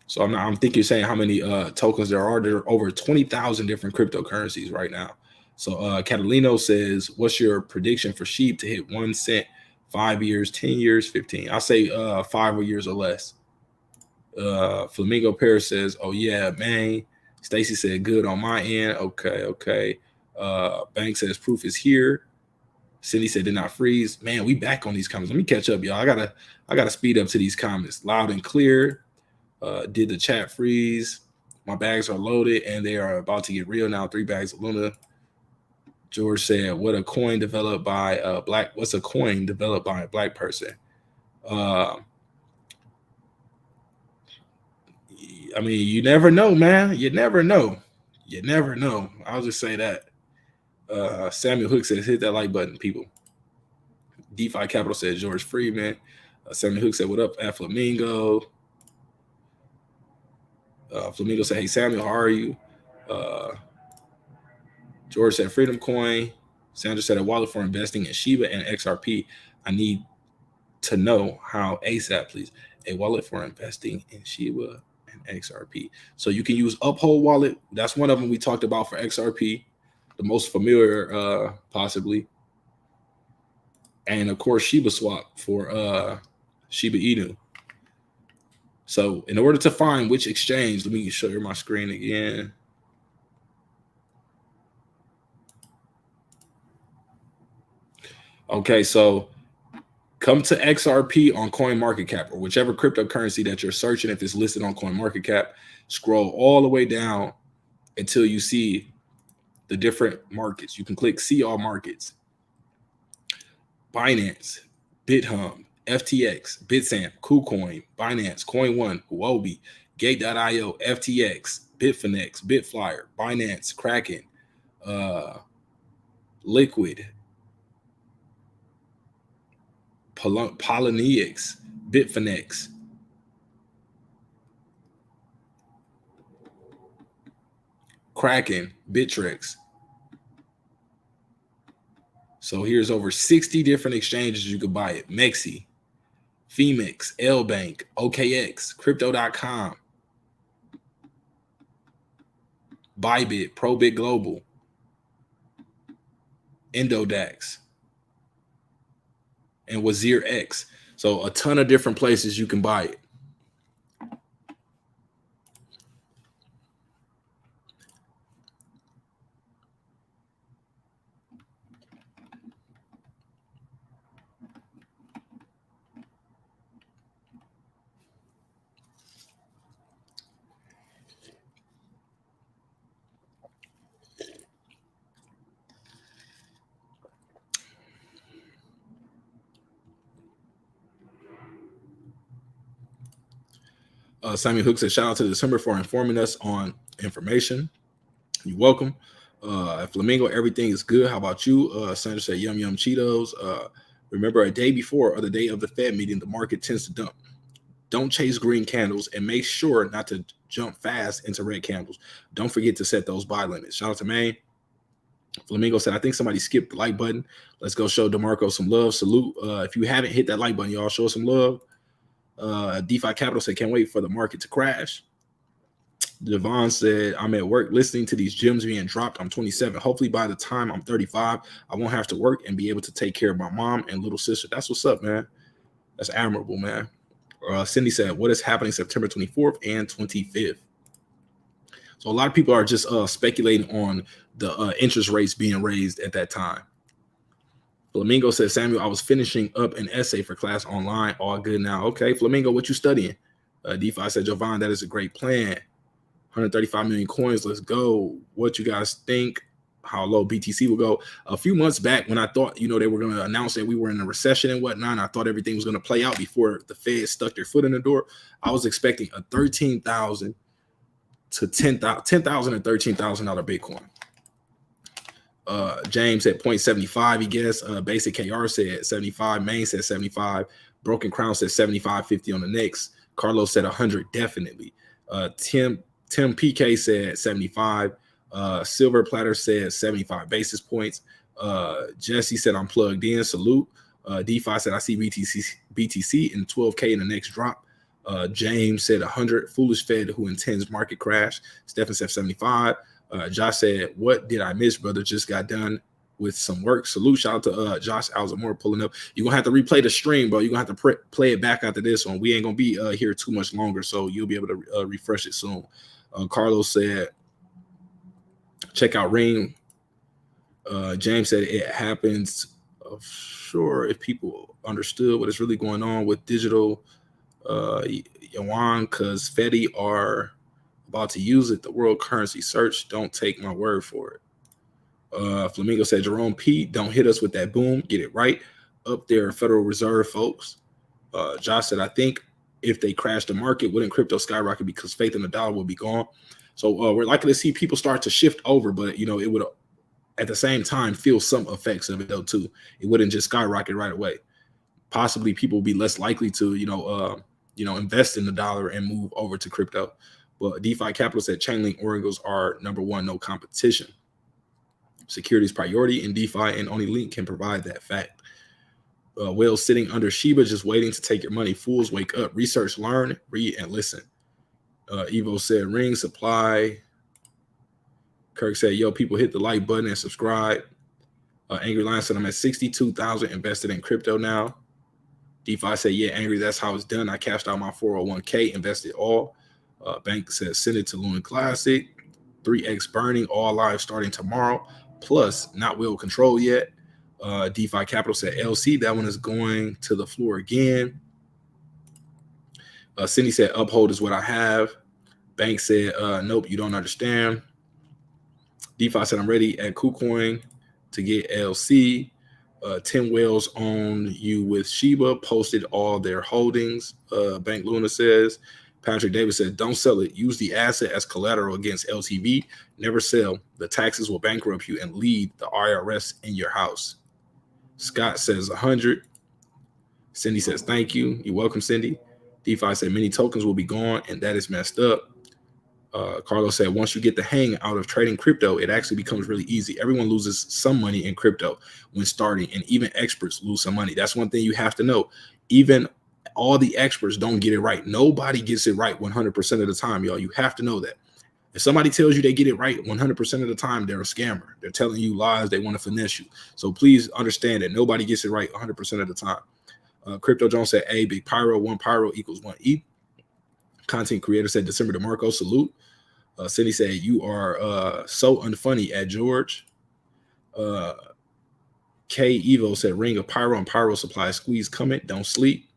So I'm thinking you're saying how many tokens there are. There are over 20,000 different cryptocurrencies right now. So Catalino says, what's your prediction for SHIB to hit 1 cent? 5 years, 10 years, 15. I'll say 5 years or less. Flamingo Paris says, oh yeah, man. Stacy said good on my end. Okay. Bank says proof is here. Cindy said did not freeze. Man, we back on these comments. Let me catch up, y'all. I gotta speed up to these comments. Loud and clear. Did the chat freeze? My bags are loaded and they are about to get real now. 3 bags of Luna. George said, "What a coin developed by a black? What's a coin developed by a black person?" I mean, you never know, man. You never know. You never know. I'll just say that. Samuel Hook says, "Hit that like button, people." DeFi Capital says, "George Freeman." Samuel Hook said, "What up, at Flamingo?" Flamingo said, "Hey Samuel, how are you?" George said, "Freedom Coin." Sandra said, "A wallet for investing in Shiba and XRP. I need to know how ASAP, please. A wallet for investing in Shiba and XRP." So you can use Uphold Wallet. That's one of them we talked about for XRP, the most familiar, possibly. And of course, shibaswap for Shiba Inu. So in order to find which exchange, let me show you my screen again. Okay, so come to XRP on CoinMarketCap or whichever cryptocurrency that you're searching. If it's listed on CoinMarketCap, scroll all the way down until you see the different markets. You can click see all markets. Binance, BitHum, FTX, Bitstamp, KuCoin, Binance, Coin1, Huobi, Gate.io, FTX, Bitfinex, Bitflyer, Binance, Kraken, Liquid, Poloniex, Bitfinex, Kraken, Bittrex. So here's over 60 different exchanges you could buy it. Mexi, Femix, Lbank, OKX, Crypto.com, Bybit, Probit Global, Endodax, and Wazir X. So a ton of different places you can buy it. Samuel Hook said, "Shout out to December for informing us on information." You're welcome. Flamingo, everything is good. How about you? Sandra said, "Yum yum Cheetos." Remember, a day before or the day of the Fed meeting, the market tends to dump. Don't chase green candles and make sure not to jump fast into red candles. Don't forget to set those buy limits. Shout out to Maine. Flamingo said, "I think somebody skipped the like button. Let's go show DeMarco some love. Salute. If you haven't hit that like button, y'all show us some love." DeFi Capital said, "Can't wait for the market to crash." Devon said, "I'm at work listening to these gems being dropped. I'm 27. Hopefully by the time I'm 35, I won't have to work and be able to take care of my mom and little sister." That's what's up, man. That's admirable, man. Cindy said, "What is happening September 24th and 25th?" So a lot of people are just speculating on the interest rates being raised at that time. Flamingo said, "Samuel, I was finishing up an essay for class online. All good now." Okay, Flamingo, what you studying? DeFi said, "Jovan, that is a great plan. 135 million coins. Let's go. What you guys think? How low BTC will go?" A few months back, when I thought, they were going to announce that we were in a recession and whatnot, and I thought everything was going to play out before the Fed stuck their foot in the door, I was expecting a $13,000 to $10,000 and $13,000 Bitcoin. James said 0.75, he guessed. Basic KR said 75. Main said 75. Broken Crown said 75.50 on the next. Carlos said 100, definitely. Tim PK said 75. Silver Platter said 75 basis points. Jesse said, "I'm plugged in. Salute." DeFi said, "I see BTC in 12K in the next drop." James said 100. Foolish Fed who intends market crash. Stephen said 75. Josh said, "What did I miss, brother? Just got done with some work." Salute. Shout out to Josh Alzamore pulling up. You're going to have to replay the stream, bro. You're going to have to play it back after this one. We ain't going to be here too much longer, so you'll be able to refresh it soon. Carlos said, "Check out Ring." James said, "It happens, sure, if people understood what is really going on with digital yuan, because Fedi are About to use it. The world currency search. Don't take my word for it. Flamingo said, Jerome P, don't hit us with that boom. Get it right. Up there, Federal Reserve, folks. Josh said, I think if they crash the market, wouldn't crypto skyrocket because faith in the dollar will be gone? So we're likely to see people start to shift over, but it would at the same time feel some effects of it though too. It wouldn't just skyrocket right away. Possibly people will be less likely to invest in the dollar and move over to crypto. But DeFi Capital said Chainlink Oracles are number one, no competition. Security is priority in DeFi, and only Link can provide that fact. Whales sitting under Shiba just waiting to take your money. Fools, wake up. Research, learn, read, and listen. Evo said ring supply. Kirk said, yo, people hit the like button and subscribe. Angry Lion said, I'm at 62,000 invested in crypto now. DeFi said, yeah, Angry, that's how it's done. I cashed out my 401k, invested all. Bank said, send it to Luna Classic. 3x burning, all live starting tomorrow. Plus, not will control yet. DeFi Capital said, LC, that one is going to the floor again. Cindy said, uphold is what I have. Bank said, nope, you don't understand. DeFi said, I'm ready at KuCoin to get LC. 10 whales own you with Shiba, posted all their holdings. Bank Luna says, Patrick Davis said, don't sell it. Use the asset as collateral against LTV. Never sell. The taxes will bankrupt you and lead the IRS in your house. Scott says 100. Cindy says, thank you. You're welcome, Cindy. DeFi said, many tokens will be gone, and that is messed up. Carlos said, once you get the hang out of trading crypto, it actually becomes really easy. Everyone loses some money in crypto when starting, and even experts lose some money. That's one thing you have to know. Even all the experts don't get it right. Nobody gets it right 100% of the time, y'all. You have to know that. If somebody tells you they get it right 100% of the time, they're a scammer. They're telling you lies. They want to finesse you. So please understand that nobody gets it right 100% of the time. Crypto Jones said, A, big pyro, 1 pyro equals 1 ETH. Content creator said, DecemberDeMarco, salute. Cindy said, you are so unfunny at George. K Evo said, ring of pyro and pyro supply squeeze coming. Don't sleep.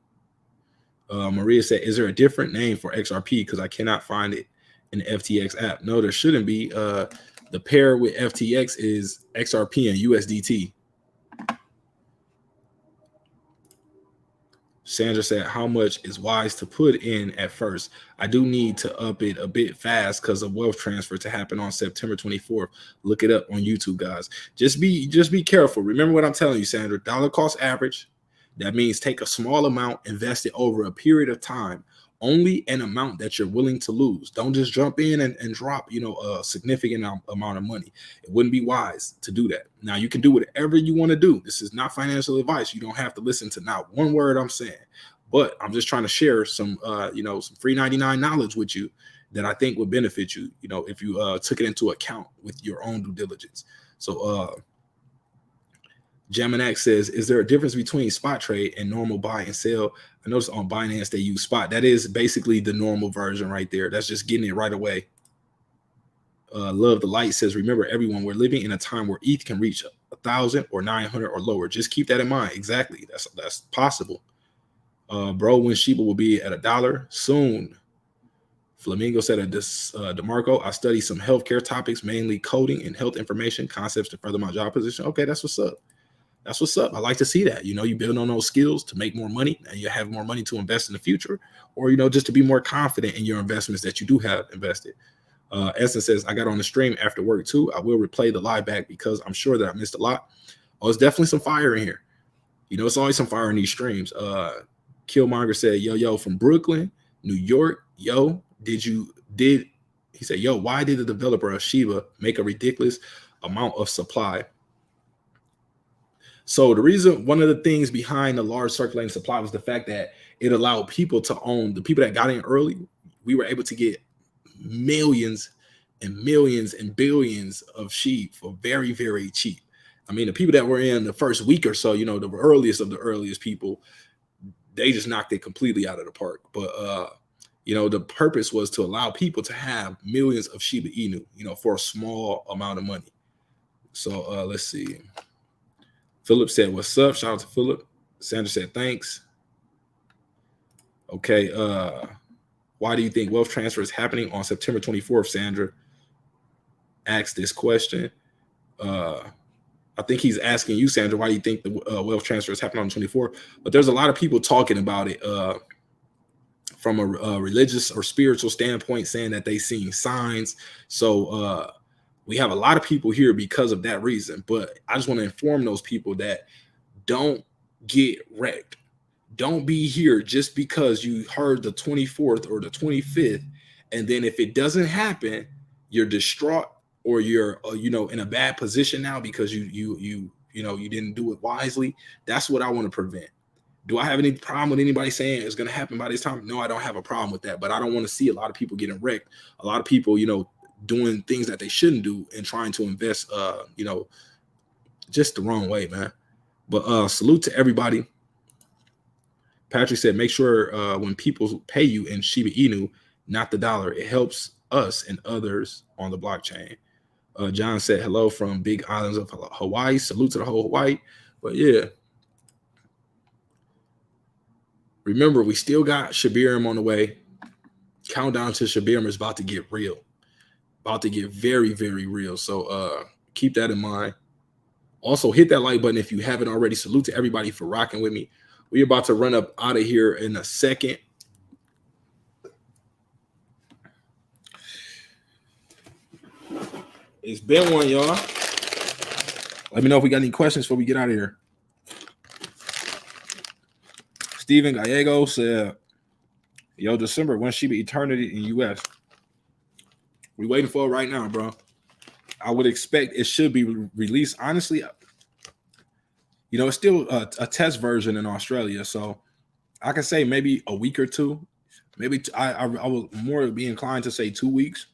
Maria said, is there a different name for XRP? Because I cannot find it in the FTX app. No, there shouldn't be. The pair with FTX is XRP and USDT. Sandra said, how much is wise to put in at first? I do need to up it a bit fast because of wealth transfer to happen on September 24th. Look it up on YouTube, guys. Just be careful. Remember what I'm telling you, Sandra. Dollar cost average. That means take a small amount, invest it over a period of time. Only an amount that you're willing to lose. Don't just jump in and drop, a significant amount of money. It wouldn't be wise to do that. Now, you can do whatever you want to do. This is not financial advice. You don't have to listen to not one word I'm saying. But I'm just trying to share some, some free 99 knowledge with you that I think would benefit you, if you took it into account with your own due diligence. So, Jamanak says, is there a difference between spot trade and normal buy and sell? I noticed on Binance they use spot. That is basically the normal version right there. That's just getting it right away. Love the Light says, remember everyone, we're living in a time where ETH can reach 1,000 or 900 or lower. Just keep that in mind. Exactly. That's possible. Bro, when Shiba will be at $1 soon. Flamingo said, DeMarco, I study some healthcare topics, mainly coding and health information concepts to further my job position. Okay, that's what's up. That's what's up. I like to see that. You build on those skills to make more money and you have more money to invest in the future, or, just to be more confident in your investments that you do have invested. Essence says, I got on the stream after work too. I will replay the live back because I'm sure that I missed a lot. Oh, it's definitely some fire in here. It's always some fire in these streams. Killmonger said, yo, from Brooklyn, New York. Yo, he said, yo, why did the developer of Shiba make a ridiculous amount of supply? So one of the things behind the large circulating supply was the fact that it allowed people to own, the people that got in early. We were able to get millions and millions and billions of sheep for very, very cheap. I mean, the people that were in the first week or so, the earliest of the earliest people, they just knocked it completely out of the park. But, the purpose was to allow people to have millions of Shiba Inu, for a small amount of money. So let's see. Philip said, what's up? Shout out to Philip. Sandra said, thanks. Okay. Why do you think wealth transfer is happening on September 24th? Sandra asked this question. I think he's asking you, Sandra, why do you think the wealth transfer is happening on the 24th? But there's a lot of people talking about it from a religious or spiritual standpoint, saying that they seen signs. So we have a lot of people here because of that reason. But I just want to inform those people that don't get wrecked. Don't be here just because you heard the 24th or the 25th, and then if it doesn't happen, you're distraught or you're in a bad position now because you didn't do it wisely. That's what I want to prevent. Do I have any problem with anybody saying it's going to happen by this time? No, I don't have a problem with that, but I don't want to see a lot of people getting wrecked. A lot of people, doing things that they shouldn't do and trying to invest, just the wrong way, man. But salute to everybody. Patrick said, make sure when people pay you in Shiba Inu, not the dollar. It helps us and others on the blockchain. John said, hello from Big Islands of Hawaii. Salute to the whole Hawaii. But yeah, remember, we still got Shibarium on the way. Countdown to Shibarium is about to get real. About to get very, very real. So keep that in mind. Also, hit that like button if you haven't already. Salute to everybody for rocking with me. We're about to run up out of here in a second. It's been one, y'all. Let me know if we got any questions before we get out of here. Steven Gallego said, yo, December, when Shiba Eternity in US? We waiting for it right now, bro. I would expect it should be released. Honestly, it's still a test version in Australia. So I can say maybe a week or two. Maybe I would more be inclined to say 2 weeks.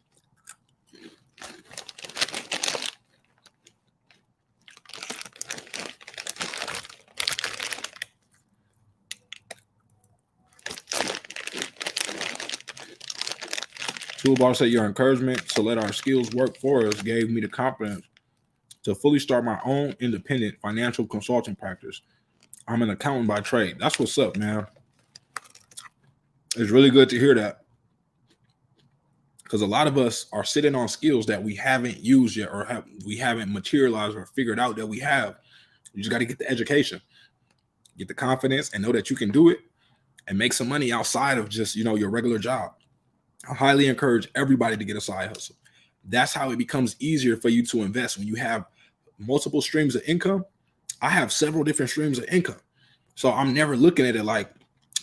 Toolbar said your encouragement to let our skills work for us gave me the confidence to fully start my own independent financial consulting practice. I'm an accountant by trade. That's what's up, man. It's really good to hear that, because a lot of us are sitting on skills that we haven't used yet, or we haven't materialized or figured out that we have. You just got to get the education, get the confidence, and know that you can do it and make some money outside of just your regular job. I highly encourage everybody to get a side hustle. That's how it becomes easier for you to invest when you have multiple streams of income. I have several different streams of income. So I'm never looking at it like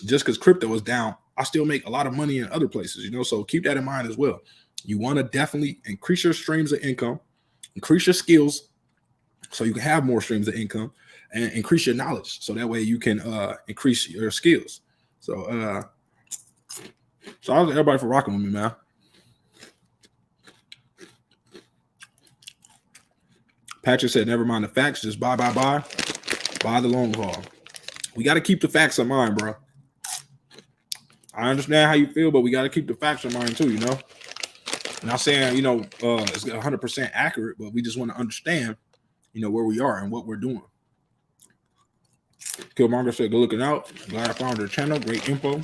just because crypto is down, I still make a lot of money in other places, so keep that in mind as well. You want to definitely increase your streams of income, increase your skills so you can have more streams of income, and increase your knowledge so that way you can increase your skills. So shout out to everybody for rocking with me, man. Patrick said, never mind the facts, just buy the long haul. We got to keep the facts in mind, bro. I understand how you feel, but we got to keep the facts in mind too, Not saying, it's 100% accurate, but we just want to understand, where we are and what we're doing. Killmonger said, good looking out. Glad I found your channel. Great info.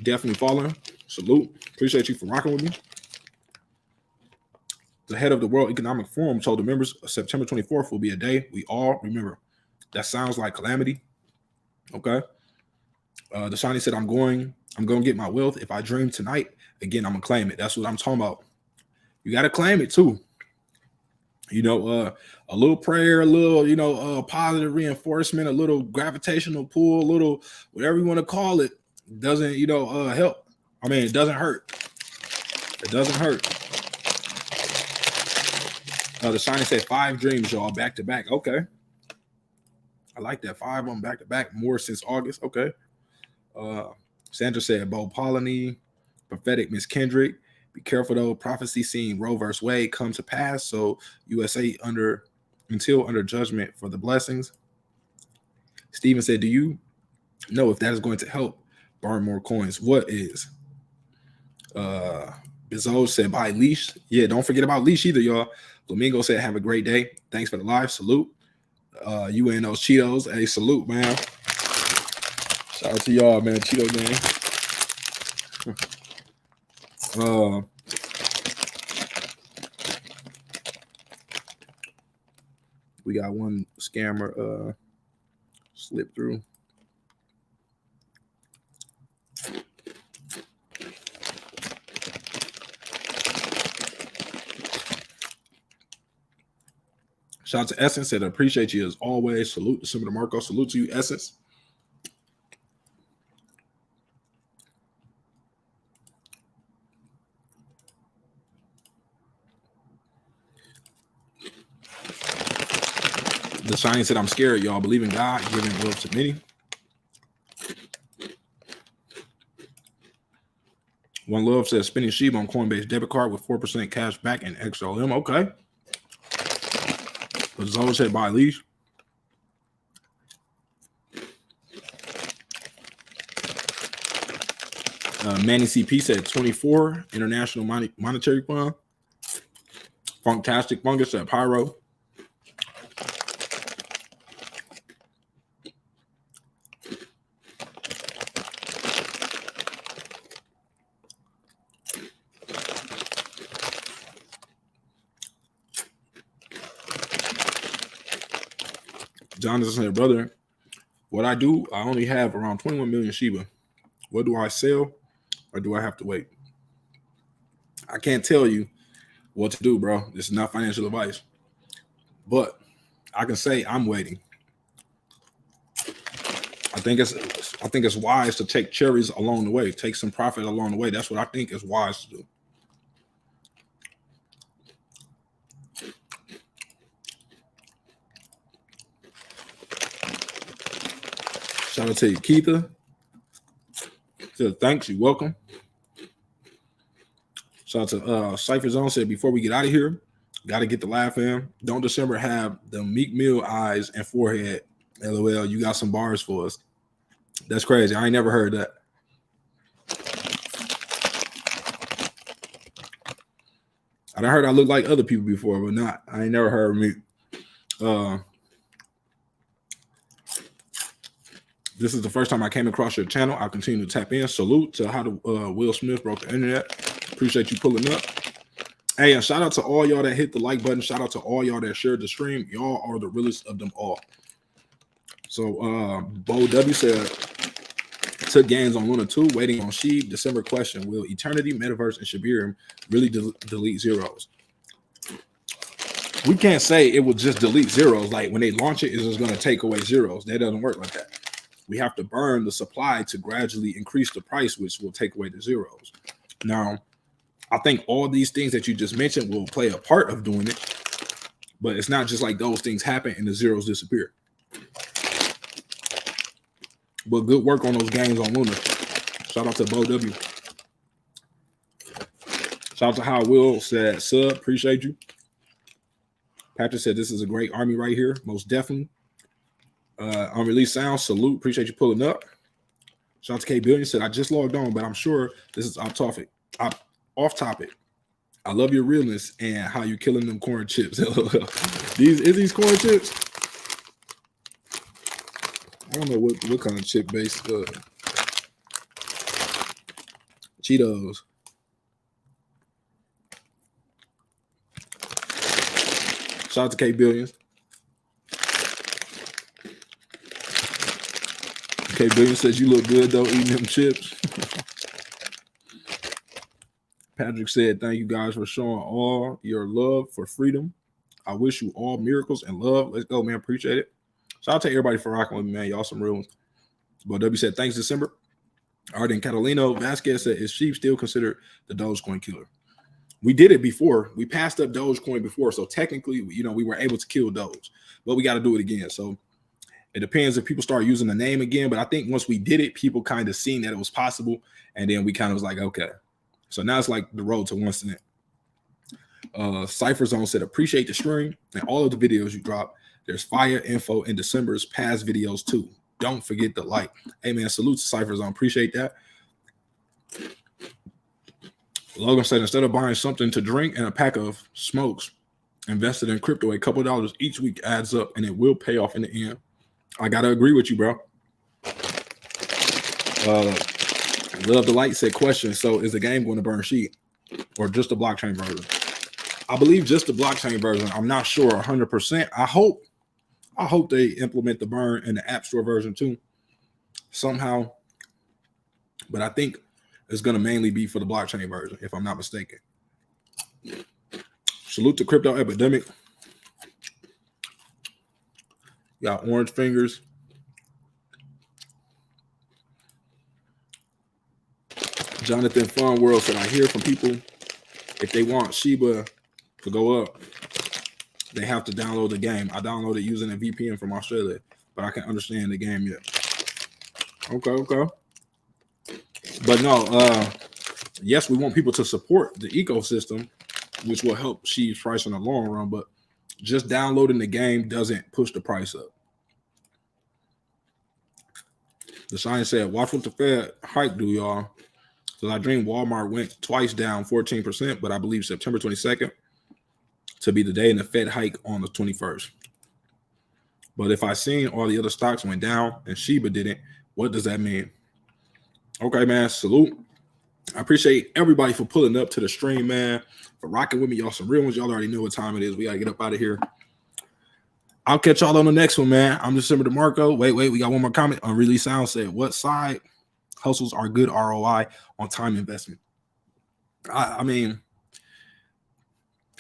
Definitely following. Salute. Appreciate you for rocking with me. The head of the World Economic Forum told the members September 24th will be a day we all remember. That sounds like calamity. Okay. Dasani said, I'm going to get my wealth. If I dream tonight, again, I'm going to claim it. That's what I'm talking about. You got to claim it too. A little prayer, a little, positive reinforcement, a little gravitational pull, a little, whatever you want to call it, doesn't, help. I mean, it doesn't hurt. It doesn't hurt. The sign said 5 dreams, y'all, back to back. Okay. I like that. 5 of them back to back, more since August. Okay. Sandra said, Bo Polony, prophetic Miss Kendrick. Be careful though. Prophecy seeing Roe versus Wade come to pass. So USA until under judgment for the blessings. Steven said, do you know if that is going to help burn more coins? What is? Bizzo said, buy leash. Yeah, don't forget about leash either, y'all. Flamingo said, have a great day. Thanks for the live. Salute. You and those Cheetos. Hey, salute, man. Shout out to y'all, man. Cheeto gang. We got one scammer slip through. Shout out to Essence, said I appreciate you as always. Salute DecemberDeMarco. Salute to you, Essence. The Shine said, I'm scared, y'all. Believe in God, giving love to many. One Love says, spending Shiba on Coinbase debit card with 4% cash back in XLM. Okay. But Zoe said, buy leash. Manny CP said, 24 International Monetary Fund. Fantastic Fungus said, Pyro. Jonathan said, brother, what I do, I only have around 21 million Shiba. What do I sell or do I have to wait? I can't tell you what to do, bro. This is not financial advice. But I can say I'm waiting. I think it's wise to take cherries along the way, take some profit along the way. That's what I think is wise to do. Shout out to you, Keitha. Said, thanks, you're welcome. Shout out to Cypher Zone said, before we get out of here, got to get the laugh in. Don't December have the Meek Mill eyes and forehead. LOL, you got some bars for us. That's crazy. I ain't never heard that. I done heard I look like other people before, but not. I ain't never heard Meek. This is the first time I came across your channel. I'll continue to tap in. Salute to how Will Smith broke the internet. Appreciate you pulling up. Hey, and shout out to all y'all that hit the like button. Shout out to all y'all that shared the stream. Y'all are the realest of them all. So Bo W said, took gains on Luna 2, waiting on Shib. December question, will Eternity, Metaverse, and Shibarium really delete zeros? We can't say it will just delete zeros. Like when they launch it, it's just going to take away zeros. That doesn't work like that. We have to burn the supply to gradually increase the price, which will take away the zeros. Now, I think all these things that you just mentioned will play a part of doing it, but it's not just like those things happen and the zeros disappear. But good work on those gains on Luna. Shout out to Bo W. Shout out to How Will said, sub, appreciate you. Patrick said, this is a great army right here. Most definitely. Unreleased sound, salute. Appreciate you pulling up. Shout out to K Billion said, I just logged on, but I'm sure this is off topic. I love your realness and how you're killing them corn chips. these corn chips? I don't know what kind of chip based Cheetos. Shout out to K Billions. K Billion says you look good though eating them chips. Patrick said, thank you guys for showing all your love for freedom. I wish you all miracles and love. Let's go, man. Appreciate it. Shout out to everybody for rocking with me, man. Y'all some real ones. But W said, thanks, December. Arden Catalino Vasquez said, is Shib still considered the Dogecoin killer? We did it before. We passed up Dogecoin before. So technically, we were able to kill Doge. But we got to do it again. So it depends if people start using the name again. But I think once we did it, people kind of seen that it was possible. And then we kind of was like, okay. So now it's like the road to 1 cent. Cypher Zone said, appreciate the stream and all of the videos you drop. There's fire info in December's past videos too. Don't forget to like. Hey man, salute to Cypher Zone. Appreciate that. Logan said, instead of buying something to drink and a pack of smokes, invested in crypto, a couple dollars each week adds up and it will pay off in the end. I gotta agree with you, bro. Love the Light said, question, so is the game going to burn sheep or just the blockchain version? I believe just the blockchain version. I'm not sure 100%. I hope they implement the burn in the App Store version too somehow. But I think it's going to mainly be for the blockchain version, if I'm not mistaken. Salute to Crypto Epidemic. Got orange fingers. Jonathan Fun World said, I hear from people, if they want Shiba to go up, they have to download the game. I downloaded using a VPN from Australia, but I can't understand the game yet. Okay. But no, yes, we want people to support the ecosystem, which will help Shib's price in the long run, but just downloading the game doesn't push the price up. The science said, watch what the Fed hike do, y'all. So I dream Walmart went twice down 14%, but I believe September 22nd to be the day and the Fed hike on the 21st. But if I seen all the other stocks went down and Shiba didn't, what does that mean? Okay, man, salute. I appreciate everybody for pulling up to the stream, man, for rocking with me. Y'all some real ones. Y'all already know what time it is. We got to get up out of here. I'll catch y'all on the next one, man. I'm DecemberDeMarco. Wait, we got one more comment. On Really Sound said, what side hustles are good ROI on time investment? I mean,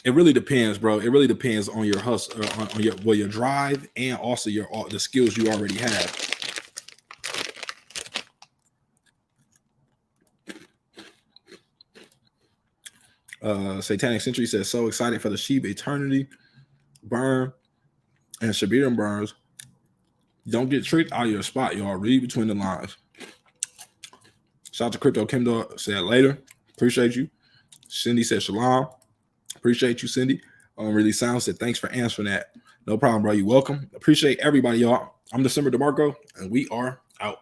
it really depends, bro. It really depends on your hustle, on your drive, and also the skills you already have. Satanic Century says, so excited for the Shiba Eternity burn and Shibarium burns. Don't get tricked out of your spot, y'all. Read between the lines. Shout out to Crypto Kimdo said later. Appreciate you. Cindy said shalom. Appreciate you, Cindy. Really Sound said thanks for answering that. No problem, bro. You're welcome. Appreciate everybody, y'all. I'm DecemberDeMarco, and we are out.